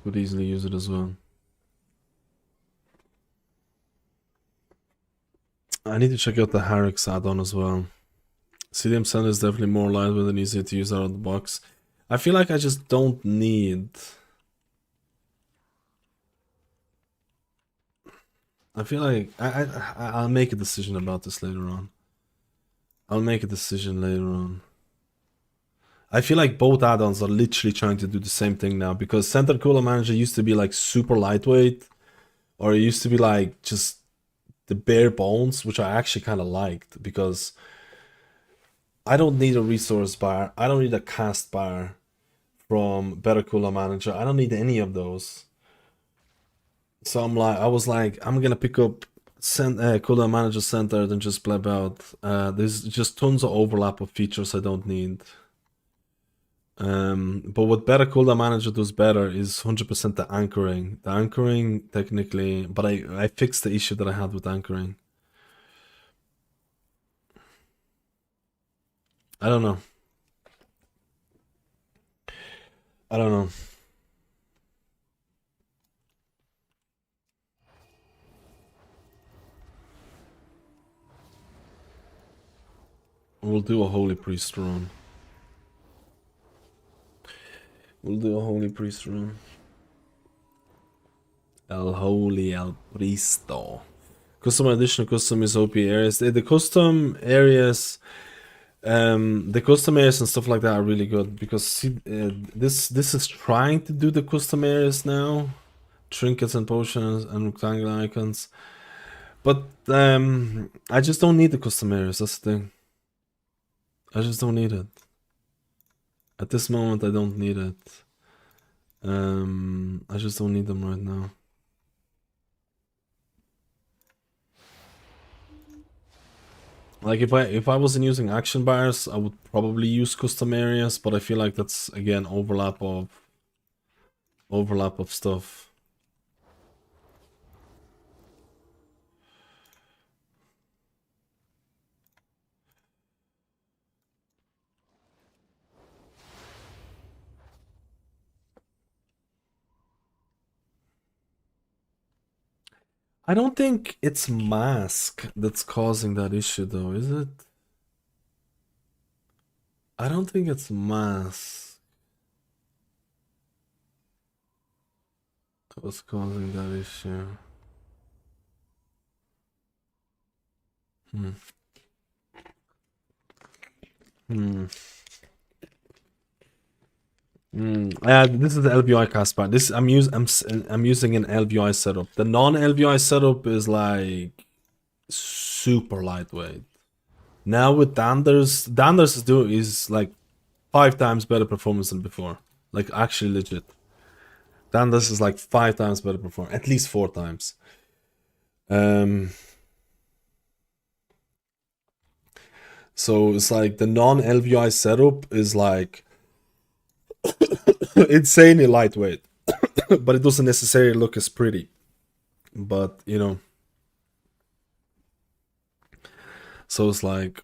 Could easily use it as well. I need to check out the Harix add-on as well. CDM Center is definitely more lightweight and easier to use out of the box. I feel like I just don't need... I feel like I'll make a decision about this later on. I feel like both add-ons are literally trying to do the same thing now, because Center Cooler Manager used to be like super lightweight, or it used to be like just the bare bones, which I actually kind of liked, because I don't need a resource bar, I don't need a cast bar from Better Cooler Manager, I don't need any of those. So I was like, I'm gonna pick up Cooler Manager Center and just blab out. There's just tons of overlap of features I don't need. But what Better Cooler Manager does better is 100% the anchoring. The anchoring, technically, but I fixed the issue that I had with anchoring. I don't know. We'll do a Holy Priest run. El Holy El Pristo. Custom additional custom is OP areas. The custom areas, and stuff like that are really good, because see, this is trying to do the custom areas now, trinkets and potions and rectangular icons. But I just don't need the custom areas. That's the thing. I just don't need it. At this moment, I don't need it. I just don't need them right now. Like if I wasn't using action bars, I would probably use custom areas, but I feel like that's again overlap of stuff. I don't think it's mask that's causing that issue though, is it? I don't think it's mask that was causing that issue. This is the LVI cast bar. This I'm using an LVI setup. The non-LVI setup is like super lightweight. Now with Danders is like 5 times better performance than before. Like actually legit. Danders is like 5 times better performance, at least 4 times. So it's like the non-LVI setup is like insanely lightweight, but it doesn't necessarily look as pretty. But you know, so it's like,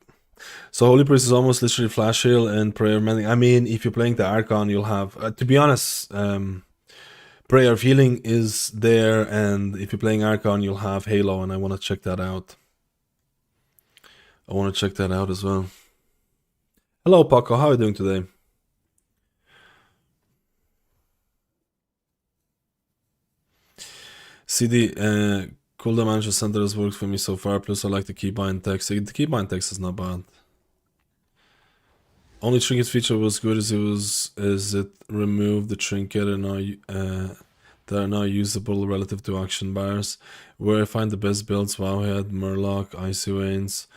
so Holy Priest is almost literally flash heal and prayer mending. I mean, if you're playing the Archon, you'll have to be honest. Prayer of healing is there, and if you're playing Archon, you'll have Halo, and I want to check that out. I want to check that out as well. Hello, Paco. How are you doing today? CD, cooldown management center has worked for me so far. Plus, I like the keybind text. The keybind text is not bad. Only trinket feature was good is it removed the trinket and now that are now usable relative to action bars. Where I find the best builds: Wowhead, Murloc, Icy Veins.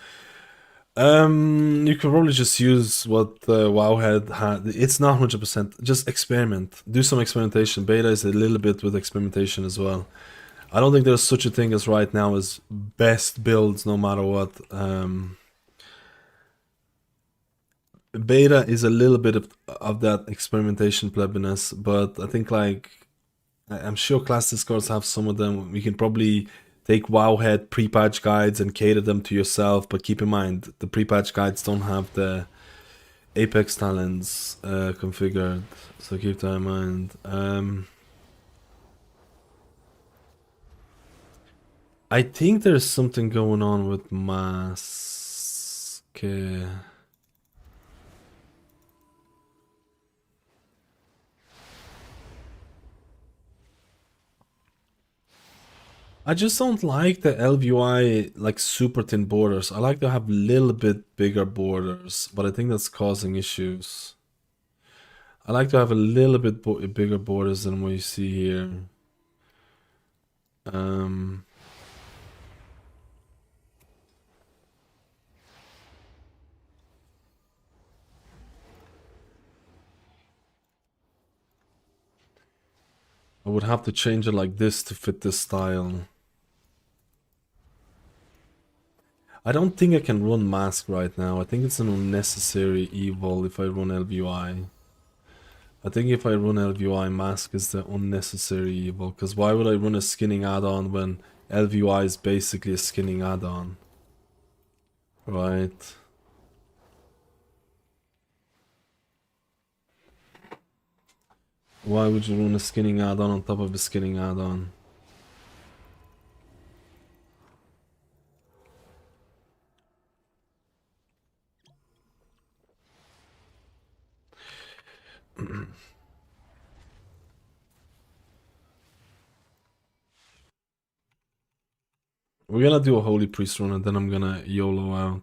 You can probably just use what Wowhead had. It's not 100%. Just experiment. Do some experimentation. Beta is a little bit with experimentation as well. I don't think there's such a thing as right now as best builds no matter what. Beta is a little bit of that experimentation plebiness, but I think like I'm sure class discords have some of them. We can probably take Wowhead pre-patch guides and cater them to yourself, but keep in mind the pre-patch guides don't have the Apex talents configured, so keep that in mind. I think there's something going on with Mask. I just don't like the LVI like super thin borders. I like to have a little bit bigger borders, but I think that's causing issues. I like to have a little bit bigger borders than what you see here. I would have to change it like this to fit this style. I don't think I can run Mask right now. I think it's an unnecessary evil if I run LVI. I think if I run LVI, Mask is the unnecessary evil. Because why would I run a skinning add-on when LVI is basically a skinning add-on? Right. Why would you run a skinning add-on on top of a skinning add-on? We're gonna do a Holy Priest run and then I'm gonna YOLO out.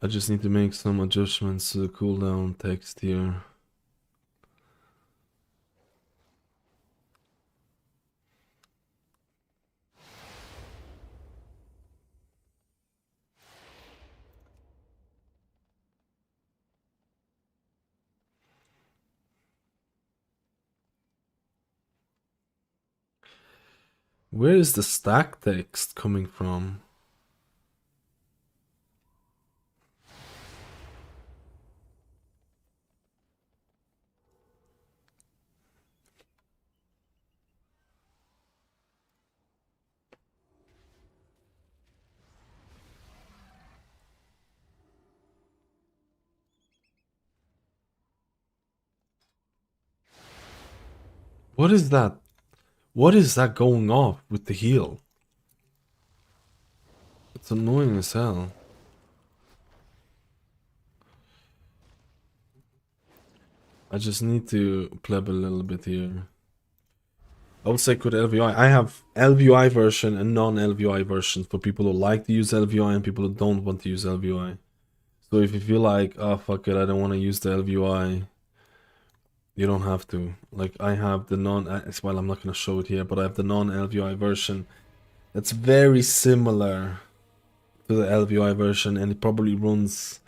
I just need to make some adjustments to the cooldown text here. Where is the stack text coming from? What is that? What is that going off with the heal? It's annoying as hell. I just need to pleb a little bit here. I would say could LVI. I have LVI version and non-LVI version for people who like to use LVI and people who don't want to use LVI. So if you feel like, oh fuck it, I don't want to use the LVI, you don't have to. Like I have the well, I'm not gonna show it here, but I have the non-LVI version. That's very similar to the LVI version, and it probably runs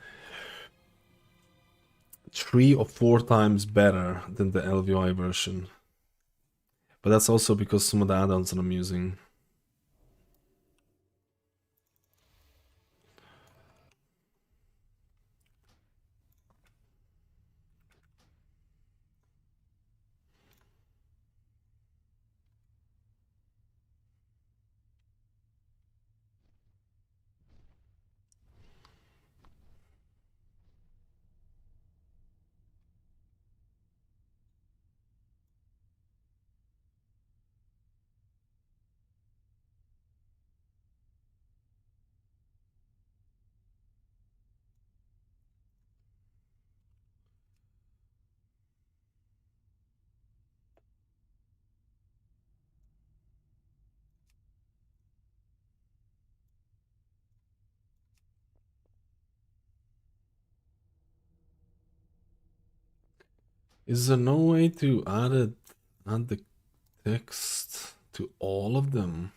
3 or 4 times better than the LVI version. But that's also because some of the add-ons that I'm using. Is there no way to add the text to all of them?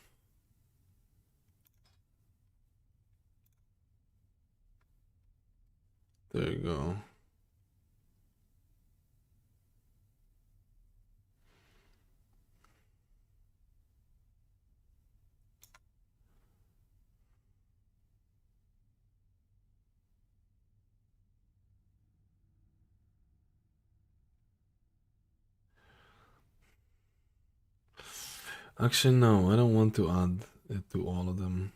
There you go. Actually, no, I don't want to add it to all of them.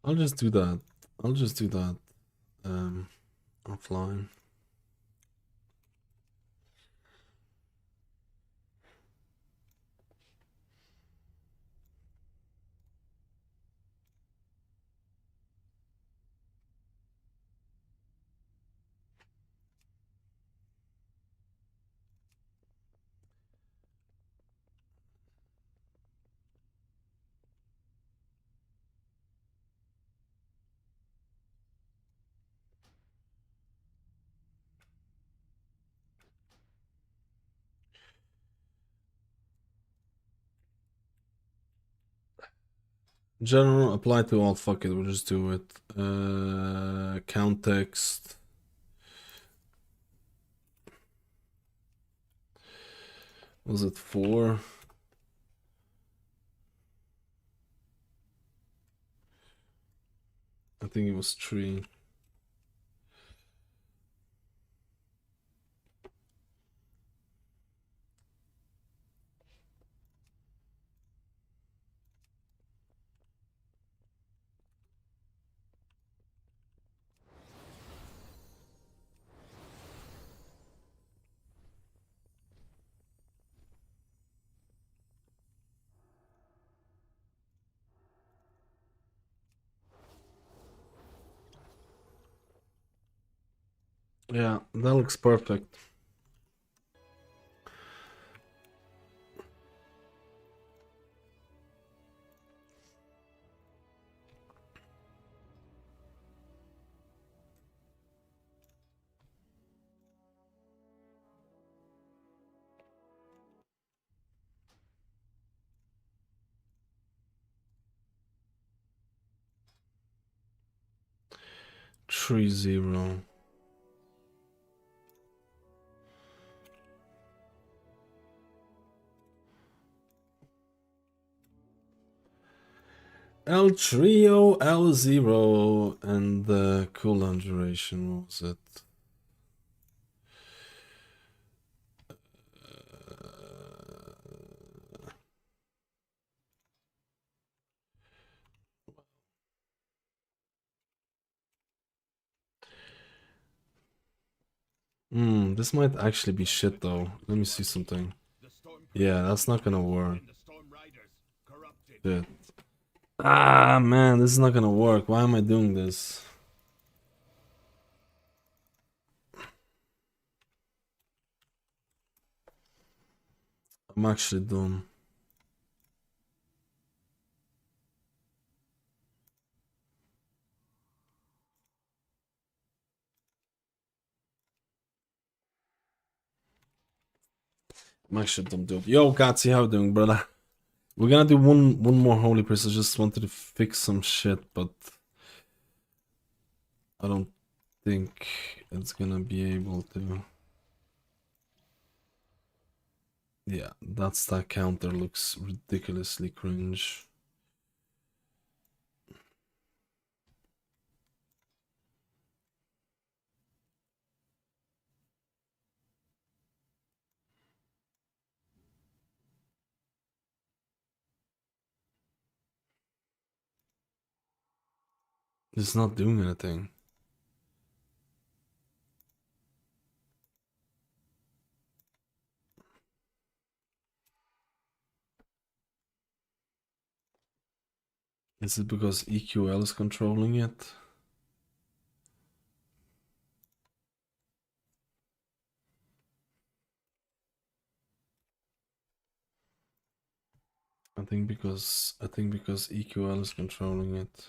I'll just do that. I'll just do that offline. General apply to all. Fuck it, we'll just do it. Count text. Was it 4? I think it was 3. Yeah, that looks perfect. Three zero. L trio, L0, and the cooldown duration, what was it? This might actually be shit though. Let me see something. Yeah, that's not gonna work. Shit. Ah, man, this is not gonna work. Why am I doing this? I'm actually dumb. I'm actually dumb, dude. Yo, Gatsy, how you doing, brother? We're gonna do one more holy priest. I just wanted to fix some shit, but I don't think it's gonna be able to. Yeah, that counter looks ridiculously cringe. It's not doing anything. Is it because EQL is controlling it? I think because EQL is controlling it.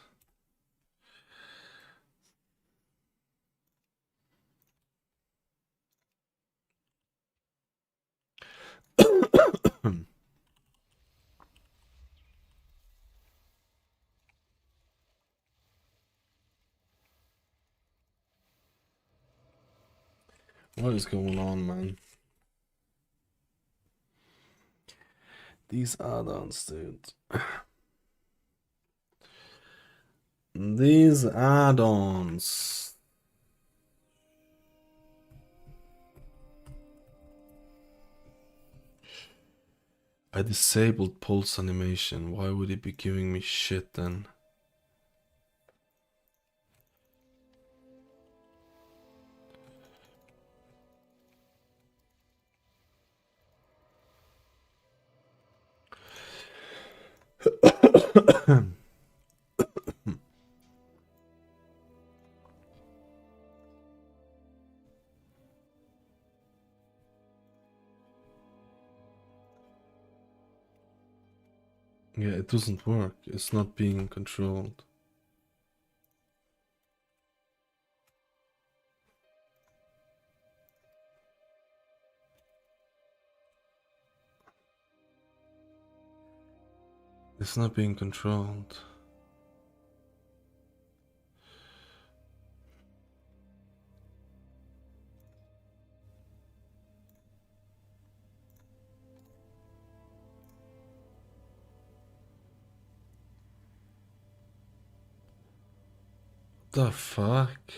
What is going on, man? These add-ons, dude. These add-ons. I disabled pulse animation. Why would it be giving me shit then? Yeah, it doesn't work. It's not being controlled. It's not being controlled. The fuck?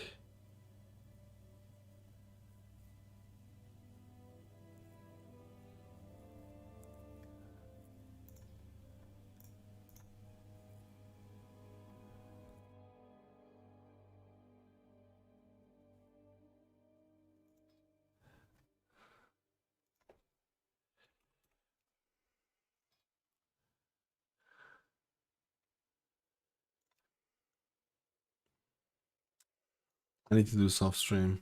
I need to do soft stream.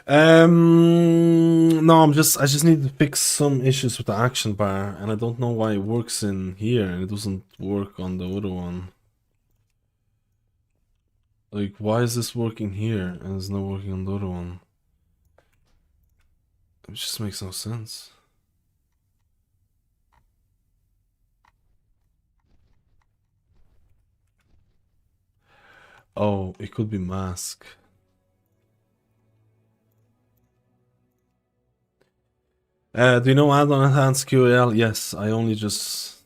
No, I just need to fix some issues with the action bar, and I don't know why it works in here and it doesn't work on the other one. Like, why is this working here and it's not working on the other one? It just makes no sense. Oh, it could be mask. Do you know add-on enhanced QAL? Yes, I only just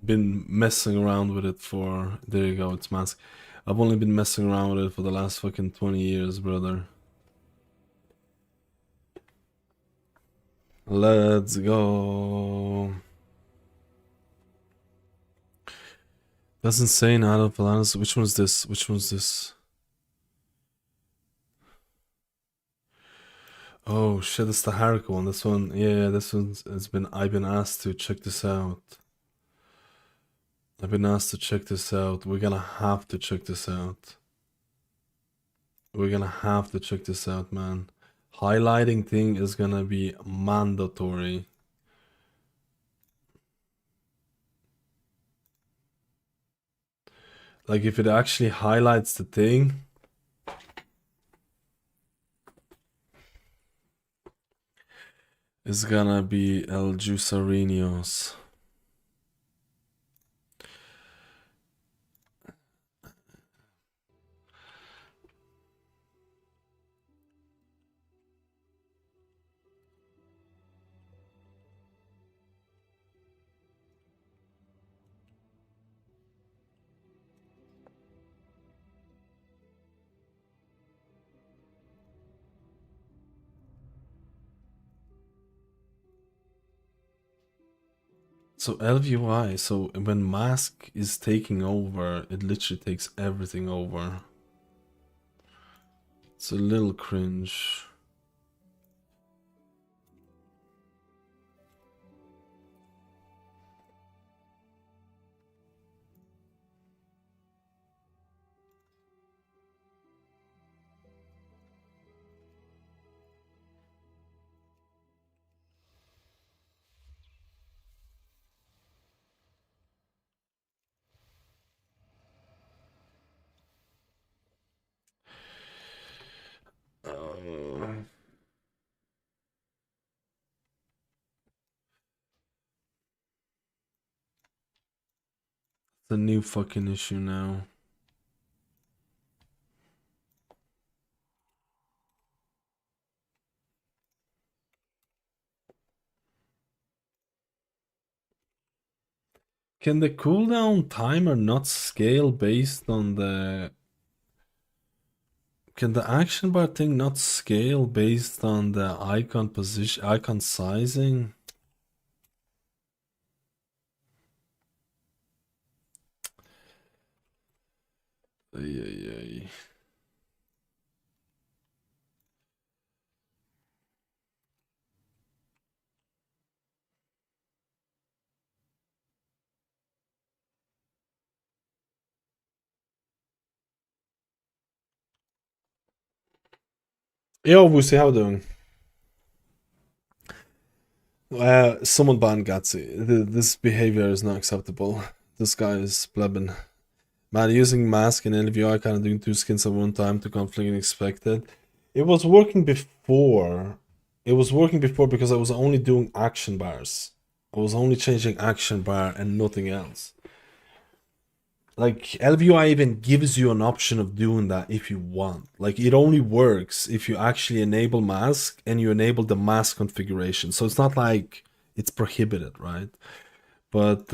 been messing around with it for... There you go, it's mask. I've only been messing around with it for the last fucking 20 years, brother. Let's go. That's insane, out of balance. Which one's this? Which one's this? Oh shit, it's the Haruka one. This one, yeah, this one's I've been asked to check this out. I've been asked to check this out. We're gonna have to check this out. We're gonna have to check this out, man. Highlighting thing is gonna be mandatory. Like, if it actually highlights the thing, it's gonna be El Jusarinos. So LVUI, so when mask is taking over, it literally takes everything over. It's a little cringe. a new fucking issue now? Can the cooldown timer not scale based on the... Can the action bar thing not scale based on the icon position, icon sizing? Ay, ay, ay. Yo, Wusi, how doing? Someone ban Gatsy. This behavior is not acceptable. This guy is blebbing. Man, using mask and LVI kind of doing two skins at one time to conflict unexpected. It was working before. It was working before because I was only doing action bars. I was only changing action bar and nothing else. Like, LVI even gives you an option of doing that if you want. Like, it only works if you actually enable mask and you enable the mask configuration. So it's not like it's prohibited, right? But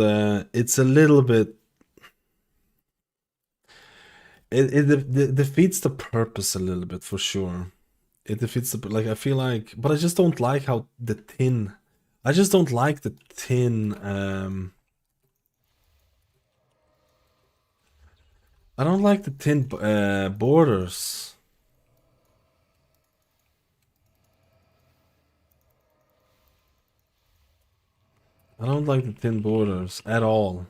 it's a little bit... It defeats the purpose a little bit, for sure. It defeats the... Like, I feel like... But I just don't like how the thin... I just don't like the thin... I don't like the thin borders. I don't like the thin borders at all.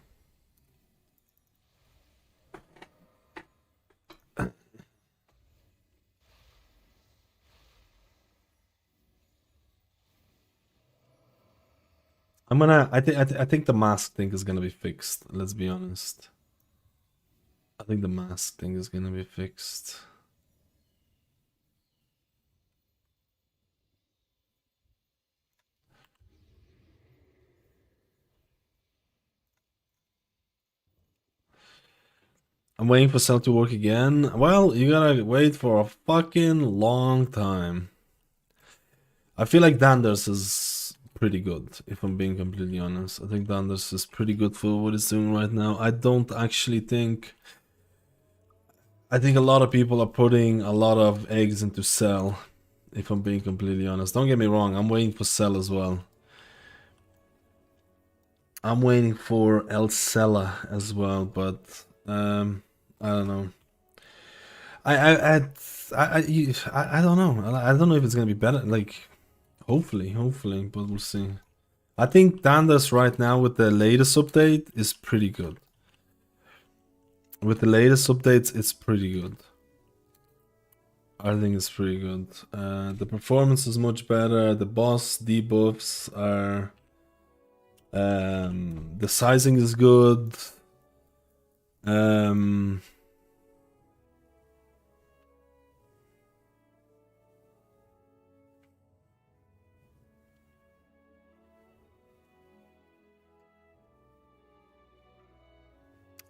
I think the mask thing is gonna be fixed. Let's be honest. I think the mask thing is gonna be fixed. I'm waiting for Cell to work again. Well, you gotta wait for a fucking long time. I feel like Danders is pretty good, if I'm being completely honest. I think Danders is pretty good for what it's doing right now. I don't actually think... I think a lot of people are putting a lot of eggs into Cell, if I'm being completely honest. Don't get me wrong, I'm waiting for Cell as well. I'm waiting for El Cella as well, but I don't know. I don't know. I don't know if it's gonna be better. Like, hopefully, but we'll see. I think Dandas right now with the latest update is pretty good. With the latest updates, it's pretty good. I think it's pretty good. The performance is much better. The boss debuffs are... the sizing is good.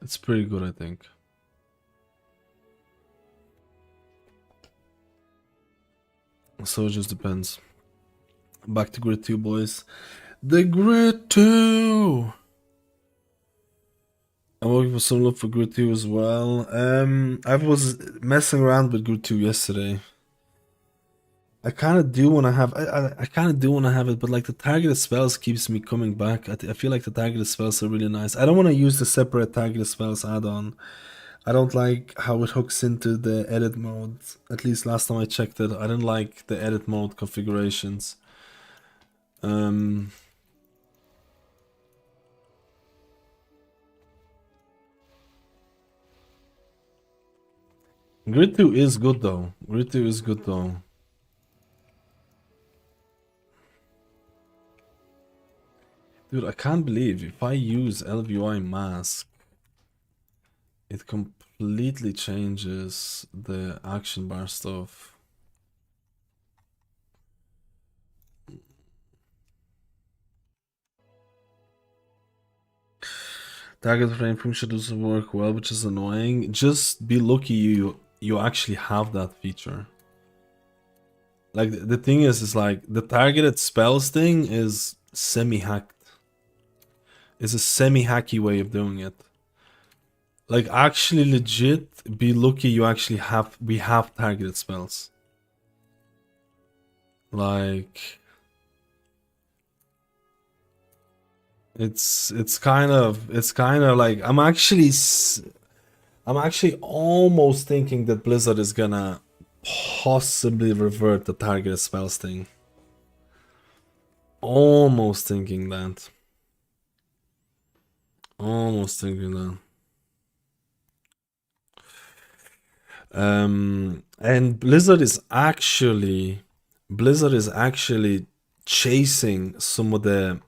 It's pretty good, I think. So it just depends. Back to Grid 2, boys. The Grid 2! I'm looking for some love for Grid 2 as well. I was messing around with Grid 2 yesterday. I kind of do want to have... I kind of do want to have it, but like the targeted spells keeps me coming back. I feel like the targeted spells are really nice. I don't want to use the separate targeted spells add-on. I don't like how it hooks into the edit mode. At least last time I checked it, I didn't like the edit mode configurations. Grid 2 is good though. Grid 2 is good though. Dude, I can't believe if I use LVI mask, it completely changes the action bar stuff. Target frame function doesn't work well, which is annoying. Just be lucky you actually have that feature. Like the thing is like the targeted spells thing is semi-hacked. It's a semi-hacky way of doing it. Like actually legit, be lucky you actually we have targeted spells. Like it's kind of like I'm actually almost thinking that Blizzard is gonna possibly revert the targeted spells thing. Almost thinking that. Almost thinking that. And Blizzard is actually chasing some of the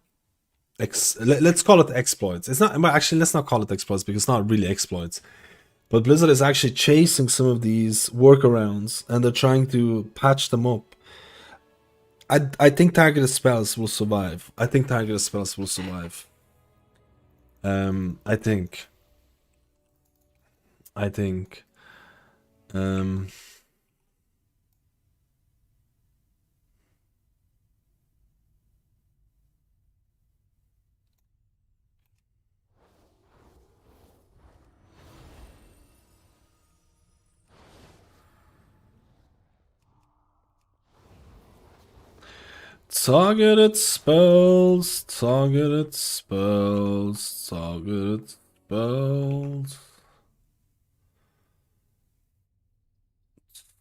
let's call it exploits. It's not, well, actually let's not call it exploits because it's not really exploits. But Blizzard is actually chasing some of these workarounds and they're trying to patch them up. I think targeted spells will survive. I think. Targeted spells. Targeted spells. Targeted spells.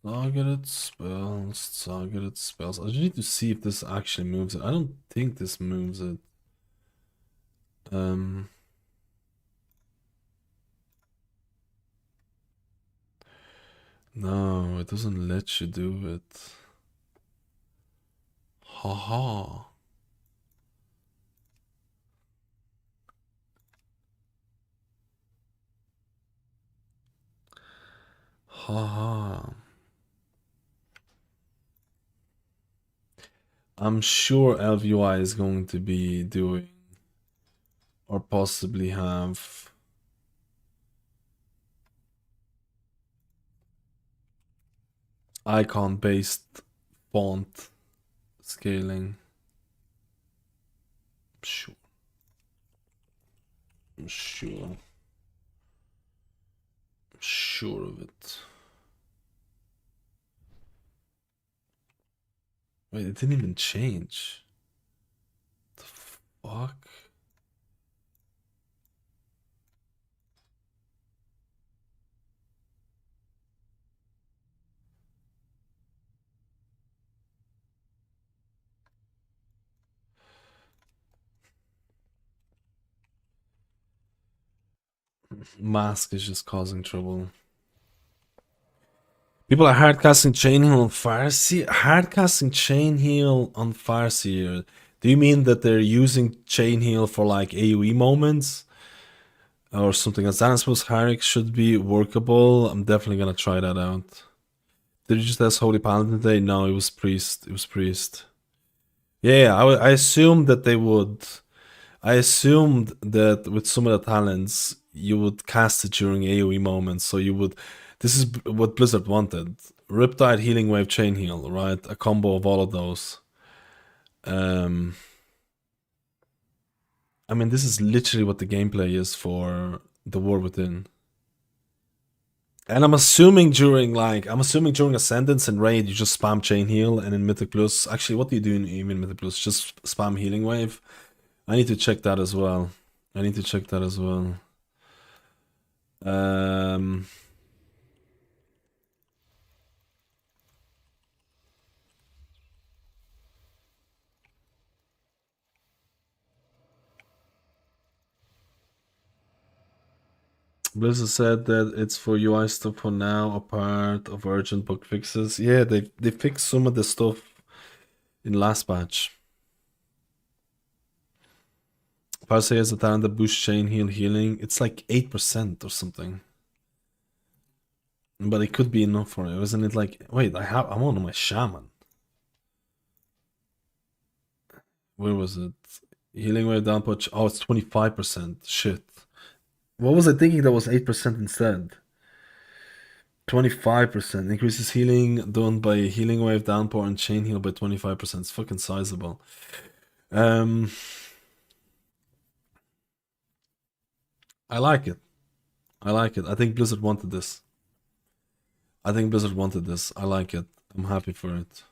Targeted spells. Targeted spells. I just need to see if this actually moves it. I don't think this moves it. No, it doesn't let you do it. Haha. Haha. I'm sure MadUI is going to be doing or possibly have icon-based font scaling. Sure. I'm sure of it. Wait, it didn't even change. The fuck? Mask is just causing trouble. People are hardcasting Chain Heal on Farseer. Hardcasting Chain Heal on Farseer. Do you mean that they're using Chain Heal for like AoE moments? Or something else? I suppose Harik should be workable. I'm definitely gonna try that out. Did you just ask Holy Paladin today? No, it was Priest. It was Priest. Yeah, I assumed that they would. I assumed that with some of the talents, you would cast it during AoE moments. So you would. This is what Blizzard wanted. Riptide, Healing Wave, Chain Heal, right? A combo of all of those. I mean, this is literally what the gameplay is for the War Within. And I'm assuming during Ascendance and Raid, you just spam Chain Heal, and in Mythic Plus, actually, what do you do in Mythic Plus? Just spam Healing Wave? I need to check that as well. Blizzard said that it's for UI stuff for now, a part of urgent bug fixes. Yeah, they fixed some of the stuff in last patch. Parse has a talent that boosts Chain Heal healing. It's like 8% or something. But it could be enough for it. Isn't it like, wait, I'm on my Shaman. Where was it? Healing wave down punch. Oh, it's 25%. Shit. What was I thinking that was 8% instead? 25% increases healing done by healing wave, downpour, and chain heal by 25%. It's fucking sizable. I like it. I like it. I think Blizzard wanted this. I like it. I'm happy for it.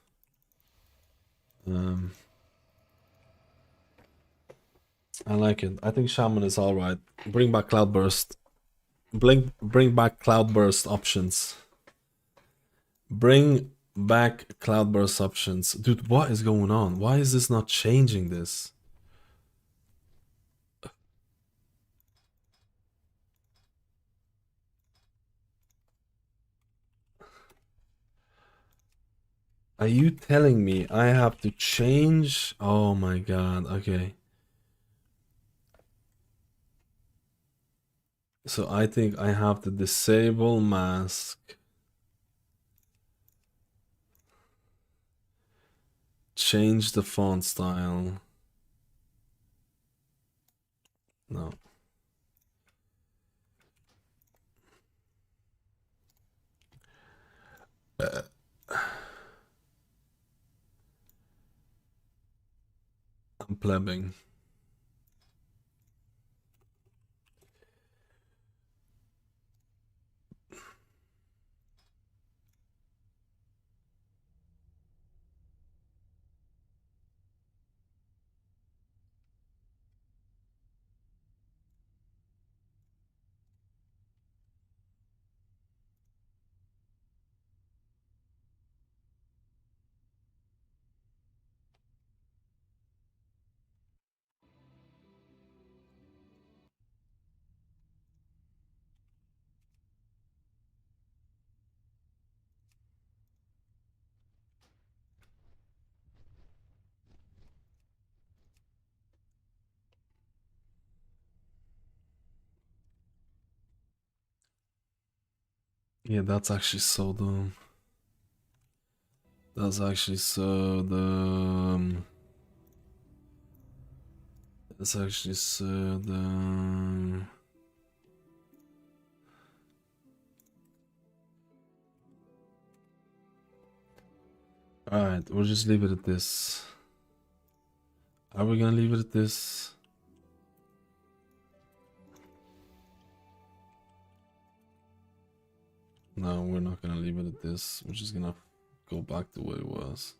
I like it. I think Shaman is alright. Bring back Cloudburst. Bring back Cloudburst options. Bring back Cloudburst options. Dude, what is going on? Why is this not changing this? Are you telling me I have to change? Oh my god, okay. So I think I have to disable mask. Change the font style. No. I'm plebbing. Yeah, that's actually so dumb. That's actually so dumb. That's actually so dumb. Alright, we'll just leave it at this. Are we gonna leave it at this? No, we're not gonna leave it at this. We're just gonna go back to what it was.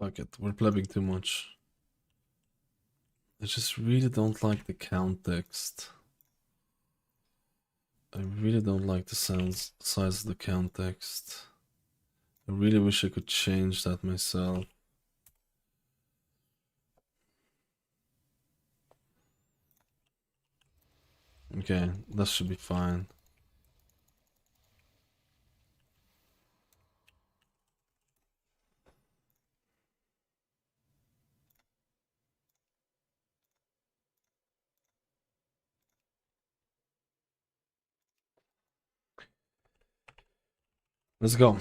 Fuck it, we're plebbing too much. I just really don't like the context. I really don't like the size of the context. I really wish I could change that myself. Okay, that should be fine. Let's go.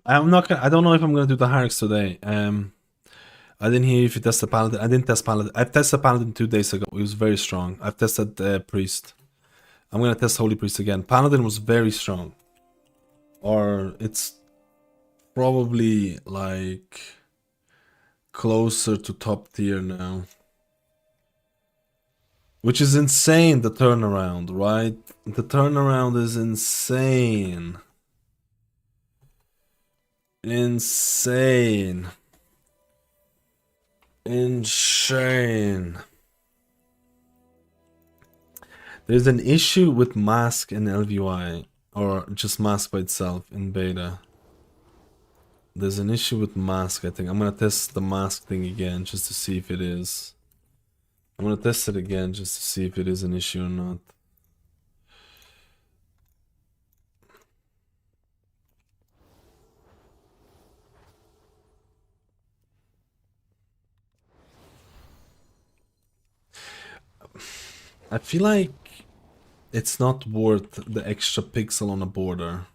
I'm not gonna, I don't know if I'm gonna do the Harix today. I didn't hear if you tested Paladin. I didn't test Paladin. I've tested Paladin 2 days ago. It was very strong. I've tested Priest. I'm gonna test Holy Priest again. Paladin was very strong. Or it's probably like closer to top tier now. Which is insane, the turnaround, right? The turnaround is insane. Insane. Insane. There's an issue with mask in LVUI, or just mask by itself in beta. There's an issue with mask, I think. I'm gonna test the mask thing again just to see if it is. I'm gonna test it again just to see if it is an issue or not. I feel like it's not worth the extra pixel on a border.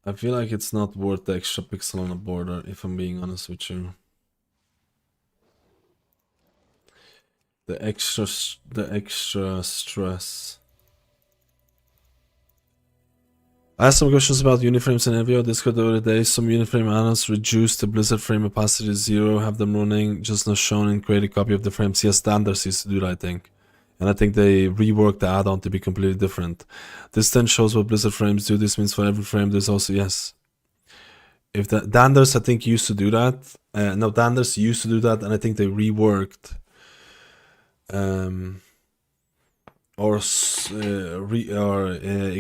I feel like it's not worth the extra pixel on a border, if I'm being honest with you. The extra stress. I asked some questions about uniframes in MadUI Discord the other day. Some uniframe add-ons reduce the Blizzard frame opacity to 0, have them running, just not shown, and create a copy of the frames. Yes, standards used to do that, I think. And I think they reworked the add-on to be completely different. This then shows what Blizzard frames do. This means for every frame there's also, yes. If the Danders, I think, used to do that. No, Danders used to do that, and I think they reworked. It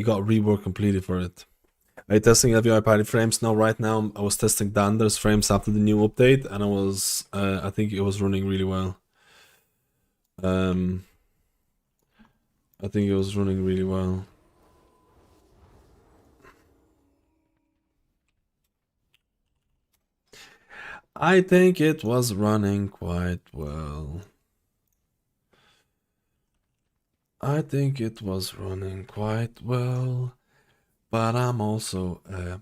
got reworked completely for it. Are you testing MadUI party frames? No, right now I was testing Dander's frames after the new update, and I think it was running really well. I think it was running really well. I think it was running quite well. I think it was running quite well, but I'm also a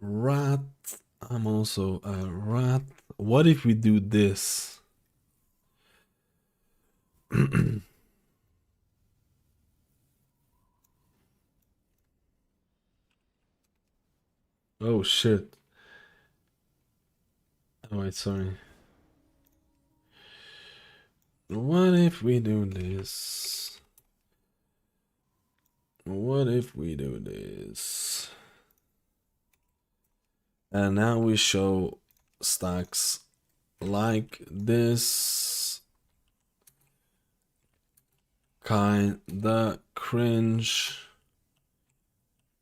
rat. I'm also a rat. What if we do this? Oh shit. Oh wait, sorry. What if we do this? What if we do this? And now we show stacks like this. Kinda cringe.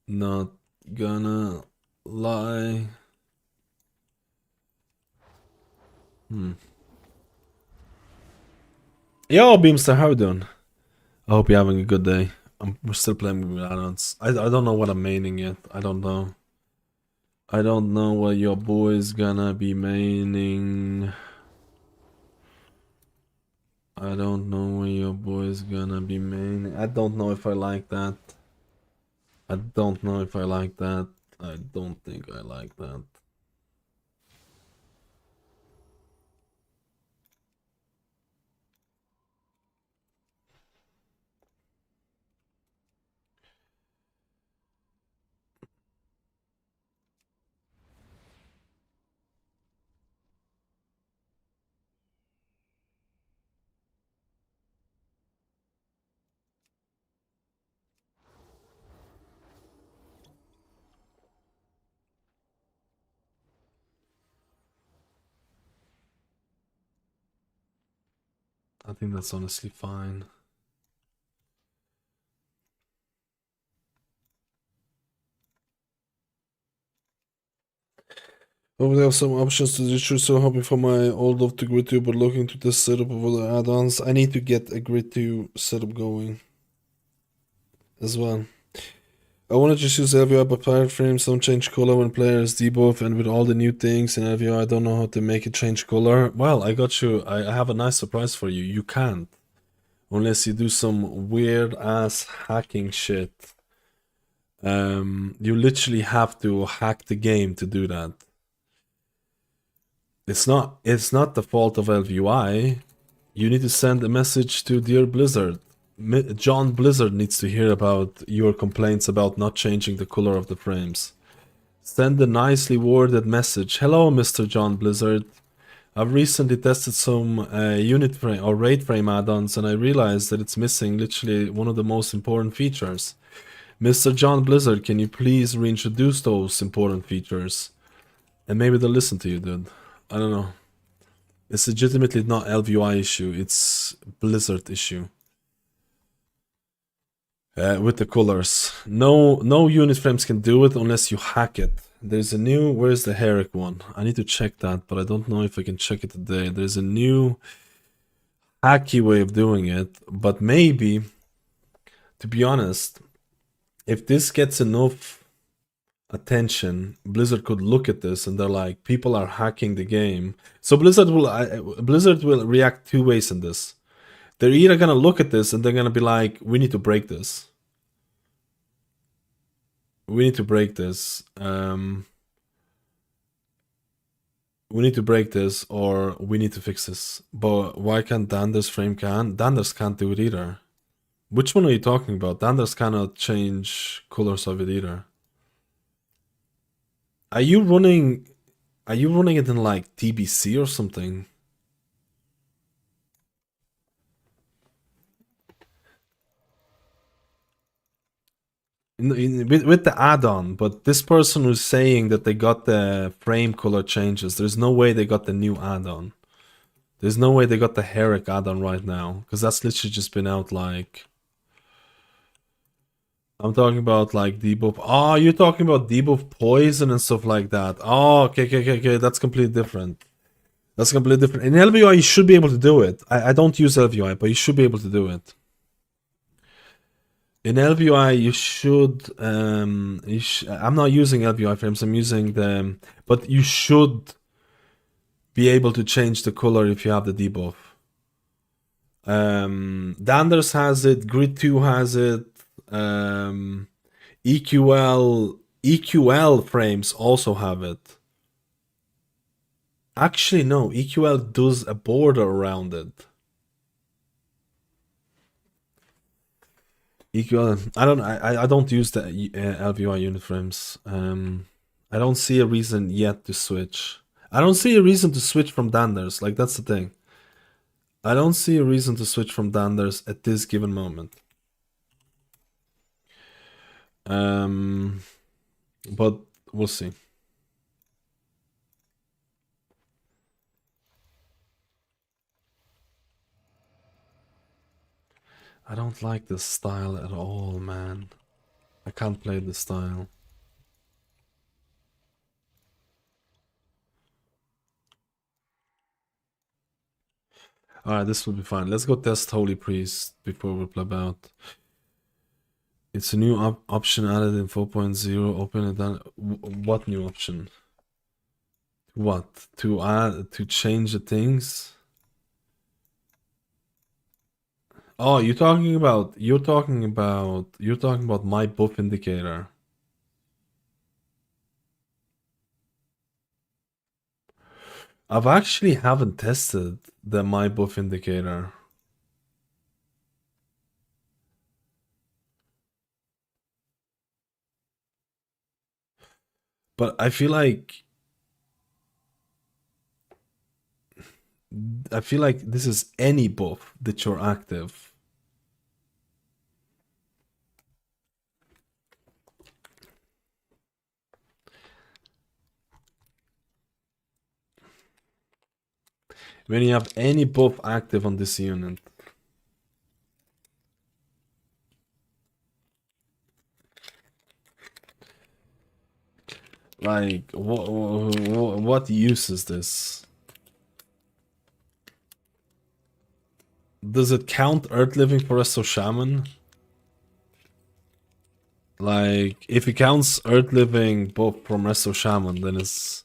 Not gonna lie. Yo, Beamster, how you doing? I hope you're having a good day. We're still playing with add-ons. I don't know what I'm maining yet. I don't know. I don't know what your boy's gonna be maining. I don't know what your boy's gonna be maining. I don't know if I like that. I don't know if I like that. I don't think I like that. I think that's honestly fine. Oh, there are some options to choose, so hoping for my old love to grid 2, but looking to the setup of other add-ons. I need to get a grid 2 setup going as well. I want to just use MadUI, but pirate frames don't change color when players debuff, and with all the new things in MadUI, I don't know how to make it change color. Well, I got you. I have a nice surprise for you. You can't. Unless you do some weird ass hacking shit. You literally have to hack the game to do that. It's not the fault of MadUI. You need to send a message to Dear Blizzard. John Blizzard needs to hear about your complaints about not changing the color of the frames. Send a nicely worded message. Hello, Mr. John Blizzard. I've recently tested some unit frame or raid frame add-ons, and I realized that it's missing literally one of the most important features. Mr. John Blizzard, can you please reintroduce those important features? And maybe they'll listen to you, dude. I don't know. It's legitimately not MadUI issue, it's Blizzard issue. With the colors. No unit frames can do it unless you hack it. There's a new, where's the Herrick one? I need to check that, but I don't know if I can check it today. There's a new hacky way of doing it, but maybe, to be honest, if this gets enough attention, Blizzard could look at this and they're like, people are hacking the game. So Blizzard will react two ways in this. They're either gonna look at this and they're gonna be like, we need to break this. We need to break this. We need to break this, or we need to fix this. But why can't Dander's frame can? Dander's can't do it either. Which one are you talking about? Dander's cannot change colors of it either. Are you running it in like TBC or something? With the add-on, but this person who's saying that they got the frame color changes, there's no way they got the new add-on. There's no way they got the Herrick add-on right now, because that's literally just been out like... I'm talking about like debuff. Oh, you're talking about debuff poison and stuff like that. Oh, okay. That's completely different. That's completely different. In LVUI, you should be able to do it. I don't use LVUI, but you should be able to do it. In LVUI, you should. I'm not using LVUI frames. I'm using them, but you should be able to change the color if you have the debuff. Danders has it. Grid 2 has it. EQL frames also have it. Actually, no. EQL does a border around it. EQL. I don't use the LVUI unit frames. I don't see a reason yet to switch. I don't see a reason to switch from Danders. Like, that's the thing. I don't see a reason to switch from Danders at this given moment. But we'll see. I don't like this style at all, man. I can't play this style. Alright, this will be fine. Let's go test Holy Priest before we play out. It's a new option added in 4.0. Open it down. What new option? What? To change the things? Oh, you're talking about my buff indicator. I've actually haven't tested the my buff indicator. But I feel like this is any buff that you're active. When you have any buff active on this unit. Like, what use is this? Does it count Earth Living for Resto Shaman? Like, if it counts Earth Living buff from Resto Shaman, then it's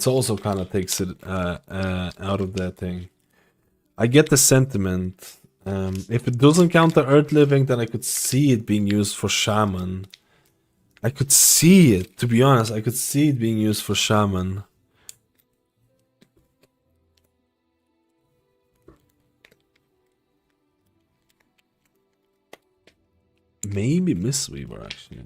also kind of takes it out of that thing. I get the sentiment. If it doesn't count the Earth Living, then I could see it being used for Shaman. I could see it, to be honest, I could see it being used for Shaman. Maybe Mistweaver, actually.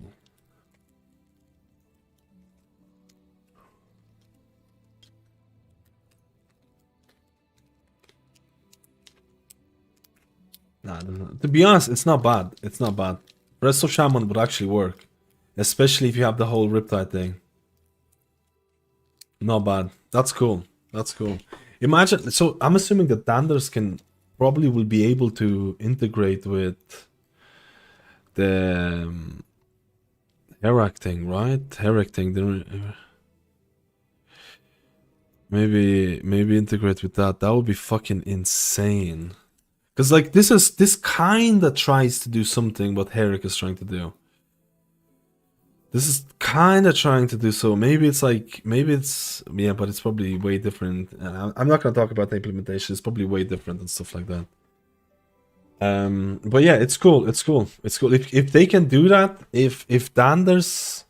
Nah, to be honest, it's not bad. It's not bad. Resto Shaman would actually work. Especially if you have the whole Riptide thing. Not bad. That's cool. That's cool. Imagine, so I'm assuming that Danders probably will be able to integrate with the Herrick thing, right? Herrick thing. Maybe integrate with that. That would be fucking insane. Because like this kinda tries to do something what Herrick is trying to do. This is kind of trying to do so. Maybe it's like, maybe it's, yeah, but it's probably way different. I'm not going to talk about the implementation. It's probably way different and stuff like that. But yeah, it's cool. It's cool. It's cool. If they can do that, if Danders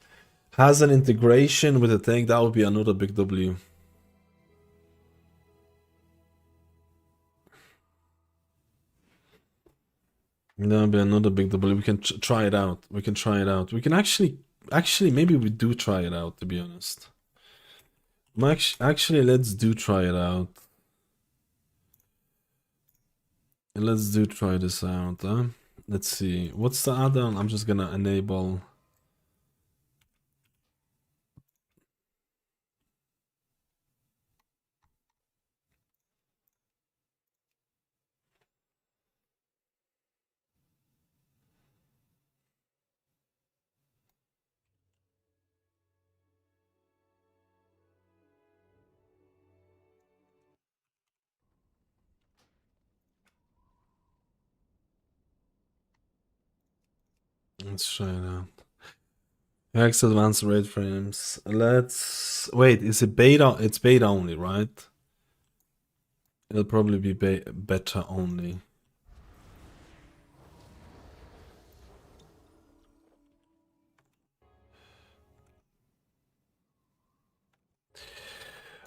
has an integration with the thing, that would be another big W. That would be another big W. We can try it out. We can try it out. We can actually, maybe we do try it out, to be honest. Actually, let's do try it out. Let's do try this out, huh? Let's see. What's the add-on? I'm just gonna enable. Let's try it out. X advanced rate frames. Let's wait. Is it beta? It's beta only, right? It'll probably be beta only.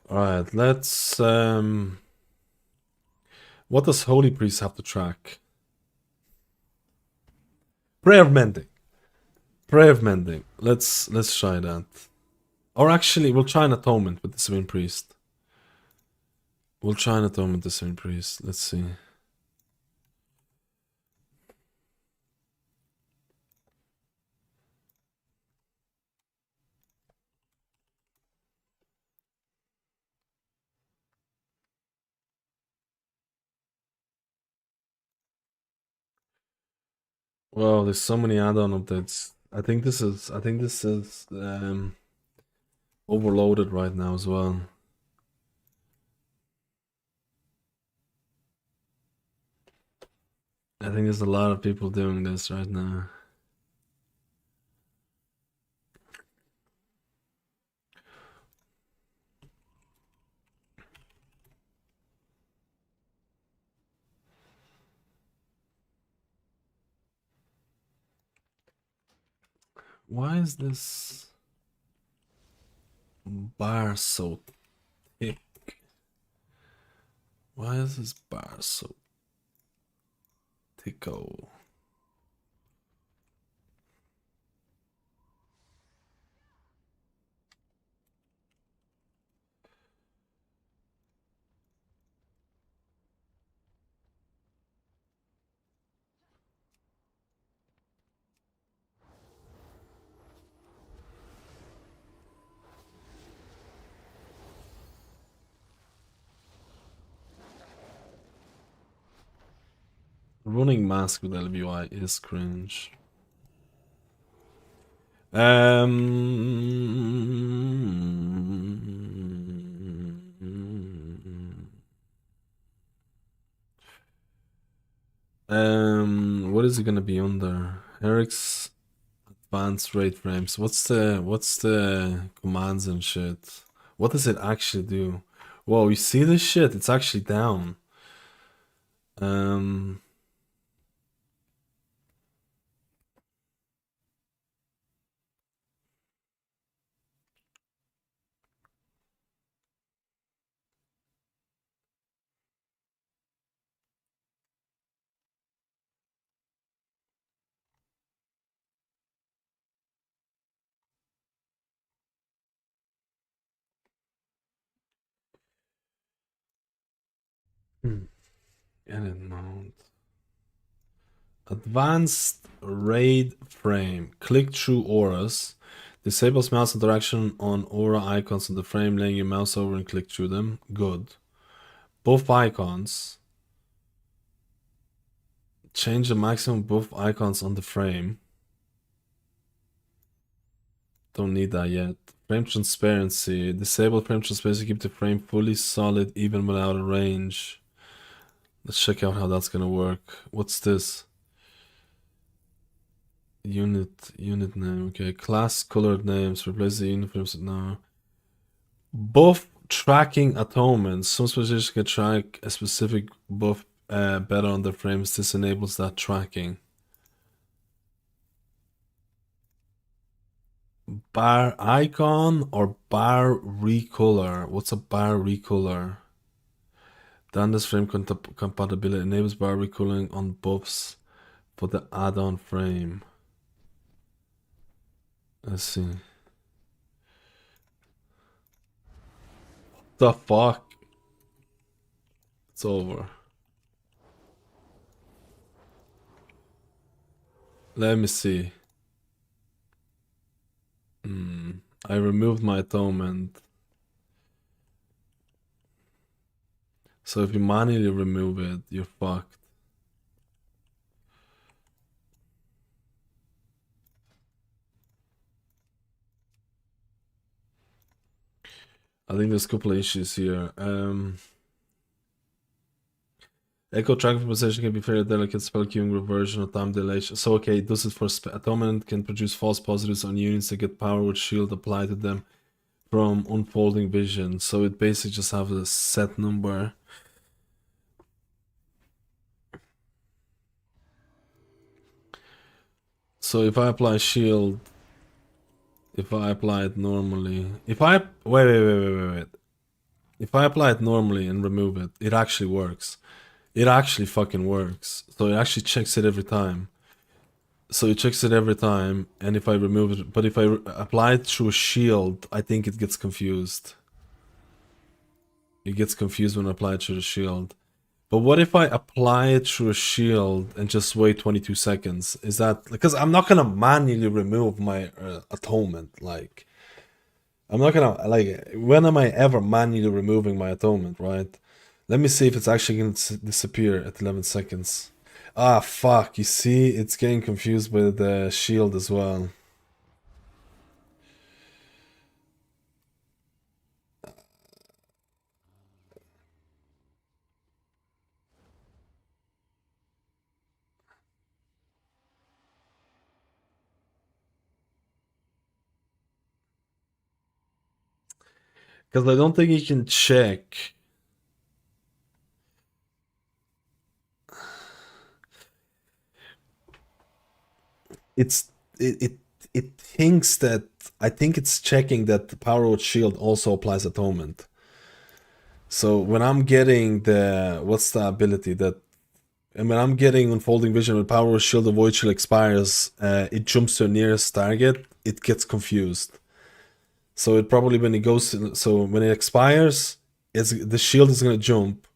All right. Let's. What does Holy Priest have to track? Prayer of Mending. Prayer of Mending. Let's try that. Or actually, we'll try an atonement with the Serene Priest. We'll try an atonement with the Serene Priest. Let's see. Wow, there's so many add-on updates. I think this is overloaded right now as well. I think there's a lot of people doing this right now. Why is this bar so thick? Why is this bar so thicko? Running mask with LVUI is cringe. What is it gonna be under? Eric's advanced rate frames. What's the commands and shit? What does it actually do? Whoa, you see this shit? It's actually down. Edit mount. Advanced raid frame. Click through auras. Disables mouse interaction on aura icons on the frame, laying your mouse over and click through them. Good. Buff icons. Change the maximum buff icons on the frame. Don't need that yet. Frame transparency. Disable frame transparency. Keep the frame fully solid even without a range. Let's check out how that's gonna work. What's this? Unit name. Okay, class colored names. Replace the uniforms now. Buff tracking atonement. Some specialists can track a specific buff better on their frames. This enables that tracking. Bar icon or bar recolor? What's a bar recolor? Then this frame compatibility enables bar recoloring on buffs for the add-on frame. Let's see. The fuck? It's over. Let me see. I removed my atonement. So if you manually remove it, you're fucked. I think there's a couple of issues here. Echo tracking position can be fairly delicate, spell queuing, reversion, or time dilation. So okay, this is for atonement can produce false positives on units that get power with shield applied to them from unfolding vision. So it basically just has a set number. So if I apply shield, if I apply it normally, if I wait. If I apply it normally and remove it, it actually works. It actually fucking works. So it actually checks it every time. So it checks it every time, and if I remove it, but if I apply it through a shield, I think it gets confused. It gets confused when I apply it through the shield. But what if I apply it through a shield and just wait 22 seconds? Is that because I'm not gonna manually remove my atonement? Like, I'm not gonna like. When am I ever manually removing my atonement? Right? Let me see if it's actually gonna disappear at 11 seconds. Ah, fuck. You see, it's getting confused with the shield as well. Because I don't think you can check. It thinks that, I think it's checking that the power with shield also applies atonement. So when I'm getting the, what's the ability that, and when I'm getting unfolding vision with power with shield, the void shield expires, it jumps to a nearest target, it gets confused. So it probably when it goes, so when it expires, the shield is gonna jump,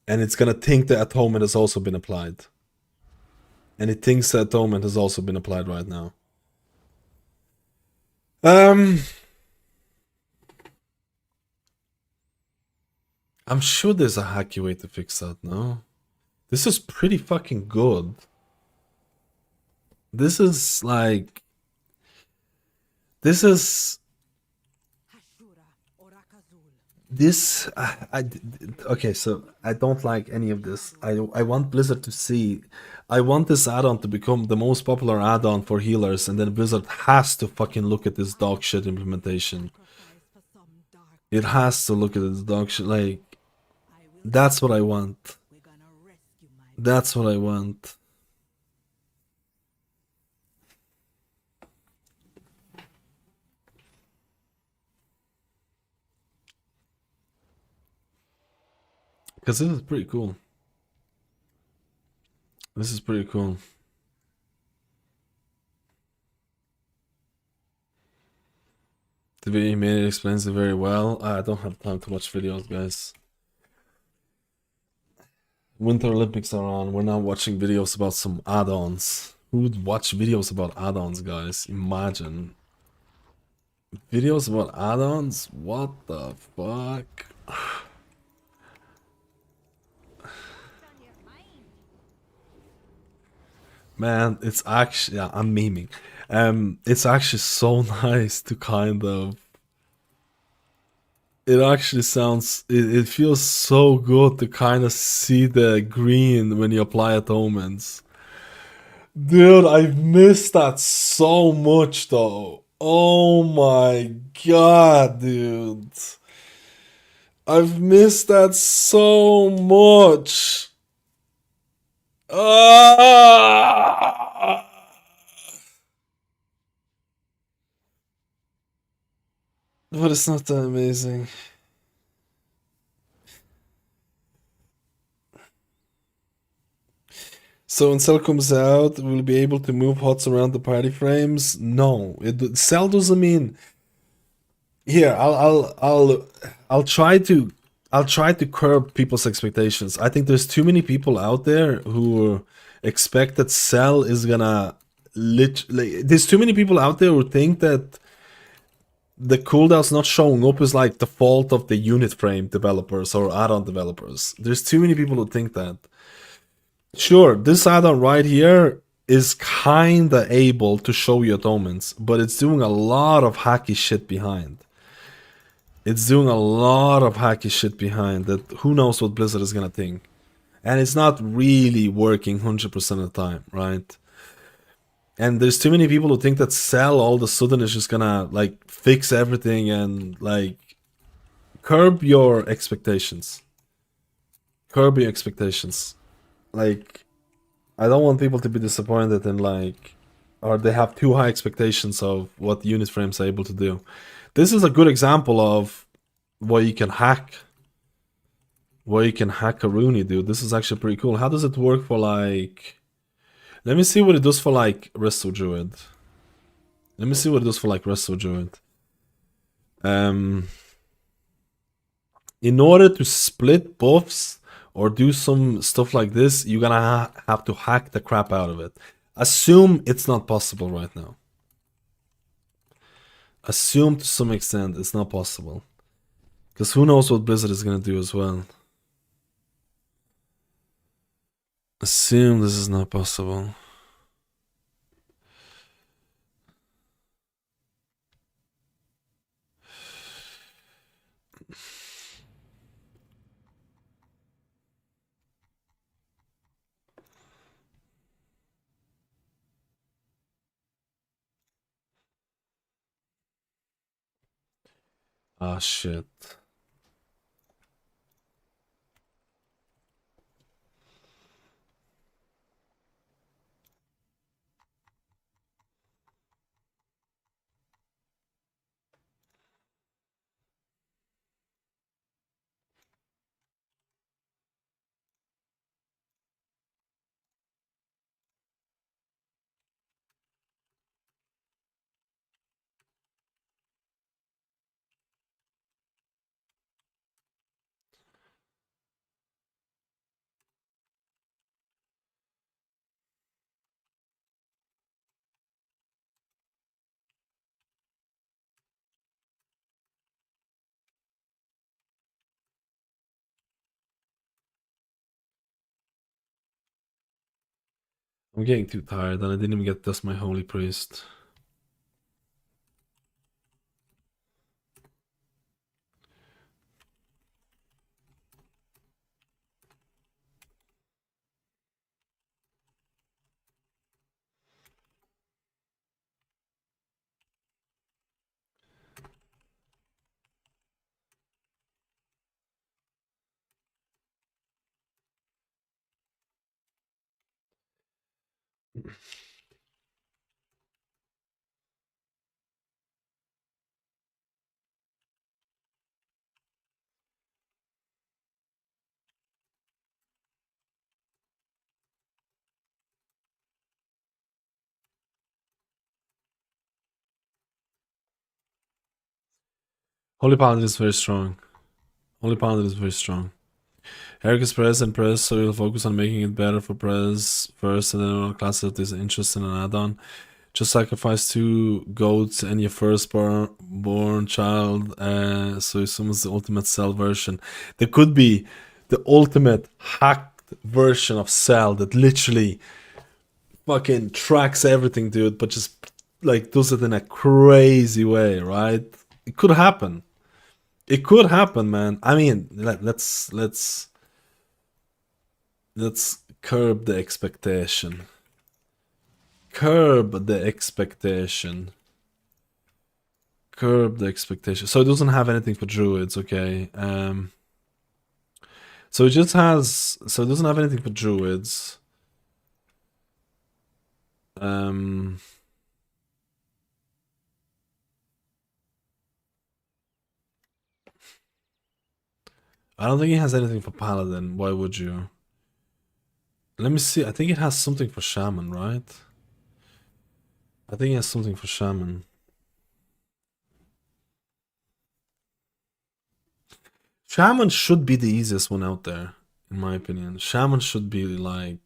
and it's gonna think the atonement has also been applied. And it thinks the atonement has also been applied right now. I'm sure there's a hacky way to fix that, no? This is pretty fucking good. This is like... This is... This... okay, so I don't like any of this. I want Blizzard to see... I want this add-on to become the most popular add-on for healers, and then Blizzard has to fucking look at this dog shit implementation. It has to look at this dog shit, like... That's what I want. That's what I want. Because this is pretty cool. This is pretty cool. The video he made explains it very well. I don't have time to watch videos, guys. Winter Olympics are on. We're now watching videos about some add-ons. Who would watch videos about add-ons, guys? Imagine. Videos about add-ons? What the fuck? Man, it's actually... Yeah, I'm memeing. It's actually so nice to kind of... It actually sounds... It feels so good to kind of see the green when you apply atonements. Dude, I've missed that so much though. Oh my god, dude. I've missed that so much. Ah! But it's not that amazing. So when Cell comes out, we'll be able to move HOTS around the party frames? No. Cell doesn't mean... Here, I'll try to curb people's expectations. I think there's too many people out there who expect that Cell is gonna there's too many people out there who think that the cooldowns not showing up is like the fault of the unit frame developers or add-on developers. There's too many people who think that. Sure, this add-on right here is kinda able to show you atonements, but it's doing a lot of hacky shit behind. It's doing a lot of hacky shit behind that who knows what Blizzard is gonna think. And it's not really working 100% of the time, right? And there's too many people who think that Cell all of a sudden is just gonna like fix everything and like curb your expectations. Curb your expectations. Like, I don't want people to be disappointed in like, or they have too high expectations of what unit frames are able to do. This is a good example of what you can hack. What you can hack a Rooney, dude. This is actually pretty cool. How does it work for like... Let me see what it does for like Resto Druid. Let me see what it does for like Resto Druid. In order to split buffs or do some stuff like this, you're gonna have to hack the crap out of it. Assume it's not possible right now. Assume to some extent it's not possible. Because who knows what Blizzard is gonna do as well. Assume this is not possible. Ah, shit. I'm getting too tired and I didn't even get Dust My Holy Priest. Holy Paladin is very strong. Holy Paladin is very strong. Eric is press and press, so you'll focus on making it better for press first, and then on classes if there's interest in an add-on. Just sacrifice 2 goats and your firstborn child, so it assumes the ultimate Cell version. There could be the ultimate hacked version of Cell that literally fucking tracks everything, dude, but just like does it in a crazy way, right? It could happen. It could happen, man. I mean, let's curb the expectation. curb the expectation. Curb the expectation. So it doesn't have anything for druids, okay. So it just has, so it doesn't have anything for druids. I don't think it has anything for Paladin. Why would you? Let me see. I think it has something for Shaman, right? I think it has something for Shaman. Shaman should be the easiest one out there, in my opinion. Shaman should be like...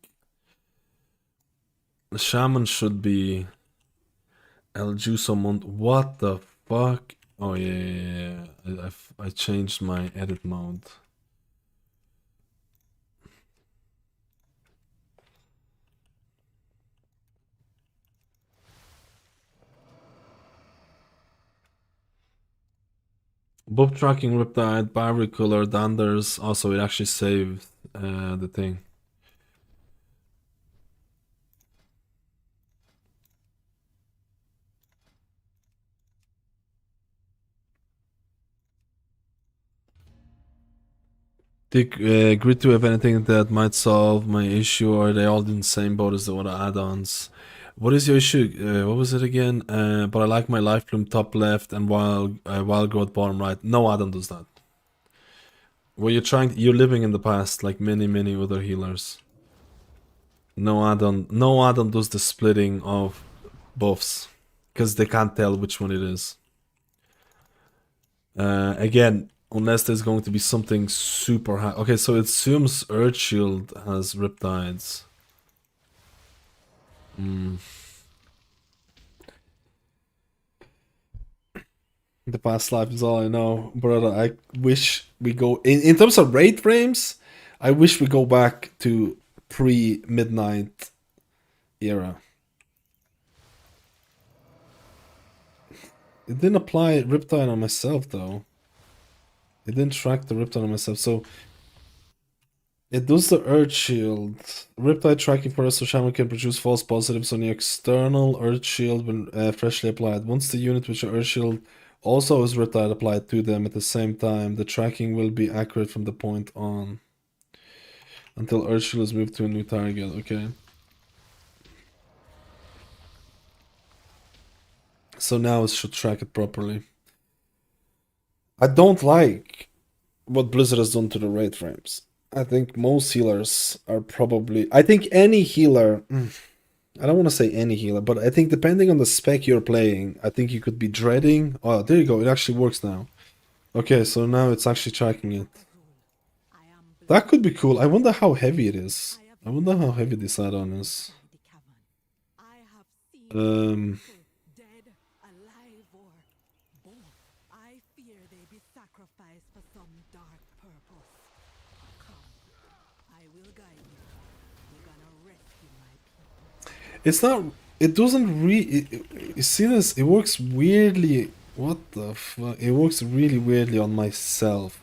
Shaman should be... El Juiso What the fuck? Oh yeah. I changed my edit mode. Both tracking Riptide, Baricolor, Danders. Also, it actually saved the thing. Did Grid 2 have anything that might solve my issue, or are they all in the same boat as the other add-ons? What is your issue? What was it again? But I like my life bloom top left and wild growth bottom right. No add-on does that. Well, you're living in the past like many other healers. No add-on does the splitting of buffs because they can't tell which one it is. Again, unless there's going to be something super high. Okay, so it assumes Earth Shield has Riptides. The past life is all I know, brother. I wish we go in terms of raid frames. I wish we go back to pre-midnight era. It didn't apply Riptide on myself though. It didn't track the Riptide on myself, so it does the Earth Shield. Riptide tracking for us, so Shaman can produce false positives on the external Earth Shield when freshly applied. Once the unit with the Earth Shield also has Riptide applied to them at the same time, the tracking will be accurate from the point on. Until Earth Shield is moved to a new target, okay. So now it should track it properly. I don't like what Blizzard has done to the raid frames. I think most healers are probably... I think any healer... I don't want to say any healer, but I think depending on the spec you're playing, I think you could be dreading... Oh, there you go. It actually works now. Okay, so now it's actually tracking it. That could be cool. I wonder how heavy it is. I wonder how heavy this add-on is. It's not... It doesn't you see this? It works weirdly... What the fuck? It works really weirdly on myself.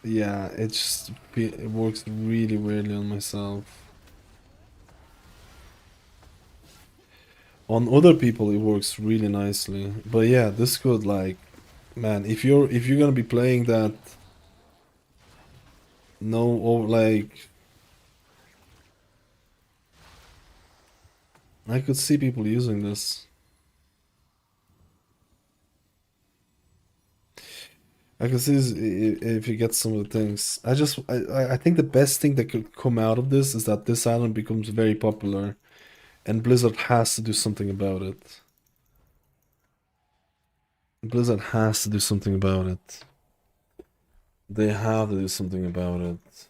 Yeah, it works really weirdly on myself. On other people it works really nicely. But yeah, this could like, man, if you're gonna be playing that, no, or like, I could see people using this. I can see if you get some of the things. I think the best thing that could come out of this is that this island becomes very popular, and Blizzard has to do something about it. Blizzard has to do something about it. They have to do something about it.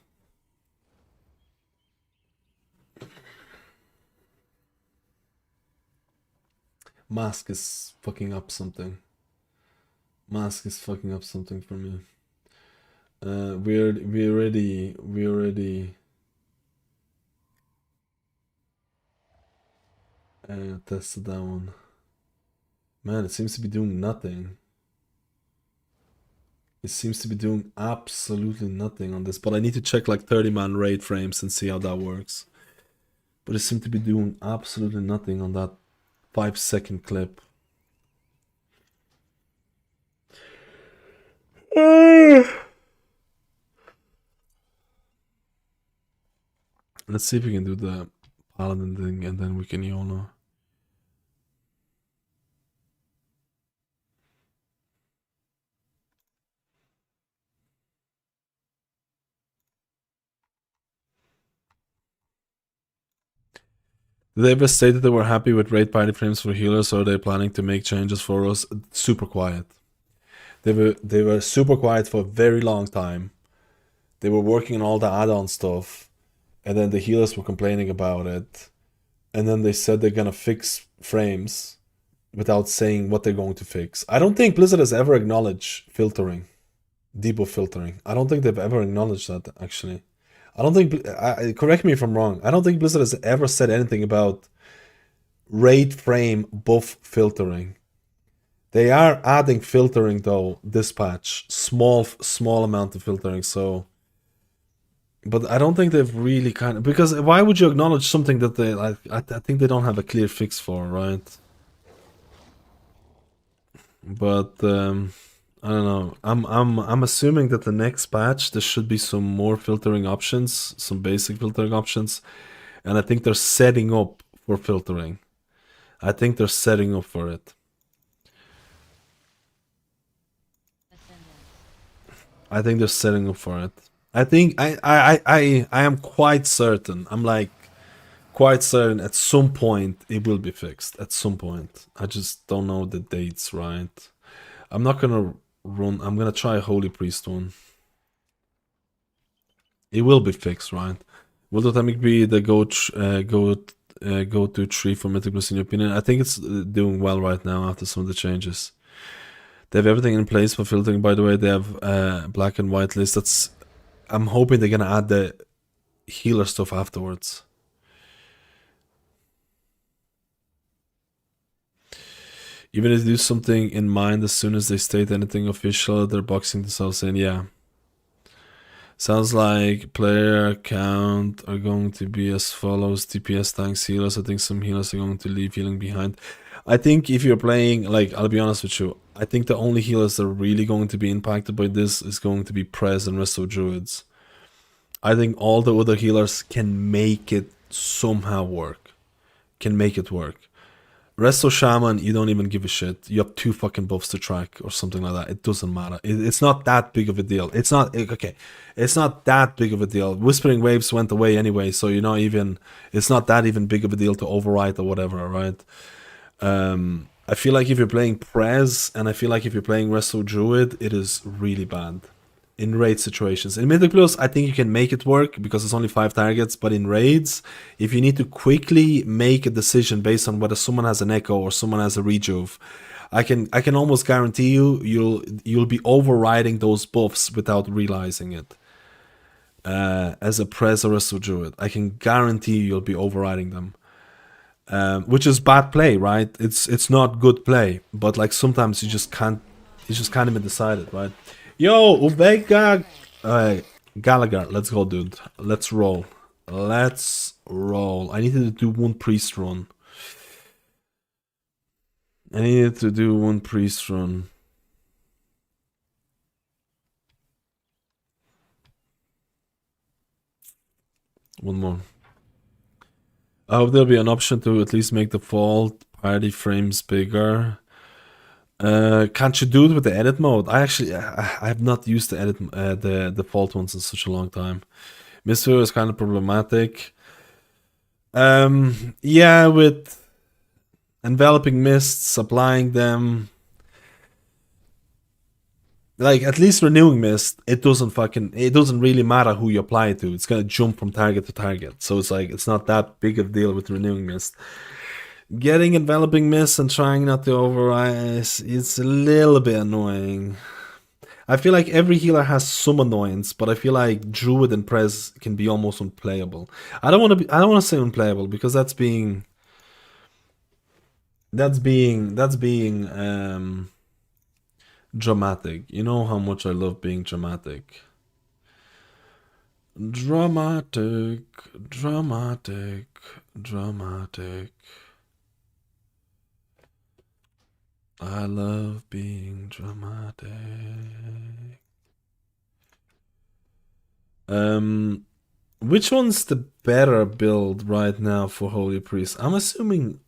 Mask is fucking up something. Mask is fucking up something for me. We already tested that one. Man, it seems to be doing nothing. It seems to be doing absolutely nothing on this, but I need to check like 30-man raid frames and see how that works. But it seems to be doing absolutely nothing on that 5-second clip. Let's see if we can do the Paladin thing and then we can YOLO. Did they ever say that they were happy with raid party frames for healers, or are they planning to make changes for us? Super quiet. They were super quiet for a very long time. They were working on all the add-on stuff, and then the healers were complaining about it. And then they said they're gonna fix frames without saying what they're going to fix. I don't think Blizzard has ever acknowledged filtering, debuff filtering. I don't think they've ever acknowledged that, actually. I don't think, correct me if I'm wrong, I don't think Blizzard has ever said anything about raid frame buff filtering. They are adding filtering though, this patch. Small amount of filtering, so... But I don't think they've really kind of... Because why would you acknowledge something that they... Like, I think they don't have a clear fix for, right? But, I don't know. I'm assuming that the next patch there should be some more filtering options, some basic filtering options, and I think they're setting up for filtering. I think they're setting up for it. I think they're setting up for it. I think I am quite certain. I'm like quite certain at some point it will be fixed. At some point. I just don't know the dates, right? I'm not gonna run. I'm gonna try a Holy Priest one. It will be fixed, right? Will Totemic be the go-to tree for Mythic Plus in your opinion? I think it's doing well right now after some of the changes. They have everything in place for filtering, by the way. They have black and white list. That's... I'm hoping they're gonna add the healer stuff afterwards. Even if they do something in mind, as soon as they state anything official, they're boxing themselves in. Yeah. Sounds like player count are going to be as follows: DPS, tanks, healers. I think some healers are going to leave healing behind. I think if you're playing, like, I'll be honest with you, I think the only healers that are really going to be impacted by this is going to be Prez and Resto Druids. I think all the other healers can make it somehow work. Can make it work. Resto Shaman, you don't even give a shit. You have 2 fucking buffs to track or something like that. It doesn't matter. It's not that big of a deal. It's not, okay, it's not that big of a deal. Whispering Waves went away anyway, so you're not even, it's not that even big of a deal to override or whatever, right? I feel like if you're playing Prez, and I feel like if you're playing Resto Druid, it is really bad. In raid situations. In Mythic Plus, I think you can make it work because it's only 5 targets, but in raids, if you need to quickly make a decision based on whether someone has an echo or someone has a rejuve, I can almost guarantee you'll be overriding those buffs without realizing it. As a Prez or Resto Druid, I can guarantee you'll be overriding them. Which is bad play, right? It's not good play, but like sometimes you just can't even decide it, right? Yo, Ubega Gallagher, let's go, dude. Let's roll. Let's roll. I needed to do one priest run. One more. I hope there'll be an option to at least make the default party frames bigger. Can't you do it with the edit mode? I have not used the edit the default ones in such a long time. Mystery is kind of problematic. Yeah, with enveloping mists, applying them. Like, at least renewing mist, it doesn't really matter who you apply it to. It's gonna jump from target to target. So it's like, it's not that big of a deal with renewing mist. Getting enveloping mist and trying not to override, it's a little bit annoying. I feel like every healer has some annoyance, but I feel like Druid and Prez can be almost unplayable. I don't want to say unplayable because that's being... That's being dramatic. You know how much I love being dramatic. Dramatic, dramatic, dramatic. I love being dramatic. Which one's the better build right now for Holy Priest? I'm assuming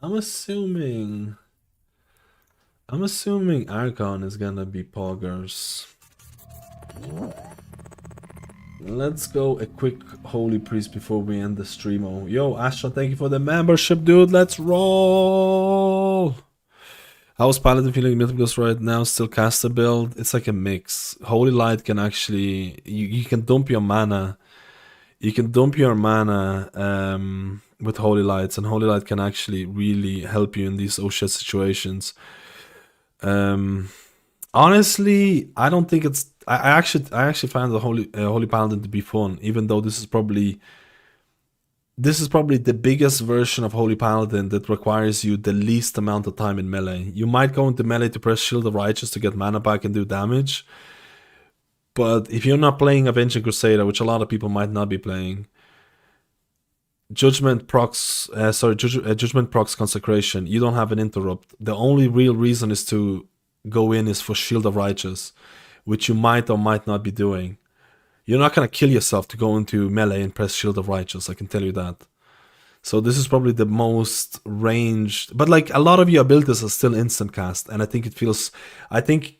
Archon is gonna be poggers. Let's go a quick Holy Priest before we end the stream. Oh, yo, Astra, thank you for the membership, dude. Let's roll. How's Paladin feeling Mythicals right now? Still caster build? It's like a mix. Holy Light can actually... You can dump your mana. You can dump your mana with Holy Lights, and Holy Light can actually really help you in these oh shit situations. Honestly, I don't think it's... I actually find the Holy Paladin to be fun, even though this is probably the biggest version of Holy Paladin that requires you the least amount of time in melee. You might go into melee to press Shield of Righteous to get mana back and do damage, but if you're not playing Avenging Crusader, which a lot of people might not be playing, Judgment procs Consecration, you don't have an interrupt. The only real reason is to go in is for Shield of Righteous, which you might or might not be doing. You're not going to kill yourself to go into melee and press Shield of Righteous, I can tell you that. So this is probably the most ranged, but like a lot of your abilities are still instant cast, and I think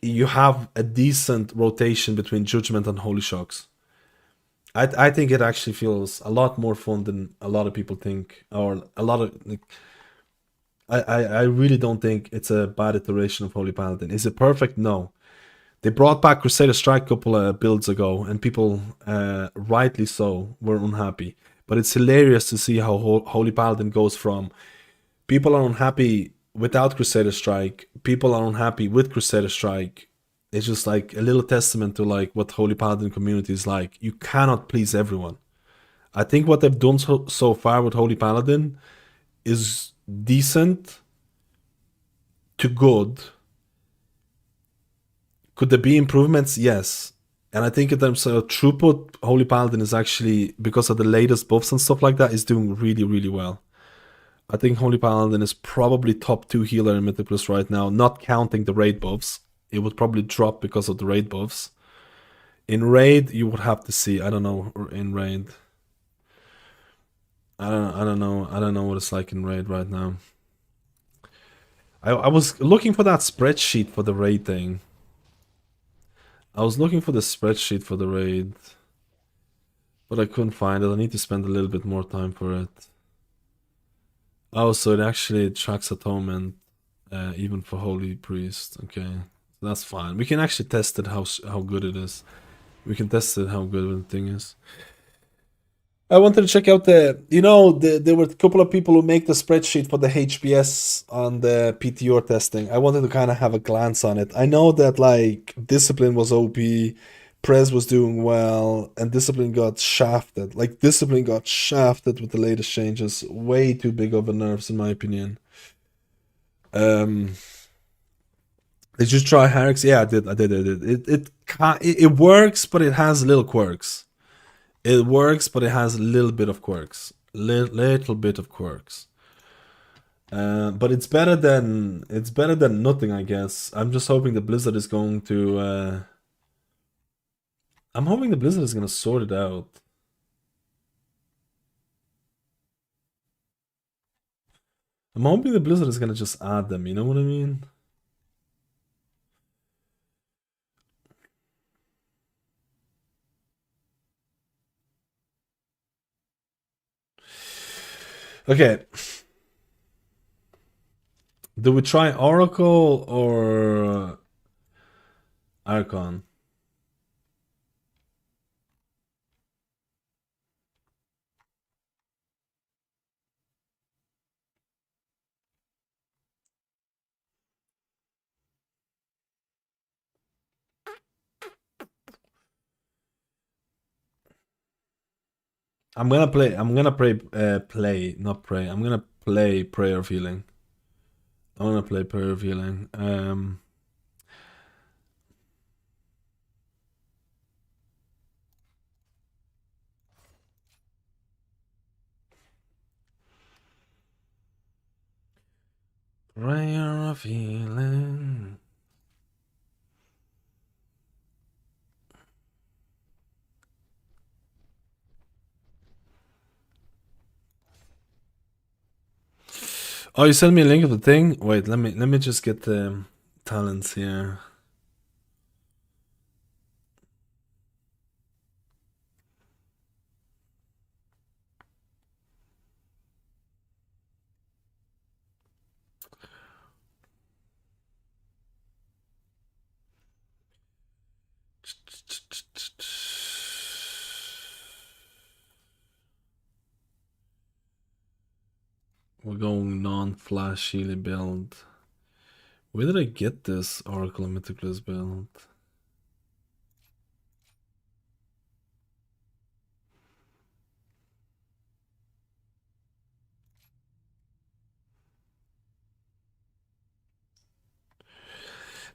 you have a decent rotation between Judgment and Holy Shocks. I think it actually feels a lot more fun than a lot of people think, or a lot of... Like, I really don't think it's a bad iteration of Holy Paladin. Is it perfect? No. They brought back Crusader Strike a couple of builds ago, and people, rightly so, were unhappy. But it's hilarious to see how Holy Paladin goes from people are unhappy without Crusader Strike, people are unhappy with Crusader Strike. It's just like a little testament to like what Holy Paladin community is like. You cannot please everyone. I think what they've done so far with Holy Paladin is decent to good. Could there be improvements? Yes. And I think in terms of throughput, Holy Paladin is actually, because of the latest buffs and stuff like that, is doing really, really well. I think Holy Paladin is probably top 2 healer in Mythic Plus right now, not counting the raid buffs. It would probably drop because of the raid buffs. In raid, you would have to see. I don't know in raid. I don't know what it's like in raid right now. I was looking for that spreadsheet for the raid thing. I was looking for the spreadsheet for the raid, but I couldn't find it. I need to spend a little bit more time for it. Oh, so it actually tracks atonement, even for Holy Priest. Okay, so that's fine. We can actually test it how good it is. We can test it how good the thing is. I wanted to check out there were a couple of people who make the spreadsheet for the HPS on the PTR testing. I wanted to kind of have a glance on it. I know that like Discipline was OP, Prez was doing well, and Discipline got shafted. Like Discipline got shafted with the latest changes. Way too big of a nerfs in my opinion. Did you try Harix? Yeah, I did. It works, but it has little quirks. It works, but it has a little bit of quirks. Little bit of quirks. But it's better than nothing, I guess. I'm just hoping the Blizzard is going to... I'm hoping the Blizzard is going to sort it out. I'm hoping the Blizzard is going to just add them, you know what I mean? Okay. Do we try Oracle or Archon? I'm gonna play Prayer of Healing. I wanna play Prayer of Healing. Prayer of Healing. Oh, you sent me a link of the thing? Wait, let me just get the talents here. We're going non-flashy build. Where did I get this Oracle and Mythicless build?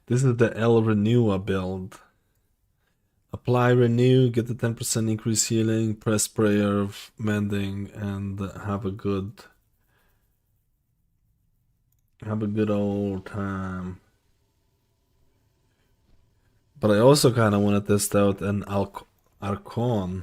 This is the El Renewa build. Apply Renew, get the 10% increase healing, press Prayer of Mending, and have a good old time. But I also kind of want to test out an Archon.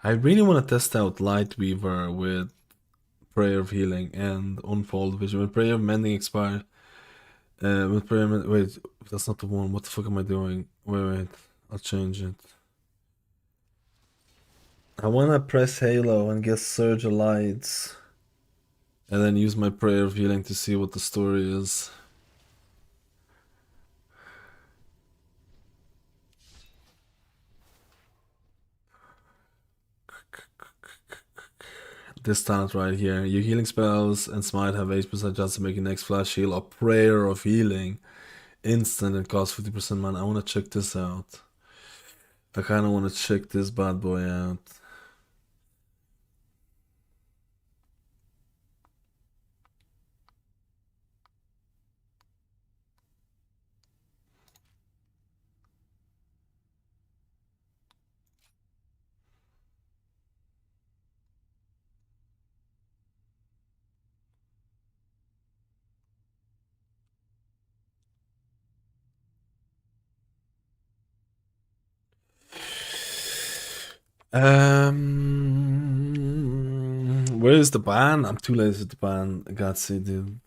I really want to test out Lightweaver with Prayer of Healing and Unfold Vision. When Prayer of Mending expires, with Prayer of wait, that's not the one. What the fuck am I doing? Wait, I'll change it. I want to press Halo and get Surge of Lights, and then use my Prayer of Healing to see what the story is. This talent right here. Your healing spells and smite have 8% chance of making next flash heal or Prayer of Healing instant and costs 50% mana. I want to check this out. I kind of want to check this bad boy out. Where is the ban? I'm too lazy to ban Gatsy, dude.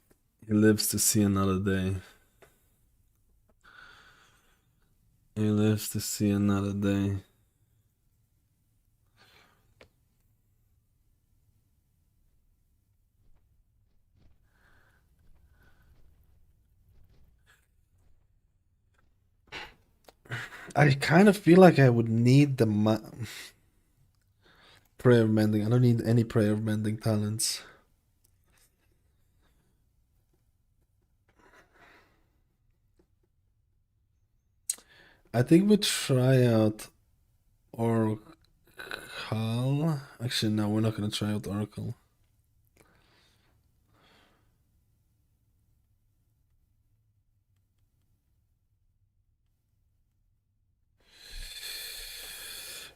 He lives to see another day. He lives to see another day. I kind of feel like I would need the Prayer of Mending. I don't need any Prayer of Mending talents. I think we try out Oracle. Actually, no, we're not gonna try out Oracle.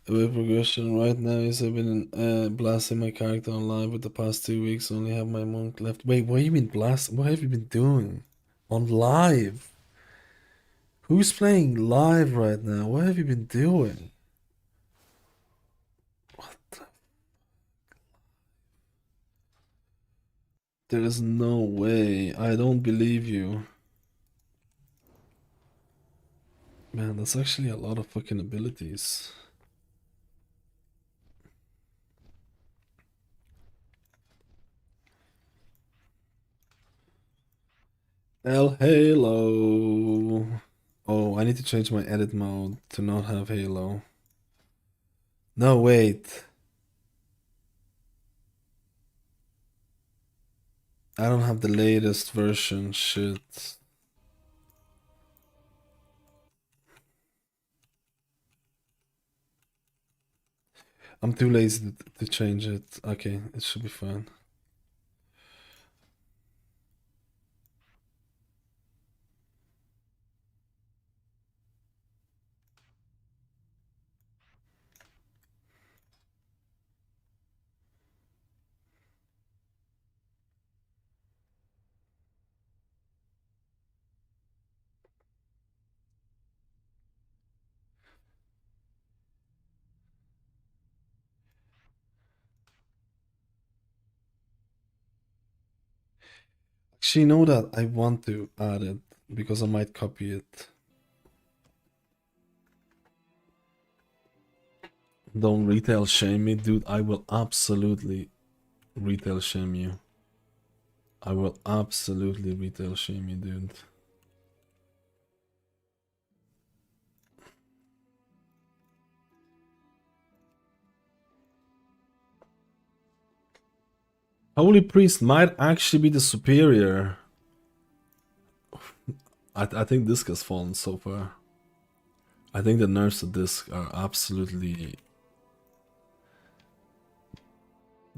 The progression right now is I've been blasting my character on live with the past 2 weeks. Only have my monk left. Wait, what have you been blasting? What have you been doing on live? Who's playing live right now? What have you been doing? What the? There is no way. I don't believe you. Man, that's actually a lot of fucking abilities. El Halo. Oh, I need to change my edit mode to not have Halo. No, wait. I don't have the latest version. Shit. I'm too lazy to change it. Okay, it should be fine. Actually, know that I want to add it because I might copy it. Don't retail shame me, dude. I will absolutely retail shame you. I will absolutely retail shame you, dude. Holy Priest might actually be the superior. I think Disc has fallen so far. I think the nerfs of Disc are absolutely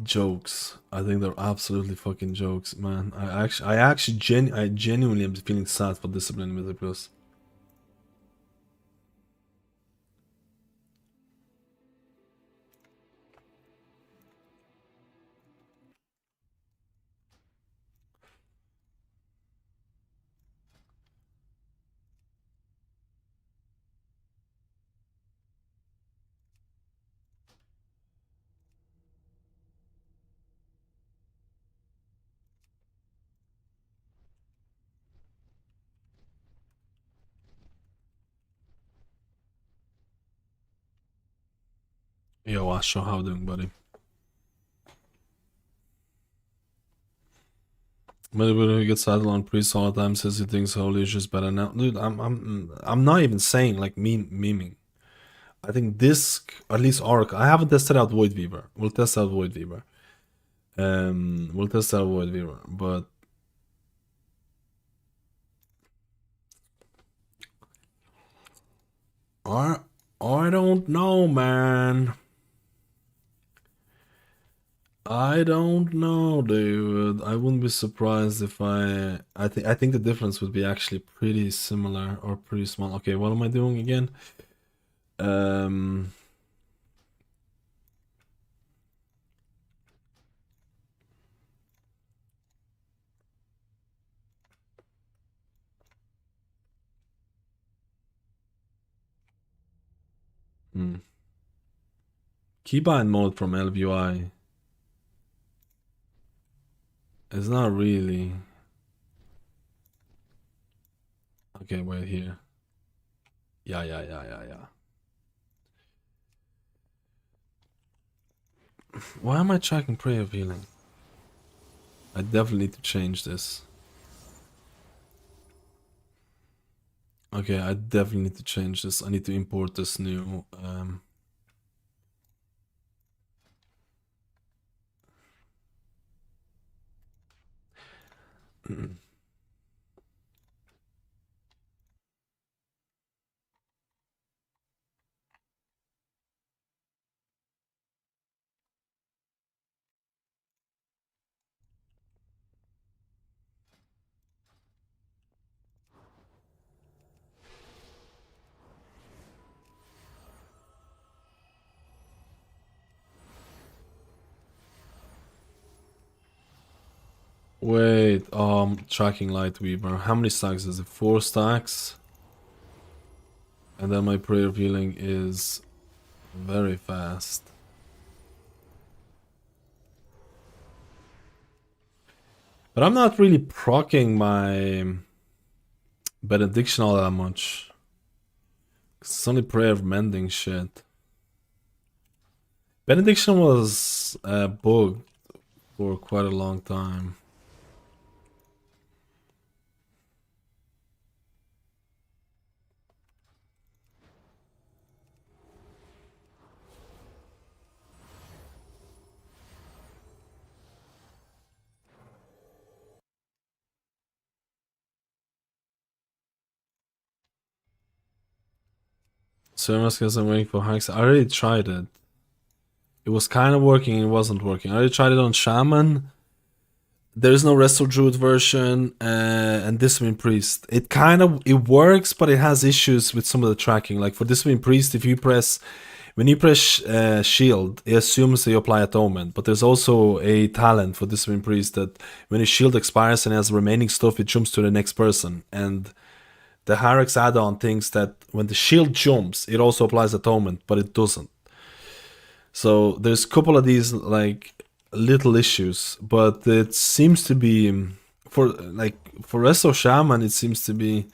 jokes. I think they're absolutely fucking jokes, man. I genuinely am feeling sad for Discipline Mythic Plus. Yo, Asho, how you doing, buddy? Maybe he gets saddled on Priest all the time, says he thinks Holy is just better now. Dude, I'm not even saying like memeing. I think Disc, at least Arc. I haven't tested out Void Weaver. We'll test out Void Weaver. We'll test out Void Weaver, but I don't know, man. I don't know, dude. I wouldn't be surprised if I think the difference would be actually pretty similar or pretty small. Okay, what am I doing again? Keybind mode from LVUI. It's not really. Okay, wait here. Yeah. Why am I tracking prayer of healing? I definitely need to change this. Okay, I definitely need to change this. I need to import this new Wait, tracking Lightweaver. How many stacks is it? 4 stacks? And then my prayer of healing is very fast. But I'm not really proccing my benediction all that much. It's only prayer of mending shit. Benediction was bugged for quite a long time. So I'm waiting for hacks. I already tried it. It was kind of working, it wasn't working. I already tried it on Shaman. There is no Restore Druid version and Discipline Priest. It works, but it has issues with some of the tracking. Like for Discipline Priest, when you press shield, it assumes that you apply atonement. But there's also a talent for Discipline Priest that when his shield expires and has remaining stuff, it jumps to the next person. And the Hierarchs add-on thinks that when the shield jumps, it also applies atonement, but it doesn't. So there's a couple of these like little issues, but it seems to be for Resto Shaman, it seems to be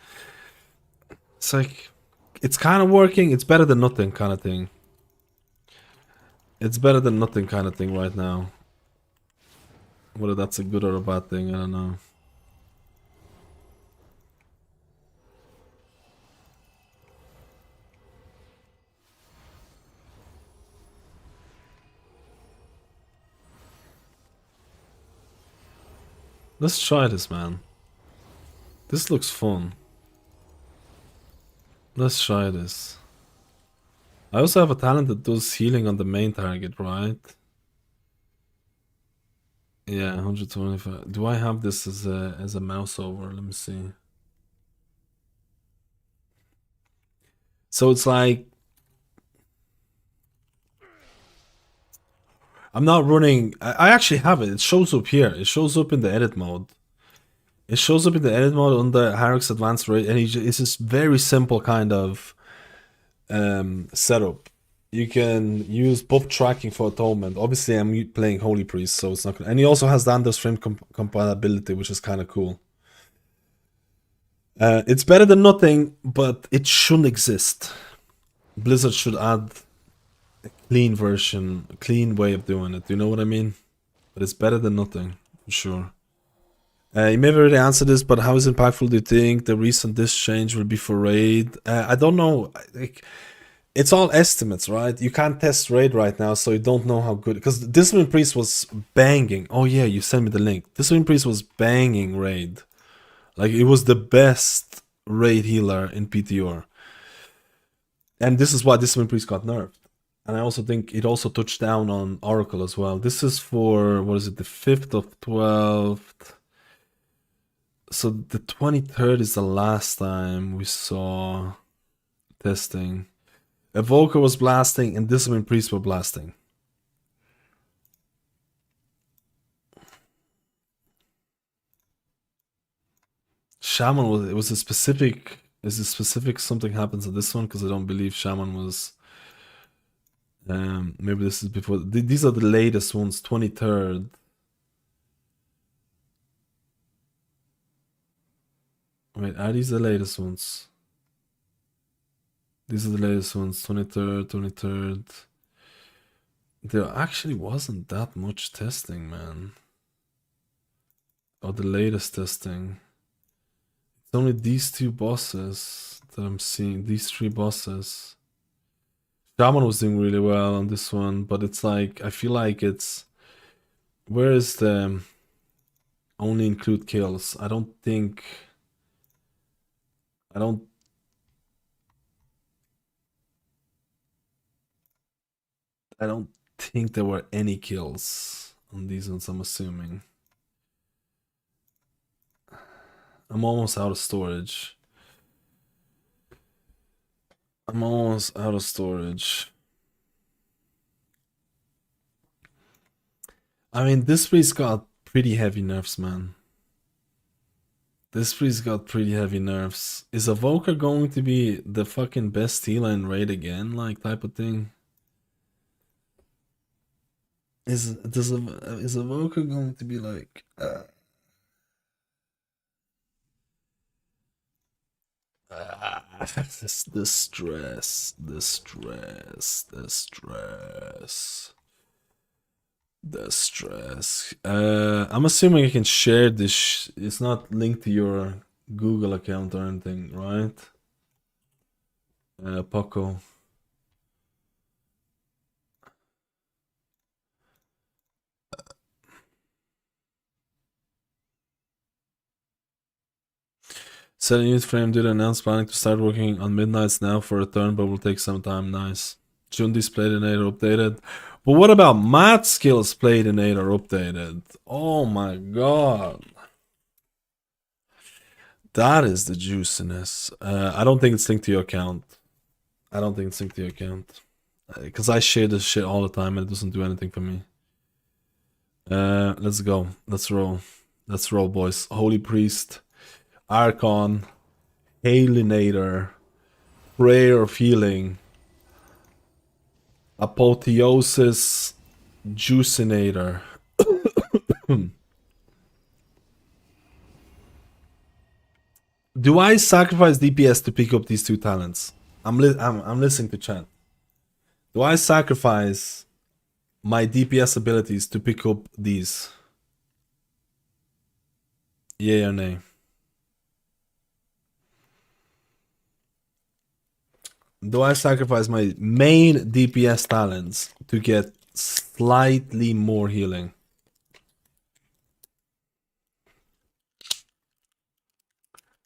it's kind of working. It's better than nothing kind of thing. It's better than nothing kind of thing right now. Whether that's a good or a bad thing, I don't know. Let's try this, man. This looks fun. Let's try this. I also have a talent that does healing on the main target, right? Yeah, 125. Do I have this as a mouse over? Let me see. So it's like I'm not running. I actually have it. It shows up here. It shows up in the edit mode. It shows up in the edit mode on the Hierarch's Advanced Rate, and it's this very simple kind of setup. You can use buff tracking for atonement. Obviously, I'm playing Holy Priest, so it's not gonna. And he also has the Anders frame compatibility, which is kind of cool. It's better than nothing, but it shouldn't exist. Blizzard should add a clean version, a clean way of doing it. Do you know what I mean? But it's better than nothing, for sure. You may have already answered this, but how impactful do you think the recent disk change will be for raid? I don't know. It's all estimates, right? You can't test raid right now, so you don't know how good. Because Discipline Priest was banging. Oh yeah, you sent me the link. Discipline Priest was banging raid. Like it was the best raid healer in PTR. And this is why Discipline Priest got nerfed. And I also think it also touched down on Oracle as well. This is for, what is it, the 5th of 12th. So the 23rd is the last time we saw testing. Evoker was blasting and Discipline Priest were blasting. Shaman was, it was a specific, is it specific something happens in this one? Because I don't believe Shaman was, maybe this is before, these are the latest ones, 23rd. Wait, are these the latest ones? These are the latest ones, 23rd, 23rd. There actually wasn't that much testing, man. Or the latest testing. It's only these two bosses that I'm seeing, these three bosses. Shaman was doing really well on this one, but it's like, I feel like it's... Where is the... Only include kills? I don't think there were any kills on these ones, I'm assuming. I'm almost out of storage. I mean, this priest got pretty heavy nerfs, man. This priest got pretty heavy nerfs. Is Evoker going to be the fucking best healer in raid again, like type of thing? Is Evoker going to be like? The stress, the stress, the stress, the stress. I'm assuming I can share this. It's not linked to your Google account or anything, right? Poco. Set a unit frame due to announce planning to start working on midnights now for a turn, but will take some time. Nice. June display detonator updated. But what about Matt skills play detonator updated? Oh my god. That is the juiciness. I don't think it's linked to your account. I don't think it's linked to your account. Because I share this shit all the time and it doesn't do anything for me. Let's go. Let's roll. Let's roll, boys. Holy Priest. Archon. Halinator. Prayer of Healing. Apotheosis. Juicinator. Do I sacrifice DPS to pick up these two talents? I'm listening to chat. Do I sacrifice my DPS abilities to pick up these? Yay or nay? Do I sacrifice my main DPS talents to get slightly more healing?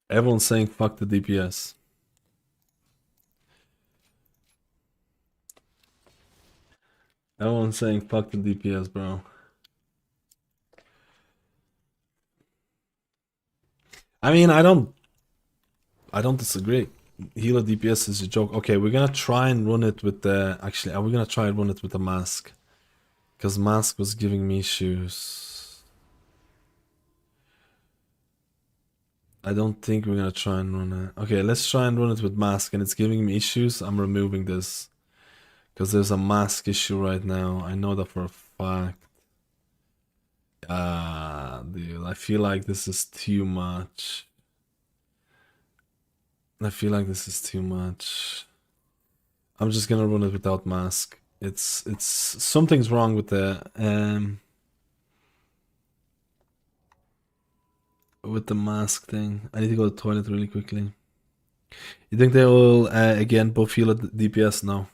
Everyone's saying fuck the DPS. Everyone's saying fuck the DPS, bro. I mean, I don't disagree. Healer DPS is a joke. Okay, we're gonna try and run it with the... Actually, are we gonna try and run it with the mask? Because mask was giving me issues. I don't think we're gonna try and run it. Okay, let's try and run it with mask and it's giving me issues. I'm removing this. Because there's a mask issue right now. I know that for a fact. Dude, I feel like this is too much. I feel like this is too much. I'm just gonna run it without mask. It's something's wrong with the mask thing. I need to go to the toilet really quickly. You think they will again buff heal at DPS? No.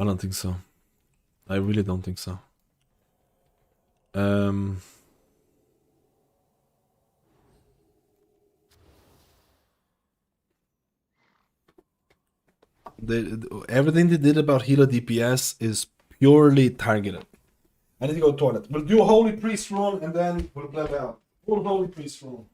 I don't think so. I really don't think so. Everything they did about healer DPS is purely targeted. I need to go to the toilet. We'll do a Holy Priest run and then we'll play out. Full Holy Priest run.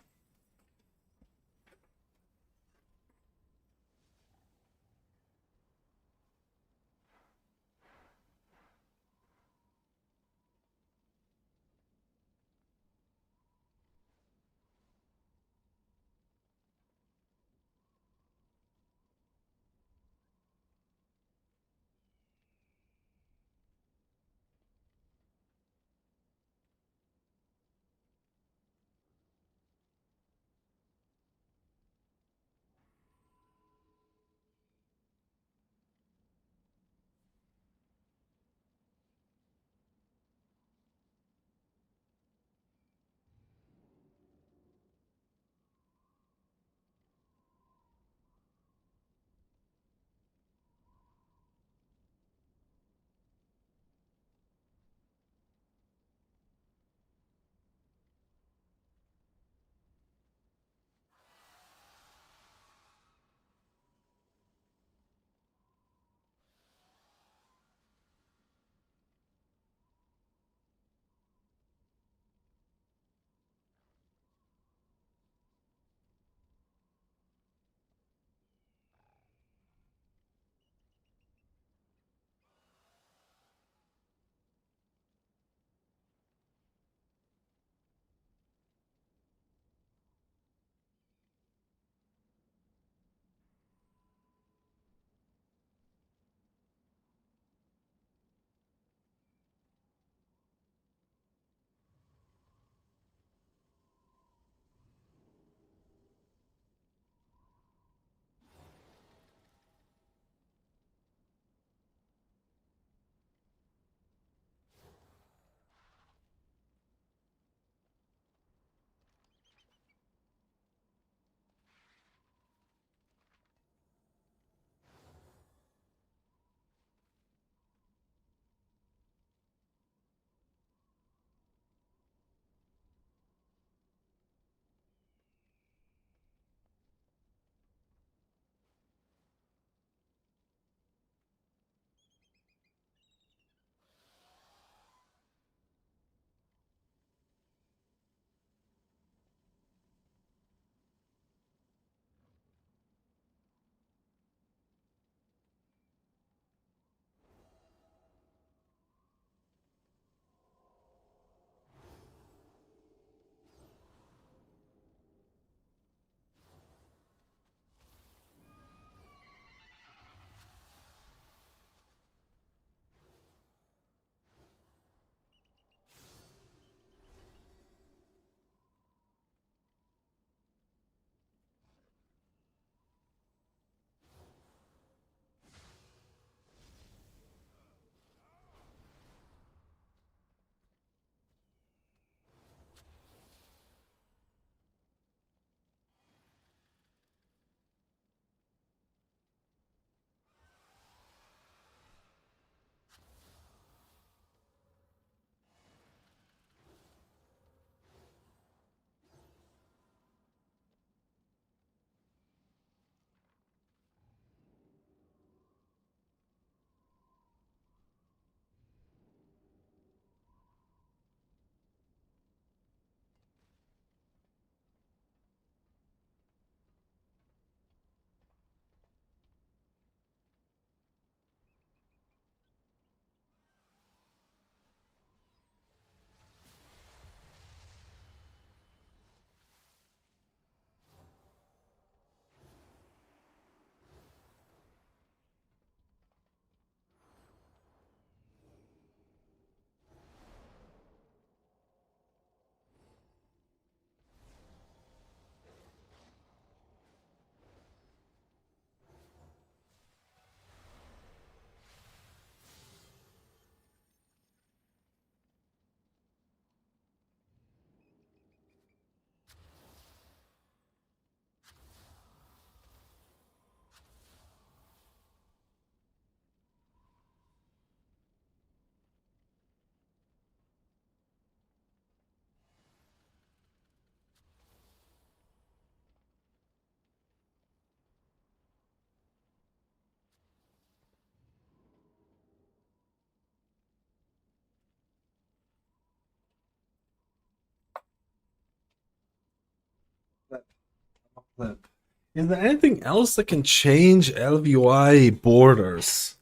Is there anything else that can change LVUI borders?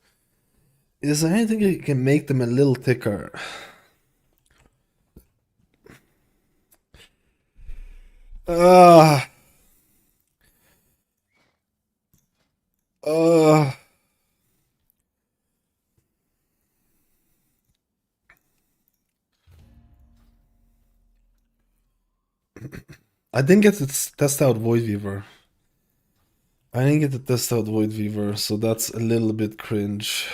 Is there anything that can make them a little thicker? Uh, uh, I didn't get to test out Void Weaver. I didn't get to test out Void Weaver, so that's a little bit cringe.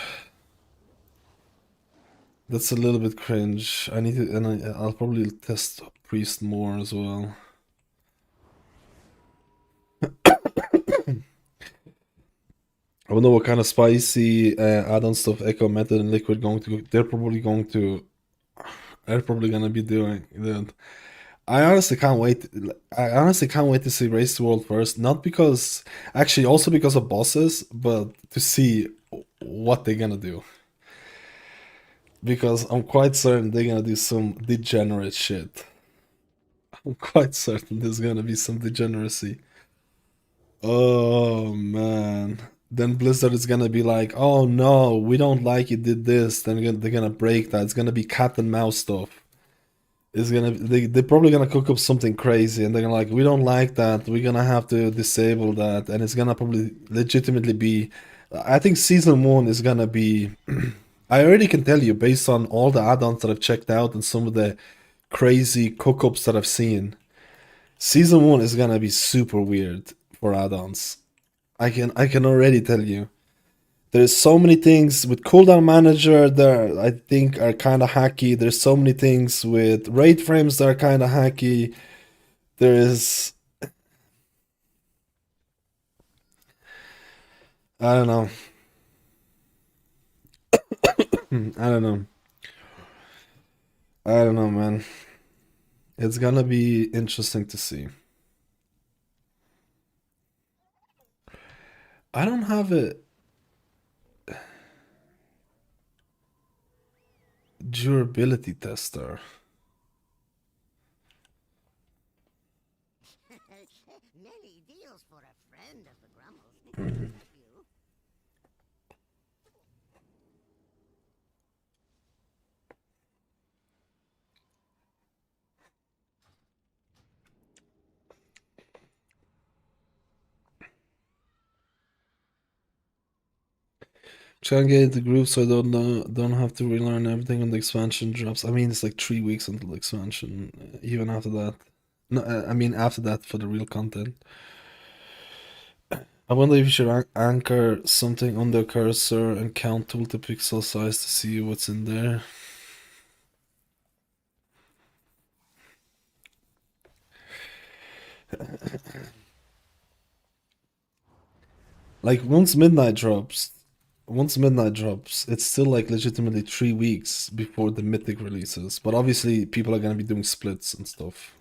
That's a little bit cringe. I need to, and I'll probably test Priest more as well. I don't know what kind of spicy add-on stuff Echo, Method, and Liquid going to. They're probably going to. They're probably gonna be doing that. I honestly can't wait. I honestly can't wait to see Race the World first. Not because, actually, also because of bosses, but to see what they're gonna do. Because I'm quite certain they're gonna do some degenerate shit. I'm quite certain there's gonna be some degeneracy. Oh man. Then Blizzard is gonna be like, oh no, we don't like you did this. Then they're gonna break that. It's gonna be cat and mouse stuff. It's gonna they're probably gonna cook up something crazy and they're gonna like, we don't like that. We're gonna have to disable that, and it's gonna probably legitimately be. I think season 1 is gonna be. I already can tell you based on all the add-ons that I've checked out and some of the crazy cook-ups that I've seen. Season 1 is gonna be super weird for add-ons. I can already tell you. There's so many things with cooldown manager that I think are kind of hacky. There's so many things with raid frames that are kind of hacky. There's I don't know. I don't know. I don't know, man. It's gonna be interesting to see. I don't have a durability tester. Many deals for a friend of the Grumbles. Try and get into groove so I don't have to relearn everything when the expansion drops. I mean, it's like 3 weeks until the expansion. Even after that, no, I mean after that for the real content. I wonder if you should anchor something on the cursor and count tooltip pixel size to see what's in there. Like once midnight drops, it's still like legitimately 3 weeks before the mythic releases. But obviously, people are gonna be doing splits and stuff.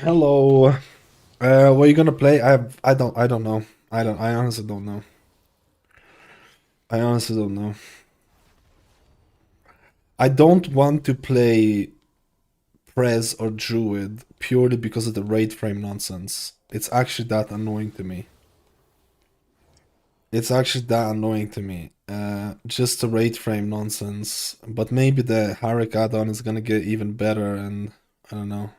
Hello. What are you gonna play? I don't know. I honestly don't know. I honestly don't know. I don't want to play Prez or Druid purely because of the raid frame nonsense. It's actually that annoying to me. It's actually that annoying to me. Just the raid frame nonsense. But maybe the Harik add-on is gonna get even better, and I don't know.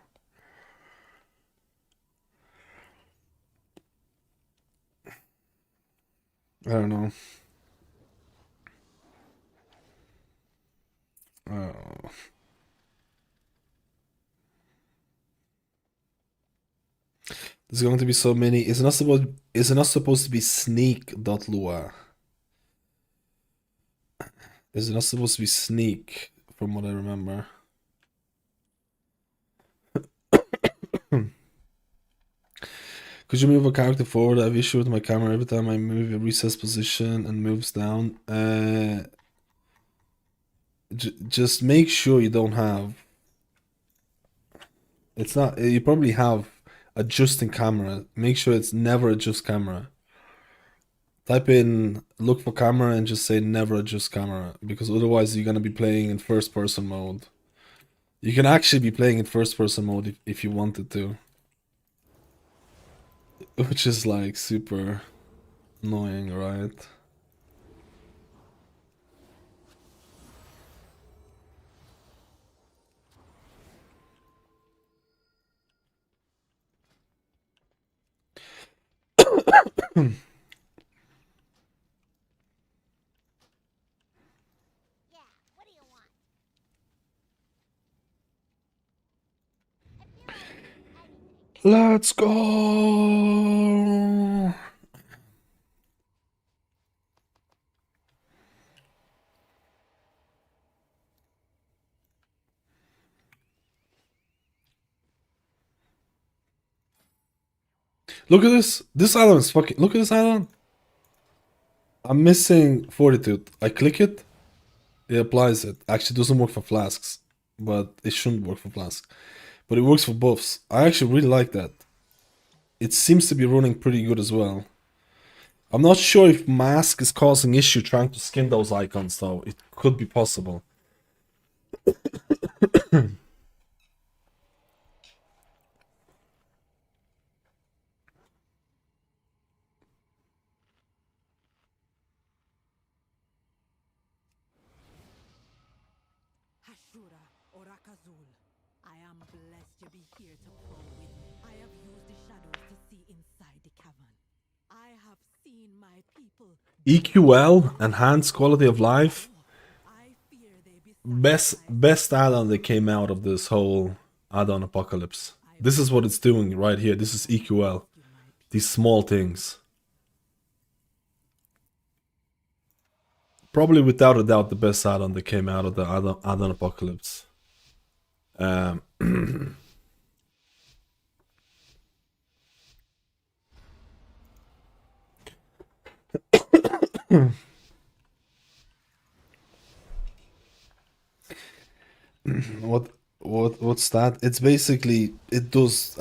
I don't know. Oh. There's going to be so many. Is it not supposed to be sneak.lua? Is it not supposed to be sneak, from what I remember? Could you move a character forward? I have issue with my camera every time I move, it resets position and moves down. Just make sure you don't have... It's not... You probably have adjusting camera. Make sure it's never adjust camera. Type in look for camera and just say never adjust camera, because otherwise you're gonna be playing in first person mode. You can actually be playing in first person mode if you wanted to. Which is like super annoying, right? Let's go! Look at this! This island is fucking... Look at this island! I'm missing Fortitude. I click it, it applies it. Actually, it doesn't work for flasks, but it shouldn't work for flasks. But it works for buffs. I actually really like that. It seems to be running pretty good as well. I'm not sure if mask is causing issue trying to skin those icons though. It could be possible. Hashura Orakazul, I am blessed to be here to pro with me. I have used the shadows to see inside the cavern. I have seen my people. EQL, enhanced quality of life. I fear they be Best add-on that came out of this whole add-on apocalypse. This is what it's doing right here. This is EQL. These small things. Probably without a doubt the best add-on that came out of the add-on apocalypse. What's that? It's basically, it does,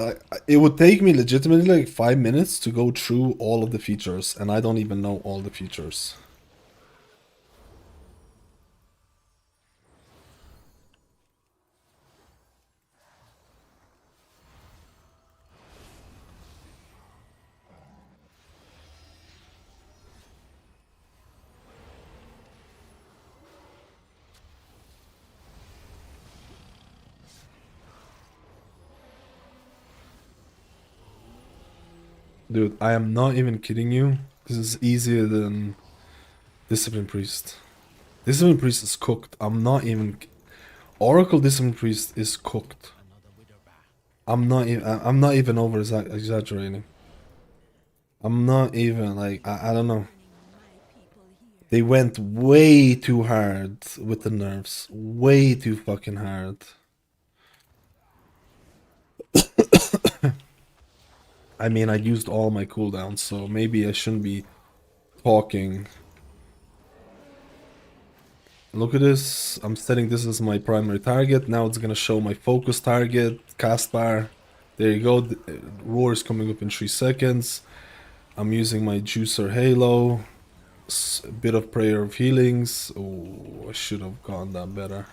it would take me legitimately like 5 minutes to go through all of the features, and I don't even know all the features. Dude, I am not even kidding you. This is easier than Discipline Priest. Discipline Priest is cooked. I'm not even... Oracle Discipline Priest is cooked. I'm not even over exaggerating. I'm not even like... I don't know. They went way too hard with the nerfs. Way too fucking hard. I mean, I used all my cooldowns, so maybe I shouldn't be talking. Look at this. I'm setting this as my primary target. Now it's gonna show my focus target, cast bar. There you go. The roar is coming up in 3 seconds. I'm using my juicer halo. A bit of prayer of healings. Oh, I should have gone that better.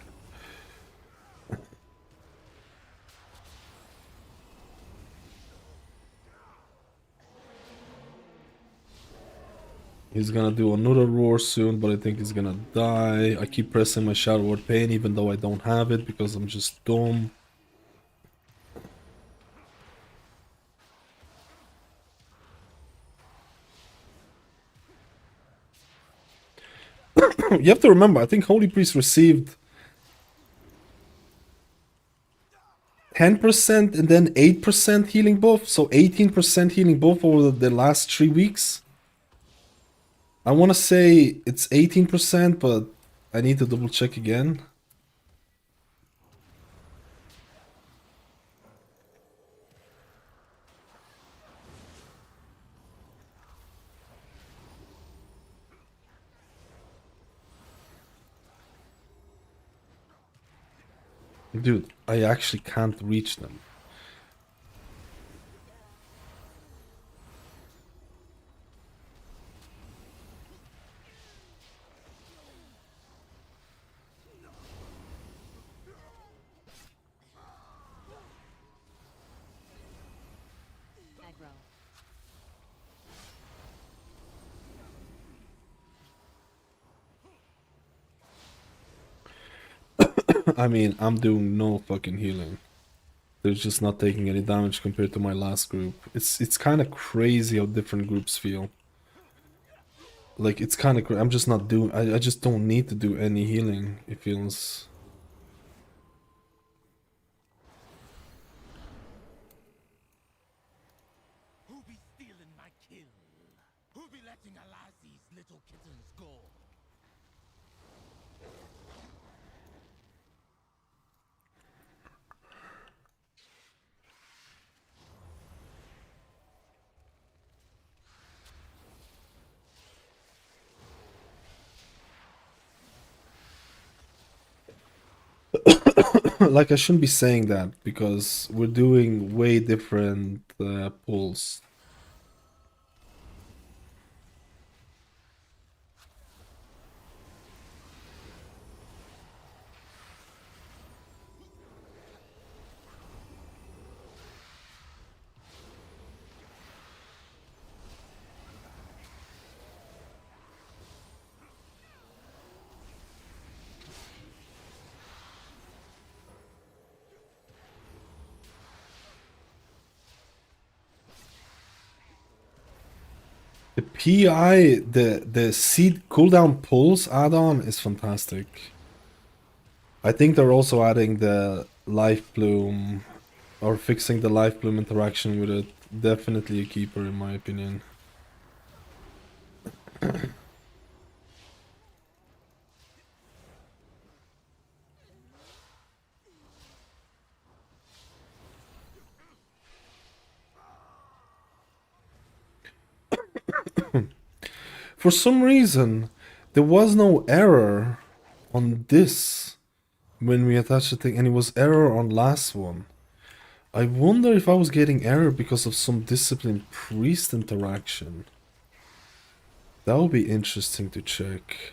He's gonna do another roar soon, but I think he's gonna die. I keep pressing my Shadow Word Pain even though I don't have it because I'm just dumb. You have to remember, I think Holy Priest received 10% and then 8% healing buff, so 18% healing buff over the last 3 weeks. I want to say it's 18%, but I need to double check again. Dude, I actually can't reach them. Aggro. I mean, I'm doing no fucking healing. They're just not taking any damage compared to my last group. It's kind of crazy how different groups feel. Like, it's kind of I'm just not doing... I just don't need to do any healing, it feels... Who be stealing my kill? Who be letting Alazi's little kittens go? Like, I shouldn't be saying that, because we're doing way different pulls. The PI, the seed cooldown pulls add-on is fantastic. I think they're also adding the life bloom, or fixing the life bloom interaction with it. Definitely a keeper in my opinion. For some reason, there was no error on this when we attached the thing, and it was error on last one. I wonder if I was getting error because of some discipline priest interaction. That would be interesting to check.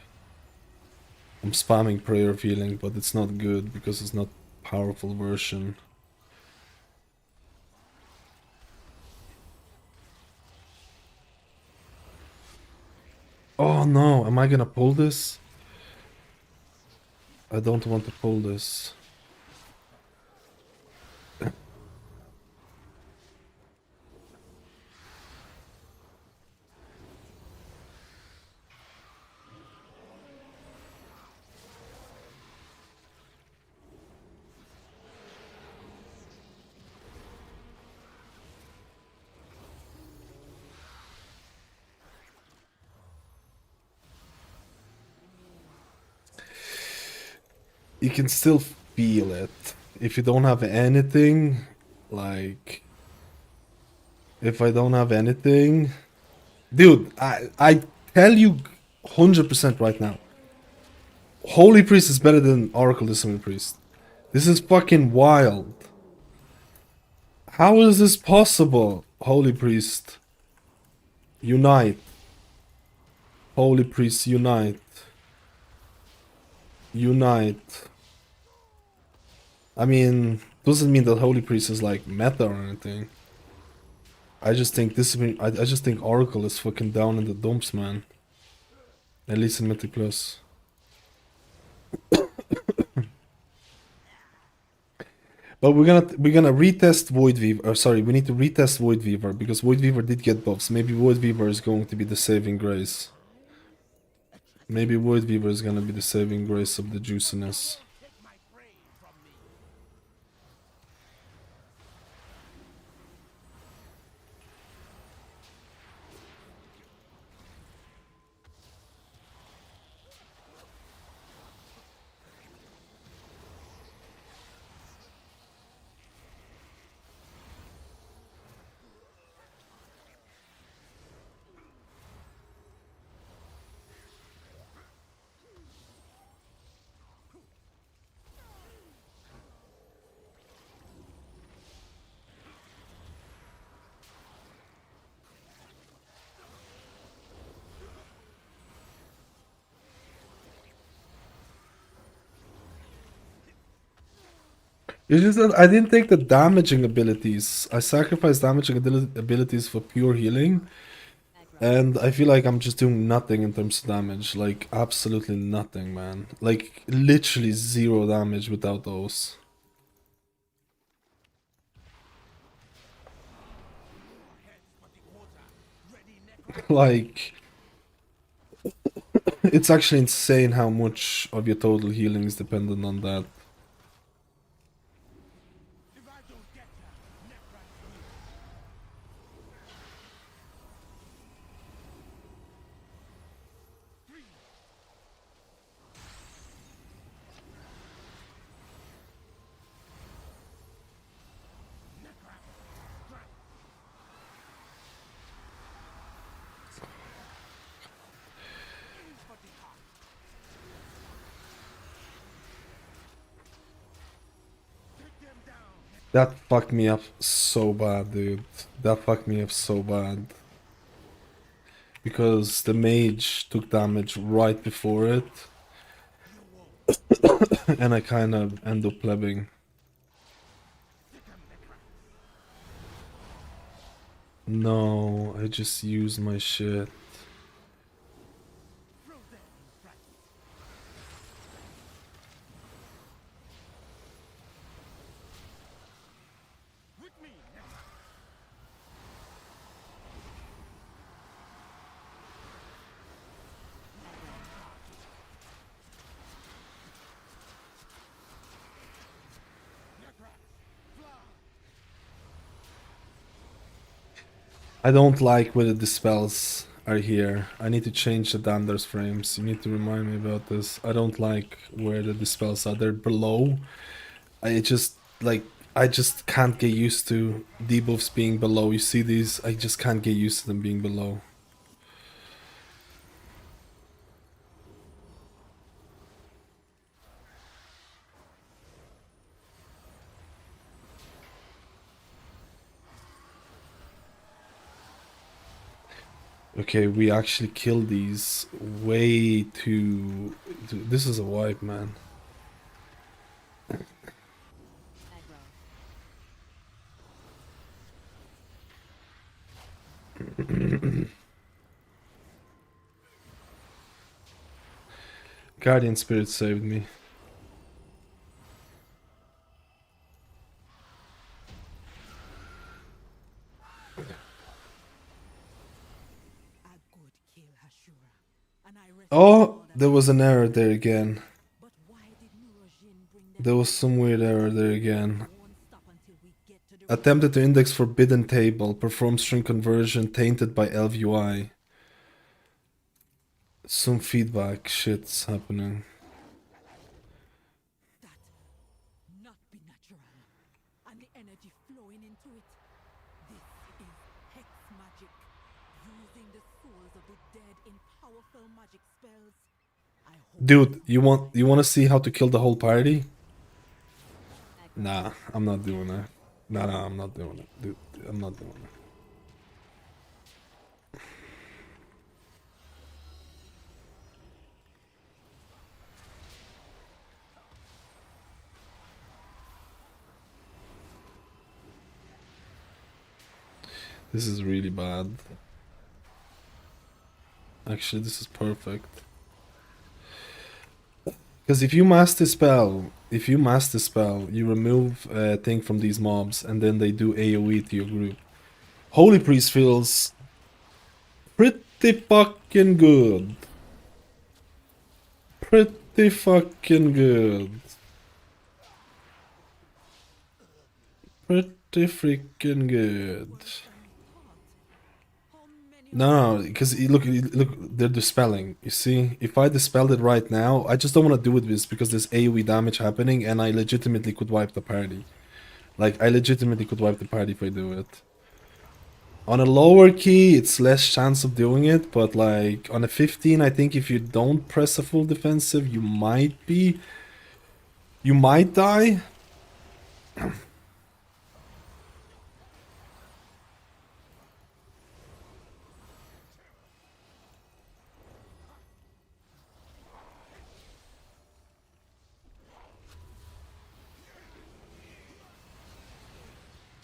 I'm spamming prayer of healing, but it's not good because it's not powerful version. Oh no, am I gonna pull this? I don't want to pull this. You can still feel it. If you don't have anything, like... If I don't have anything... Dude, I tell you 100% right now. Holy Priest is better than Oracle Discipline Priest. This is fucking wild. How is this possible? Holy Priest. Unite. Holy Priest, unite. Unite. I mean, doesn't mean that Holy Priest is like meta or anything. I just think Discipline... I just think Oracle is fucking down in the dumps, man. At least in Mythic Plus. But we're gonna retest Void Weaver. Or sorry, we need to retest Void Weaver because Void Weaver did get buffs. Maybe Void Weaver is going to be the saving grace. Maybe Void Weaver is gonna be the saving grace of the juiciness. Take my prey from me. It's just that I didn't take the damaging abilities. I sacrificed damaging abilities for pure healing. And I feel like I'm just doing nothing in terms of damage. Like, absolutely nothing, man. Like, literally 0 damage without those. Like, it's actually insane how much of your total healing is dependent on that. That fucked me up so bad, dude. That fucked me up so bad. Because the mage took damage right before it. And I kind of end up plebbing. No, I just used my shit. I don't like whether the spells are here. I need to change the Dander's frames. You need to remind me about this. I don't like where the dispels are. They're below. I just, like, I just can't get used to debuffs being below. You see these? I just can't get used to them being below. Okay, we actually killed these way too... This is a wipe, man. Guardian Spirit saved me. Oh, there was an error there again. There was some weird error there again. Attempted to index forbidden table. Perform string conversion tainted by ElvUI. Some feedback shit's happening. Not be natural, and the energy flowing into it. This is hex magic, using the souls of the dead in powerful magic spells. Dude, you want to see how to kill the whole party? Nah, I'm not doing that. Nah, I'm not doing it. Dude, I'm not doing it. This is really bad. Actually, this is perfect. Because if you master spell, you remove a thing from these mobs, and then they do AoE to your group. Holy Priest feels pretty fucking good. Pretty fucking good. Pretty freaking good. No, because look, they're dispelling. You see, if I dispelled it right now, I just don't want to do it this because there's AoE damage happening, and I legitimately could wipe the party. Like, I legitimately could wipe the party if I do it. On a lower key, it's less chance of doing it, but like on a 15, I think if you don't press a full defensive, you might die.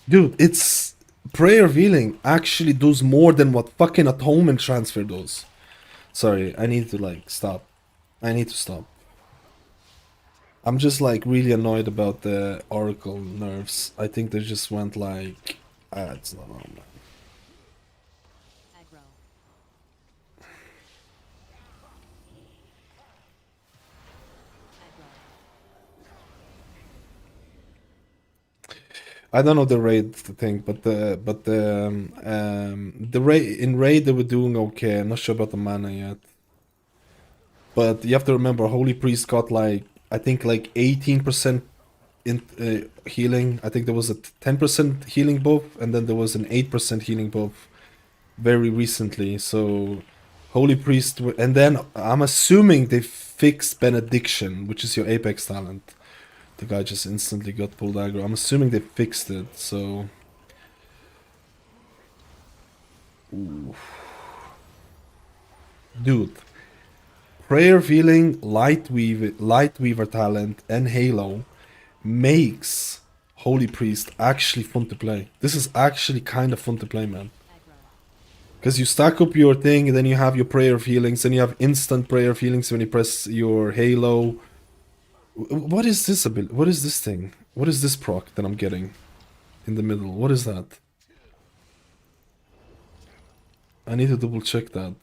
Dude, it's prayer healing actually does more than what fucking atonement transfer does. Sorry, I need to like stop. I need to stop. I'm just like really annoyed about the Oracle nerfs. I think they just went like, it's not on, man. Aggro. I don't know the raid thing, but the raid in raid they were doing okay. I'm not sure about the mana yet. But you have to remember, Holy Priest got like I think like 18% in healing. I think there was a 10% healing buff, and then there was an 8% healing buff very recently. So Holy Priest, and then I'm assuming they fixed Benediction, which is your Apex talent. The guy just instantly got pulled aggro. I'm assuming they fixed it. So. Ooh. Dude. Prayer Healing, Lightweaver talent, and Halo makes Holy Priest actually fun to play. This is actually kind of fun to play, man. Because you stack up your thing, and then you have your Prayer of Healings, and you have instant Prayer of Healings when you press your Halo. What is this ability? What is this thing? What is this proc that I'm getting in the middle? What is that? I need to double check that.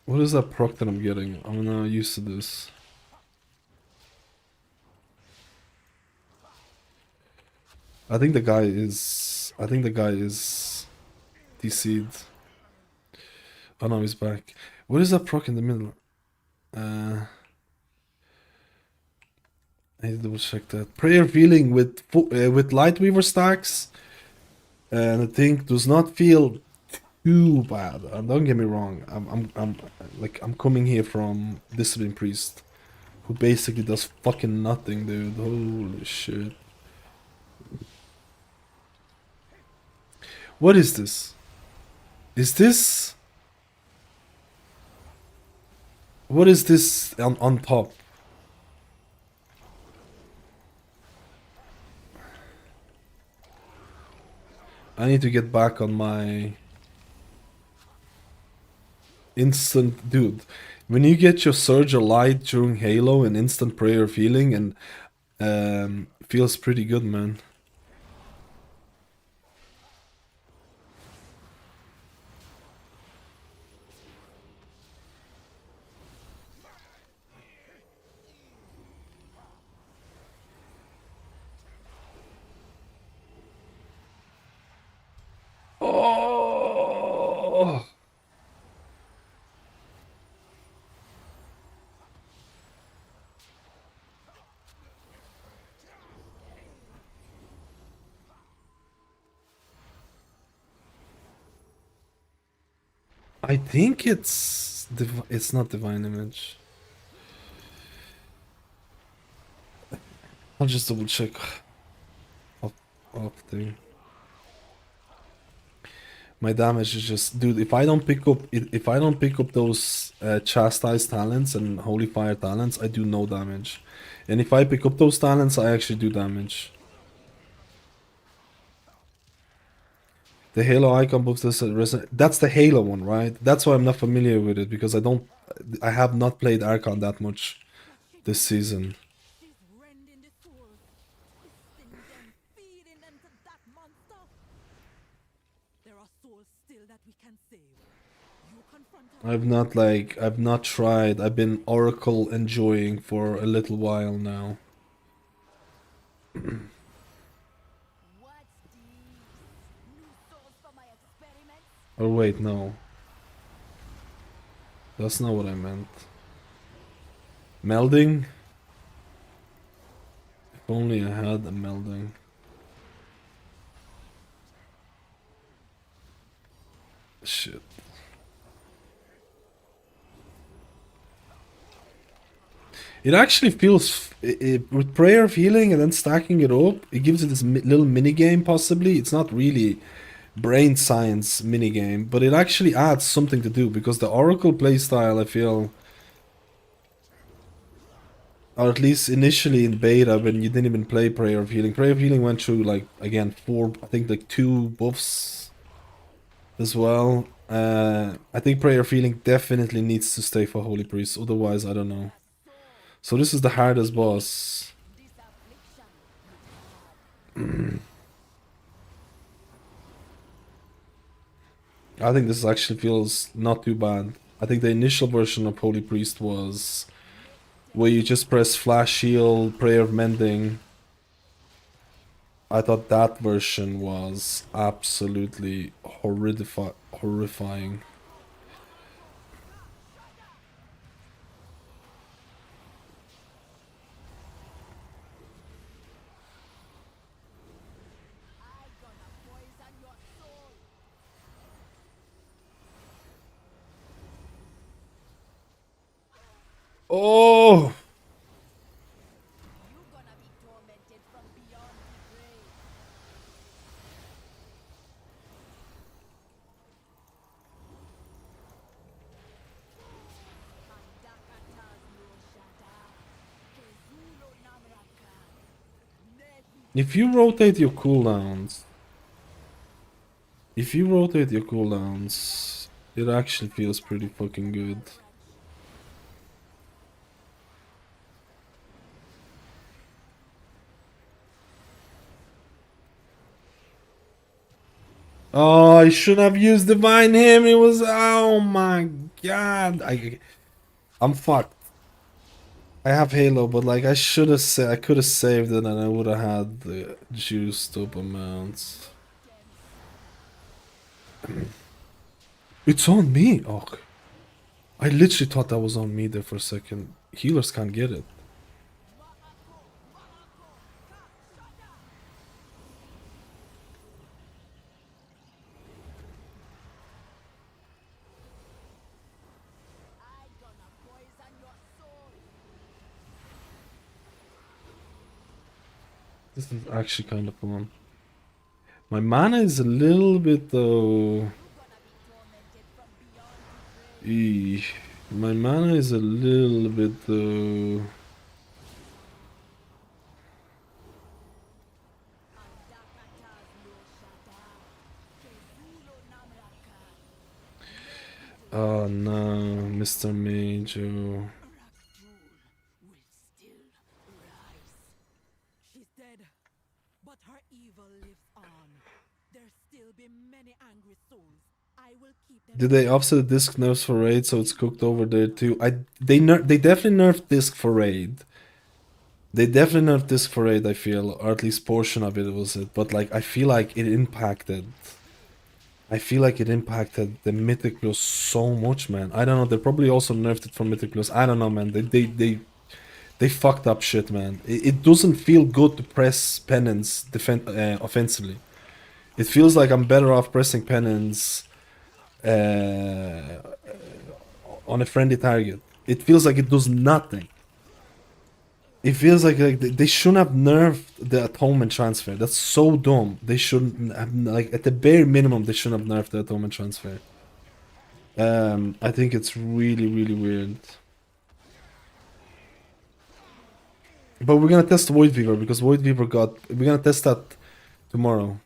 What is that proc that I'm getting? I'm not used to this. I think the guy is DC'd. Oh no, he's back. What is that proc in the middle? I need to double check that. Prayer Healing with Lightweaver stacks, and I think does not feel too bad. Don't get me wrong. I'm coming here from Discipline Priest, who basically does fucking nothing, dude. Holy shit. What is this? Is this? What is this on top? I need to get back on my instant, dude. When you get your Surge of Light during Halo and instant Prayer of Healing, and feels pretty good, man. Oh. I think it's not Divine Image. I'll just double check off thing. My damage is just, dude. If I don't pick up those chastise talents and holy fire talents, I do no damage. And if I pick up those talents, I actually do damage. The Halo icon buffs this that's the Halo one, right? That's why I'm not familiar with it, because I have not played Archon that much this season. I've not tried. I've been Oracle enjoying for a little while now. Oh wait, no. That's not what I meant. Melding? If only I had a melding. Shit. It actually feels, with Prayer of Healing and then stacking it up, it gives it this little mini game possibly. It's not really brain science mini game, but it actually adds something to do, because the Oracle playstyle, I feel, or at least initially in beta when you didn't even play Prayer of Healing. Prayer of Healing went through like again 4, I think like 2 buffs as well. I think Prayer of Healing definitely needs to stay for Holy Priest, otherwise I don't know. So this is the hardest boss. I think this actually feels not too bad. I think the initial version of Holy Priest was where you just press Flash Heal, Prayer of Mending. I thought that version was absolutely horrifying. Oh! If you rotate your cooldowns, it actually feels pretty fucking good. Oh, I should have used Divine Hymn. It was, oh my god. I'm fucked. I have Halo, but like I should have said, I could have saved it and I would have had the juiced up amounts. It's on me. Oh, I literally thought that was on me there for a second. Healers can't get it. This is actually kind of fun. My mana is a little bit though. My mana is a little bit though. Oh no, Mr. Major. She's dead, but her evil lives on. There'll still be many angry souls. I will keep them. Did they offset the disc nerfs for raid so it's cooked over there too? They definitely nerfed disc for raid. They definitely nerfed disc for raid, I feel, or at least portion of it was it. But like I feel like it impacted. The Mythic Plus so much, man. I don't know. They probably also nerfed it for Mythic Plus. I don't know, man. They fucked up shit, man. It doesn't feel good to press penance offensively. It feels like I'm better off pressing penance on a friendly target. It feels like it does nothing. It feels like they shouldn't have nerfed the atonement transfer. That's so dumb. They shouldn't have, like, at the bare minimum, they shouldn't have nerfed the atonement transfer. I think it's really, really weird. But we're gonna test Void Weaver because Void Weaver we're gonna test that tomorrow.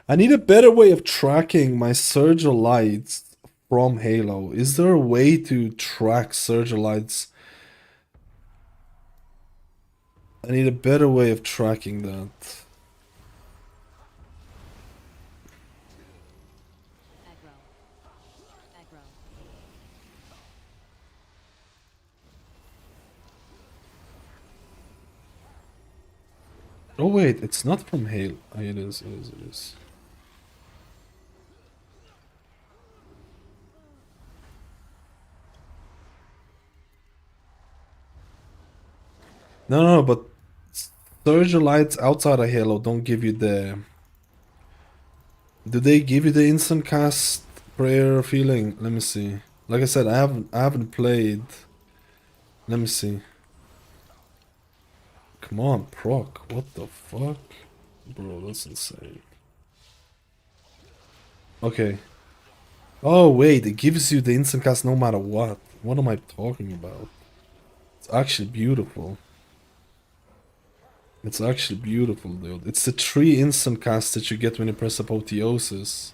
I need a better way of tracking my Surge Lights from Halo. Is there a way to track Surge Lights? I need a better way of tracking that. Oh wait, it's not from Halo. Oh, it is. No, but Surge Lights outside of Halo don't give you the... Do they give you the instant cast prayer feeling? Let me see. Like I said, I haven't played. Let me see. Come on, proc. What the fuck? Bro, that's insane. Okay. Oh wait, it gives you the instant cast no matter what. What am I talking about? It's actually beautiful. It's actually beautiful, dude. It's the 3 instant casts that you get when you press Apotheosis.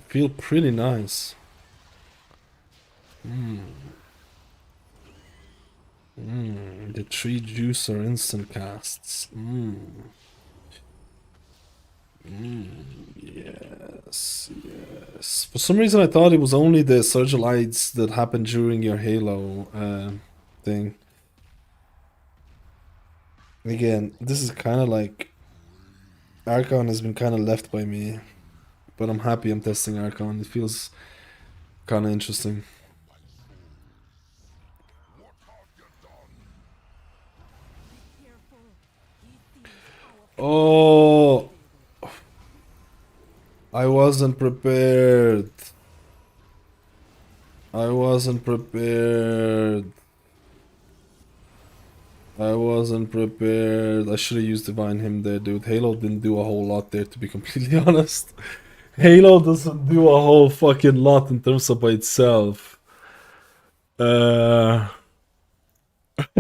Feel pretty nice. The 3 juicer instant casts. Yes, yes. For some reason I thought it was only the Surgilites that happened during your Halo thing. Again, this is kind of like... Archon has been kind of left by me. But I'm happy I'm testing Archon. It feels kind of interesting. Oh, I wasn't prepared. I wasn't prepared. I wasn't prepared. I should have used Divine Hymn there, dude. Halo didn't do a whole lot there, to be completely honest. Halo doesn't do a whole fucking lot in terms of by itself. I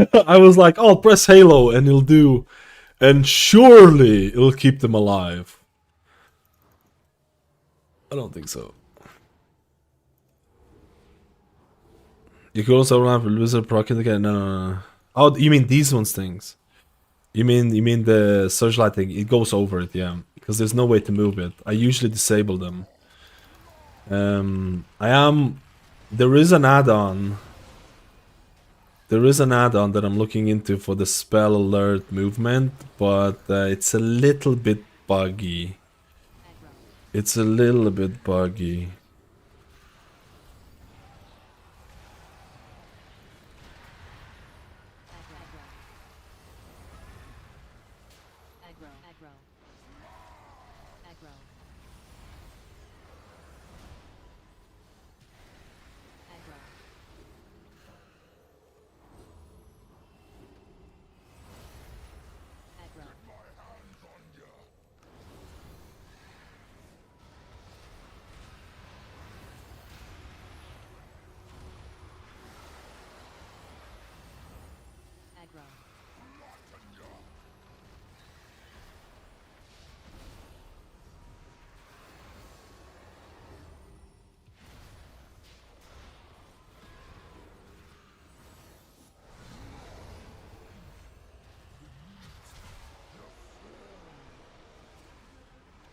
was like, oh, press Halo and it'll do... And surely it'll keep them alive. I don't think so. You could also have a loser proc indicator. No. Oh, you mean these ones things? You mean the searchlight thing? It goes over it, yeah. Because there's no way to move it. I usually disable them. There is an add-on. There is an add-on that I'm looking into for the spell alert movement, but it's a little bit buggy. It's a little bit buggy.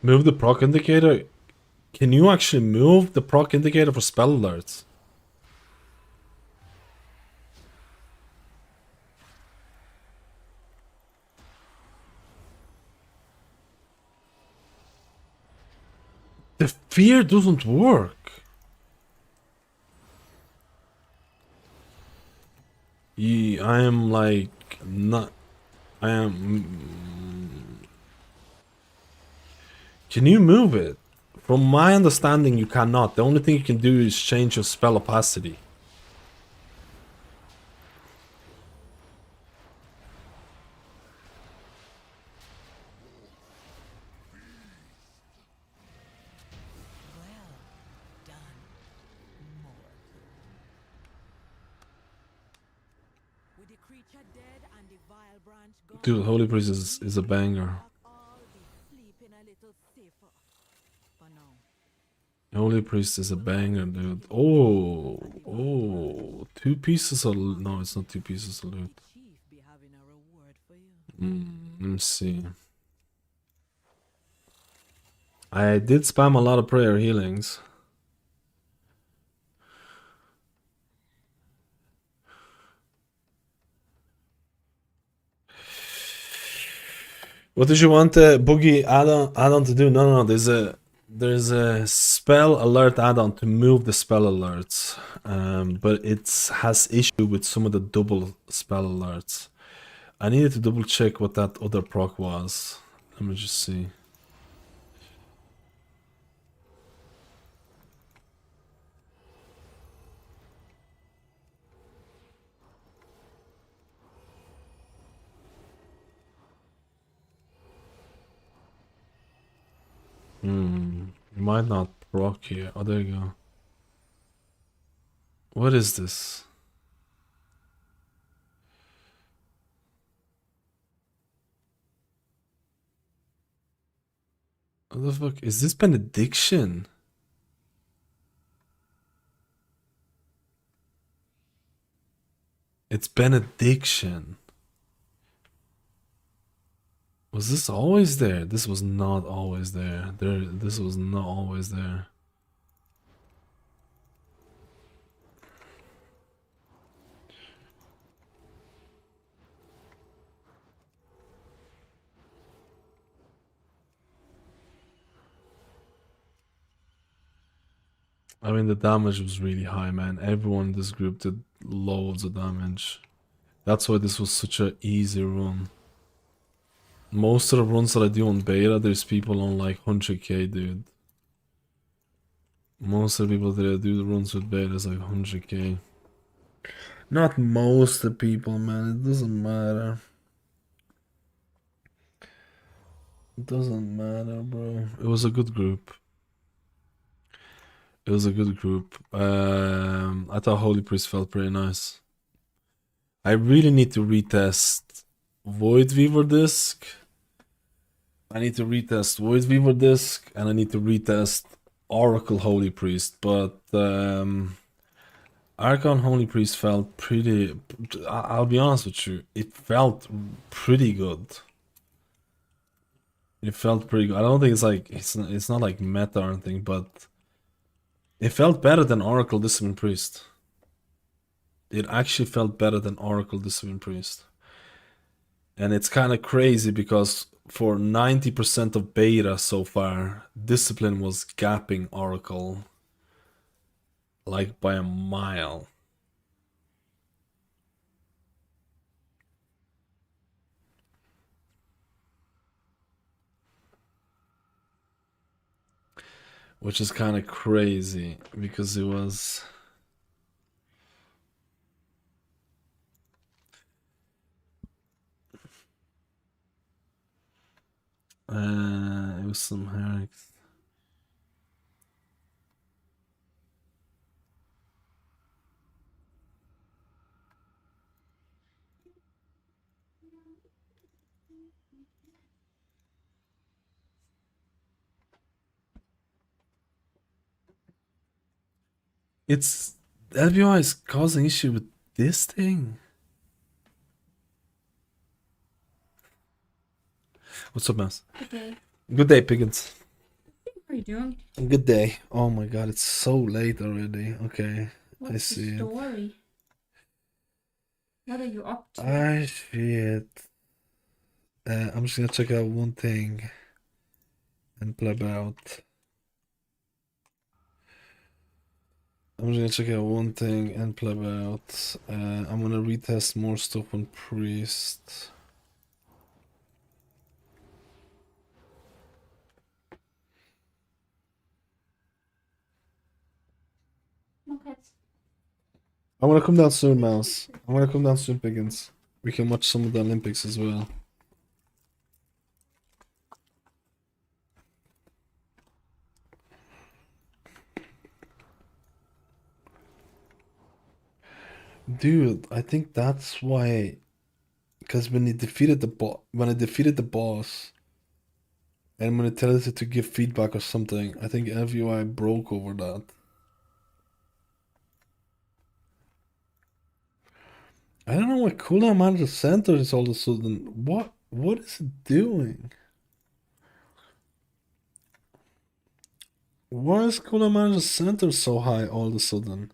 Move the proc indicator? Can you actually move the proc indicator for spell alerts? The fear doesn't work. I am like not. I am. Can you move it? From my understanding, you cannot. The only thing you can do is change your spell opacity. Dude, Holy Priest is a banger. Holy Priest is a banger, dude. Oh, 2 pieces of... No, it's not 2 pieces of loot. Let me see. I did spam a lot of prayer healings. What did you want Boogie add-on to do? No, there's a spell alert add-on to move the spell alerts, but it has issue with some of the double spell alerts. I needed to double check what that other proc was. Let me just see. might not proc here. Oh, there you go. What is this? What the fuck? Is this benediction? It's benediction. Was this always there? This was not always there. This was not always there. I mean, the damage was really high, man. Everyone in this group did loads of damage. That's why this was such an easy run. Most of the runs that I do on beta, there's people on like 100k, dude. Most of the people that I do the runs with beta is like 100k. Not most of the people, man. It doesn't matter. It doesn't matter, bro. It was a good group. It was a good group. I thought Holy Priest felt pretty nice. I really need to retest Void Weaver Disc. I need to retest Void Weaver Disc, and I need to retest Oracle Holy Priest. But Archon Holy Priest felt pretty. I'll be honest with you, it felt pretty good. It felt pretty good. I don't think it's like it's not like meta or anything, but it felt better than Oracle Discipline Priest. It actually felt better than Oracle Discipline Priest. And it's kind of crazy because for 90% of beta so far, Discipline was gapping Oracle like by a mile. Which is kind of crazy because it was... it was some hacks. It's LVI is causing issue with this thing. What's up, Mouse? Okay. Good day, Piggins. What are you doing? Good day. Oh my god, it's so late already. Okay, What's I see the it. story? What are you up to? I see it. I'm just gonna check out one thing and pleb out. I'm just gonna check out one thing and pleb out. I'm gonna retest more stuff on Priest. Okay. I'm gonna come down soon, Mouse. I'm gonna come down soon, Piggins. We can watch some of the Olympics as well. Dude, I think that's why. Because when it defeated the boss, and when it tells it to give feedback or something, I think MadUI broke over that. I don't know why cooldown manager center is all of a sudden. What is it doing? Why is cooldown manager center so high all of a sudden?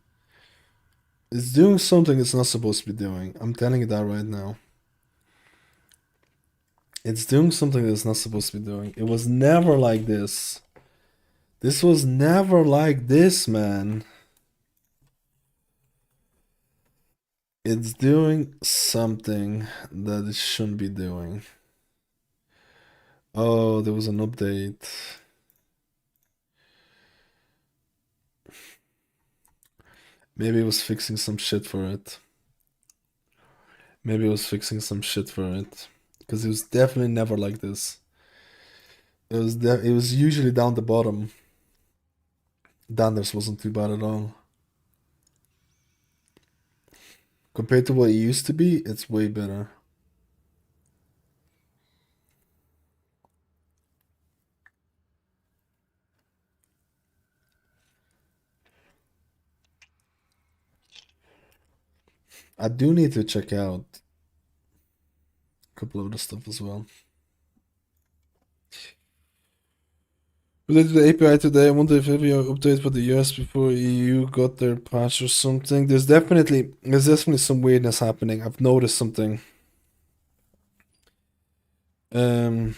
It's doing something it's not supposed to be doing. I'm telling you that right now. It's doing something it's not supposed to be doing. It was never like this. This was never like this, man. It's doing something that it shouldn't be doing. Oh, there was an update. Maybe it was fixing some shit for it. Maybe it was fixing some shit for it. Because it was definitely never like this. It was usually down the bottom. Danders wasn't too bad at all. Compared to what it used to be, it's way better. I do need to check out a couple of other stuff as well. Related to the API today, I wonder if every update for the US before EU got their patch or something. There's definitely some weirdness happening. I've noticed something. Take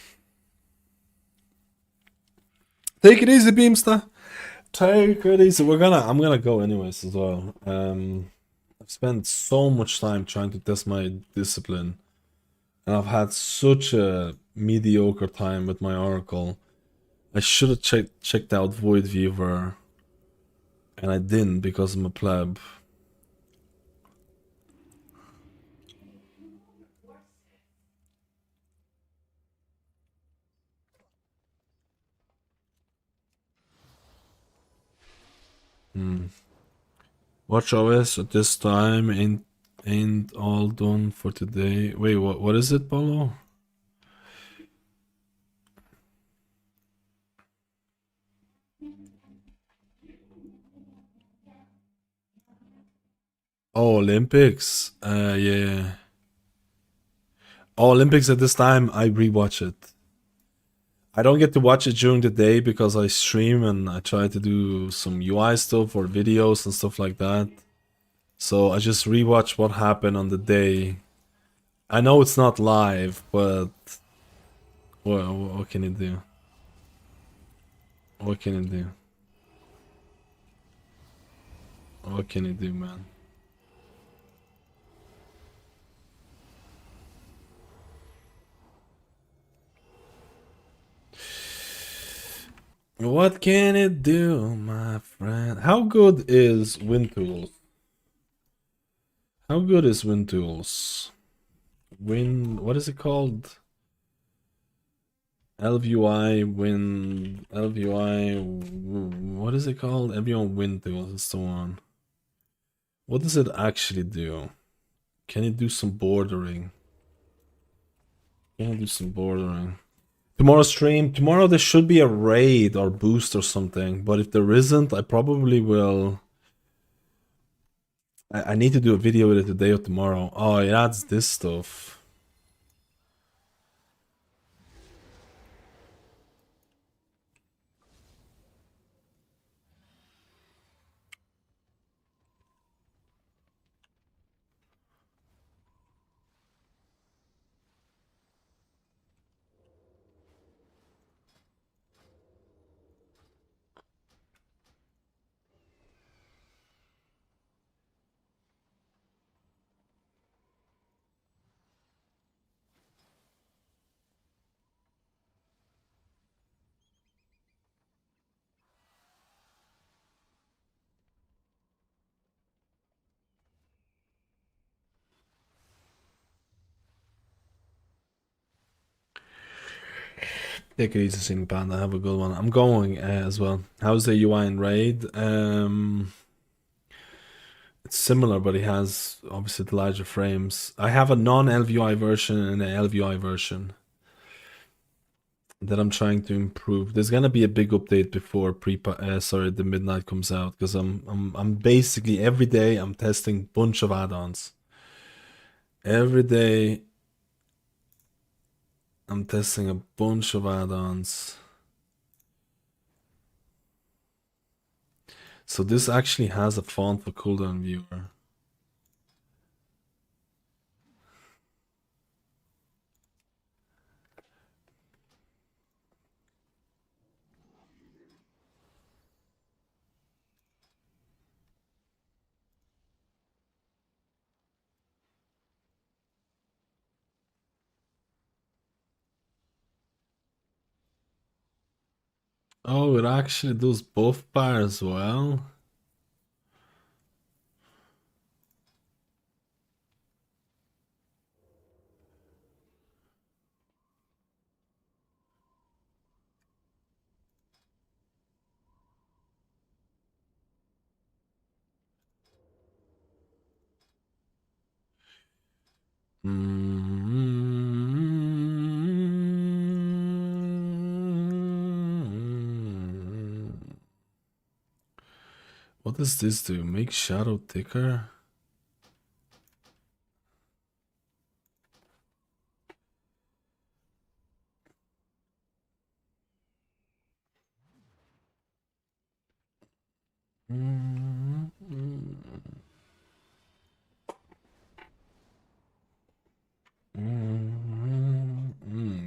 it easy, Beamster. Take it easy. I'm gonna go anyways as well. I've spent so much time trying to test my discipline, and I've had such a mediocre time with my Oracle. I should have checked out Void Weaver, and I didn't because I'm a pleb. Watch OS at this time ain't all done for today. Wait, what is it, Paulo? Oh, Olympics. Yeah. Oh, Olympics at this time, I rewatch it. I don't get to watch it during the day because I stream and I try to do some UI stuff or videos and stuff like that. So I just rewatch what happened on the day. I know it's not live, but what can you do? What can you do? What can you do, man? What can it do, my friend? How good is WinTools? How good is WinTools? What is it called? ElvUI, what is it called? Everyone WinTools is the one. What does it actually do? Can it do some bordering? Can it do some bordering? Tomorrow's stream, tomorrow there should be a raid or boost or something, but if there isn't, I probably will. I need to do a video with it today or tomorrow. Oh, it adds this stuff. Take it easy, Sing Panda. Have a good one. I'm going as well. How's the UI in Raid? It's similar, but it has obviously the larger frames. I have a non-ElvUI version and an ElvUI version that I'm trying to improve. There's gonna be a big update before the midnight comes out because I'm basically every day I'm testing bunch of add-ons. Every day I'm testing a bunch of add-ons. So this actually has a font for cooldown viewer. Oh, it actually does both bars well. What does this do? Make shadow thicker?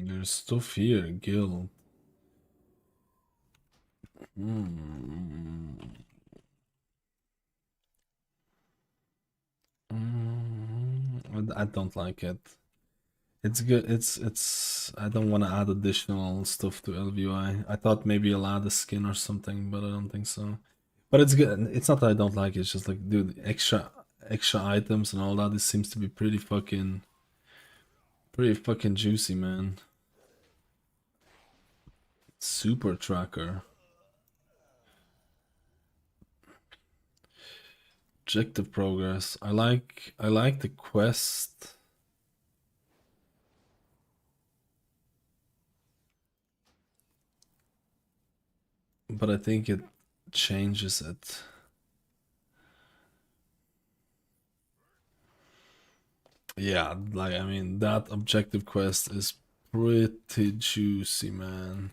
There's stuff here, guild. I don't like it. It's good. It's. I don't want to add additional stuff to LVUI. I thought maybe I'll add a skin or something, but I don't think so. But it's good. It's not that I don't like it. It's just like, dude, extra items and all that. This seems to be pretty fucking juicy, man. Super tracker. Objective progress. I like the quest. But I think it changes it. Yeah, like, I mean, that objective quest is pretty juicy, man.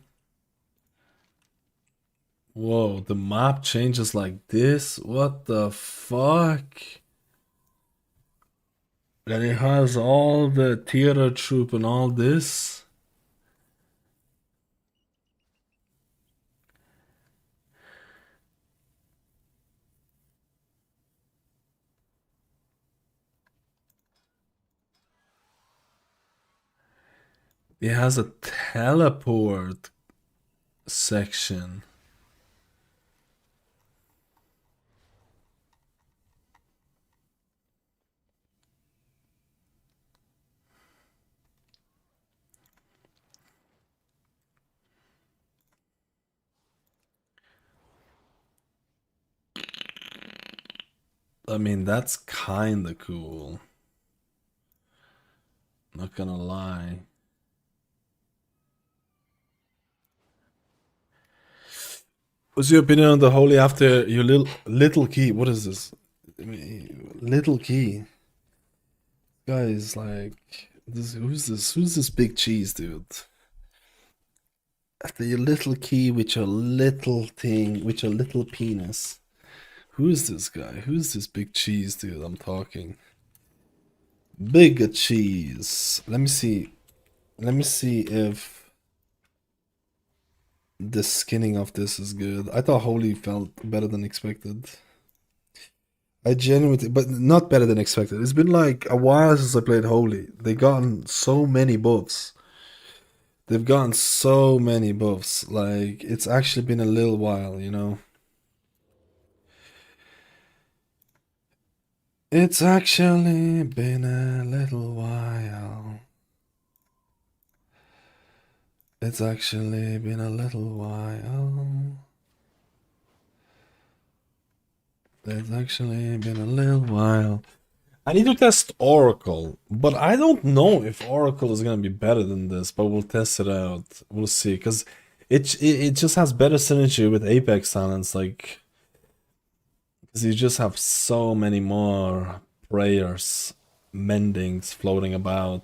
Whoa, the map changes like this? What the fuck? And it has all the theater troupe and all this? It has a teleport section. I mean, that's kinda cool. Not gonna lie. What's your opinion on the holy after your little key? What is this? I mean, little key. Guys, like, who's this? Who's this big cheese, dude? After your little key with your little thing, with your little penis. Who's this guy? Who's this big cheese, dude? I'm talking. Bigger cheese. Let me see. Let me see if the skinning of this is good. I thought holy felt better than expected. I genuinely, but not better than expected. It's been like a while since I played holy. They gotten so many buffs. They've gotten so many buffs. Like, it's actually been a little while, you know. It's actually been a little while. It's actually been a little while. It's actually been a little while. I need to test Oracle, but I don't know if Oracle is gonna be better than this, but we'll test it out. We'll see, because it just has better synergy with Apex Talents, like, because you just have so many more prayers, mendings floating about.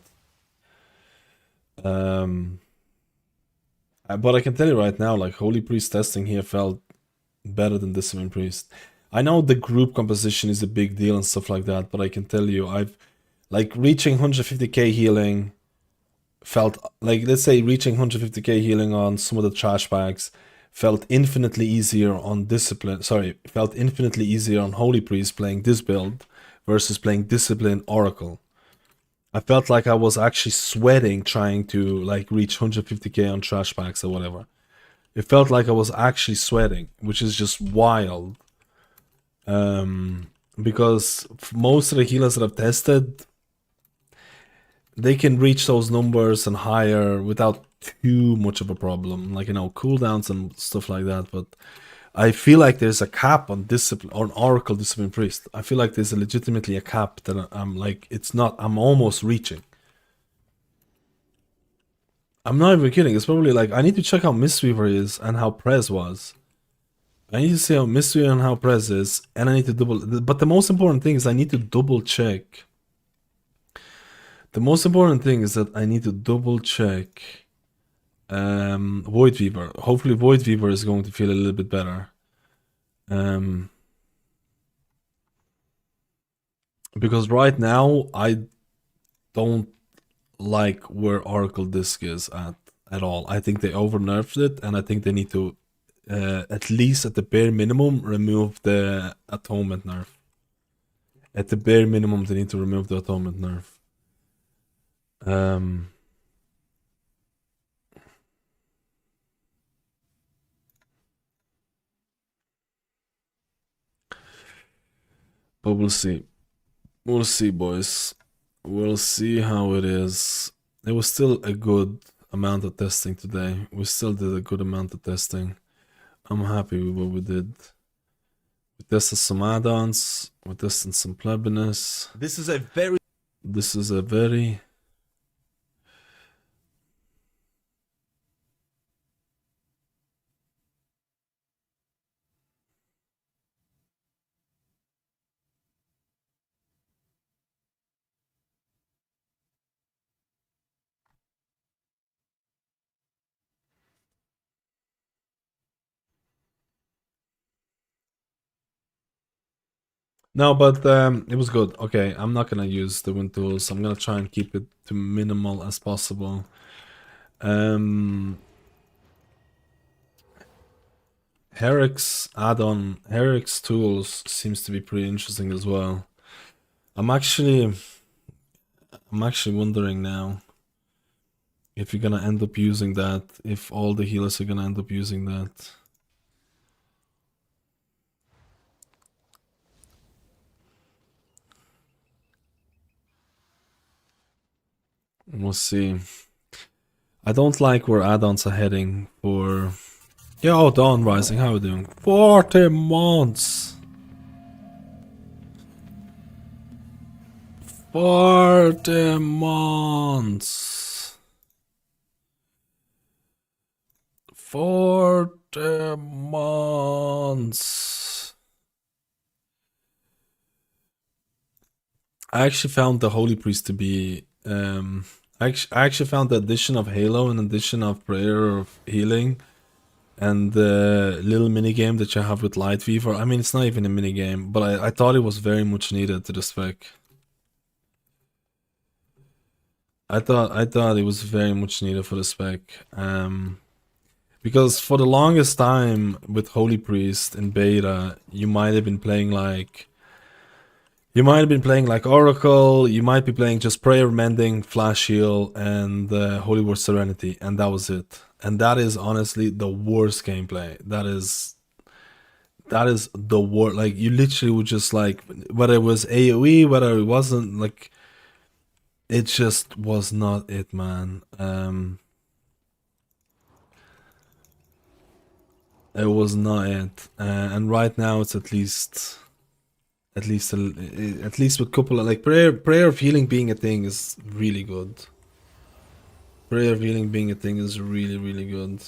But I can tell you right now, like, Holy Priest testing here felt better than Discipline Priest. I know the group composition is a big deal and stuff like that, but I can tell you, I've, like, reaching 150k healing felt, like, let's say reaching 150k healing on some of the trash bags felt infinitely easier on Discipline, felt infinitely easier on Holy Priest playing this build versus playing Discipline Oracle. I felt like I was actually sweating trying to, like, reach 150k on trash packs or whatever. It felt like I was actually sweating, which is just wild. Because most of the healers that I've tested, they can reach those numbers and higher without too much of a problem. Like, you know, cooldowns and stuff like that. But I feel like there's a cap on discipline, on Oracle Discipline Priest. I feel like there's legitimately a cap that I'm like, it's not, I'm almost reaching. I'm not even kidding. It's probably like, I need to check how Mistweaver is and how Prez was. I need to see how Mistweaver and how Prez is, and I need to double, but the most important thing is I need to double check. The most important thing is that I need to double check Void Weaver. Hopefully Void Weaver is going to feel a little bit better. Because right now I don't like where Oracle Disc is at all. I think they over nerfed it, and I think they need to at least at the bare minimum remove the atonement nerf. At the bare minimum they need to remove the atonement nerf. But we'll see. We'll see, boys. We'll see how it is. It was still a good amount of testing today. We still did a good amount of testing. I'm happy with what we did. We tested some add-ons. We tested some plebiness. This is a very No, but it was good. Okay, I'm not gonna use the wind tools. I'm gonna try and keep it to minimal as possible. Herrick's add-on, Herrick's tools seems to be pretty interesting as well. I'm actually wondering now if you're gonna end up using that, if all the healers are gonna end up using that. We'll see. I don't like where add-ons are heading for... Yo, Dawn Rising, how are we doing? 40 months! 40 months! 40 months! I actually found the Holy Priest to be... I actually found the addition of Halo and addition of Prayer of Healing and the little minigame that you have with Light Weaver. I mean, it's not even a minigame, but I thought it was very much needed to the spec. I thought it was very much needed for the spec. Because for the longest time with Holy Priest in beta, you might have been playing like... You might have been playing like Oracle, you might be playing just Prayer Mending, Flash Heal, and Holy Word Serenity, and that was it. And that is honestly the worst gameplay. That is the worst. Like, you literally would just like, whether it was AoE, whether it wasn't, like, it just was not it, man. It was not it. And right now it's at least with a couple of like prayer of healing being a thing is really good. Prayer of healing being a thing is really, really good.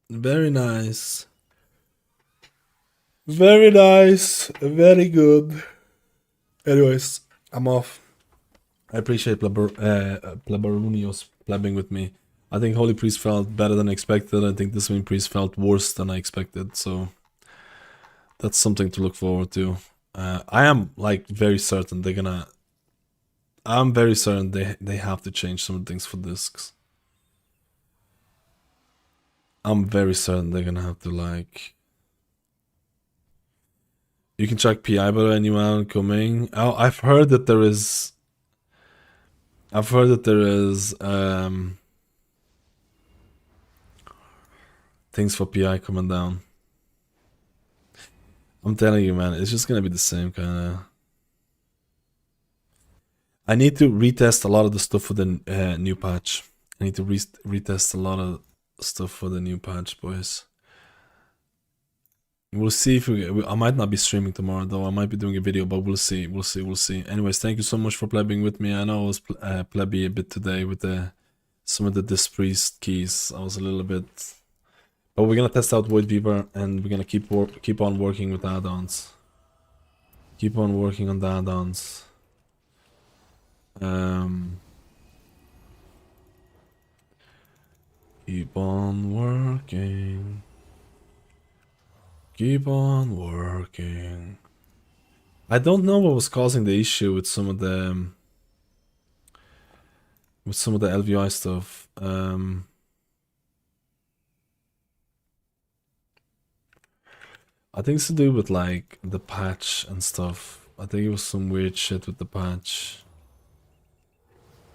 Very nice. Very nice. Very good. Anyways, I'm off. I appreciate Plebarunios plebbing with me. I think Holy Priest felt better than expected. I think Discipline Priest felt worse than I expected, so that's something to look forward to. I am like very certain they're gonna... I'm very certain they have to change some things for discs. I'm very certain they're gonna have to like... You can check PI by anyone coming. Oh, I've heard that there is... things for PI coming down. I'm telling you, man, it's just gonna be the same kind of... I need to retest a lot of the stuff for the new patch. I need to retest a lot of stuff for the new patch, boys. We'll see if I might not be streaming tomorrow, though. I might be doing a video, but we'll see. We'll see. Anyways, thank you so much for plebbing with me. I know I was plebby a bit today with some of the Dispriest keys. I was a little bit, but we're gonna test out Void Weaver, and we're gonna keep on working with add-ons. Keep on working on the add-ons. Keep on working. Keep on working. I don't know what was causing the issue with some of the LVI stuff. I think it's to do with like the patch and stuff. I think it was some weird shit with the patch.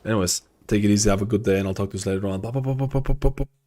Anyways, take it easy, have a good day, and I'll talk to you later on. Bye, bye, bye, bye, bye, bye, bye.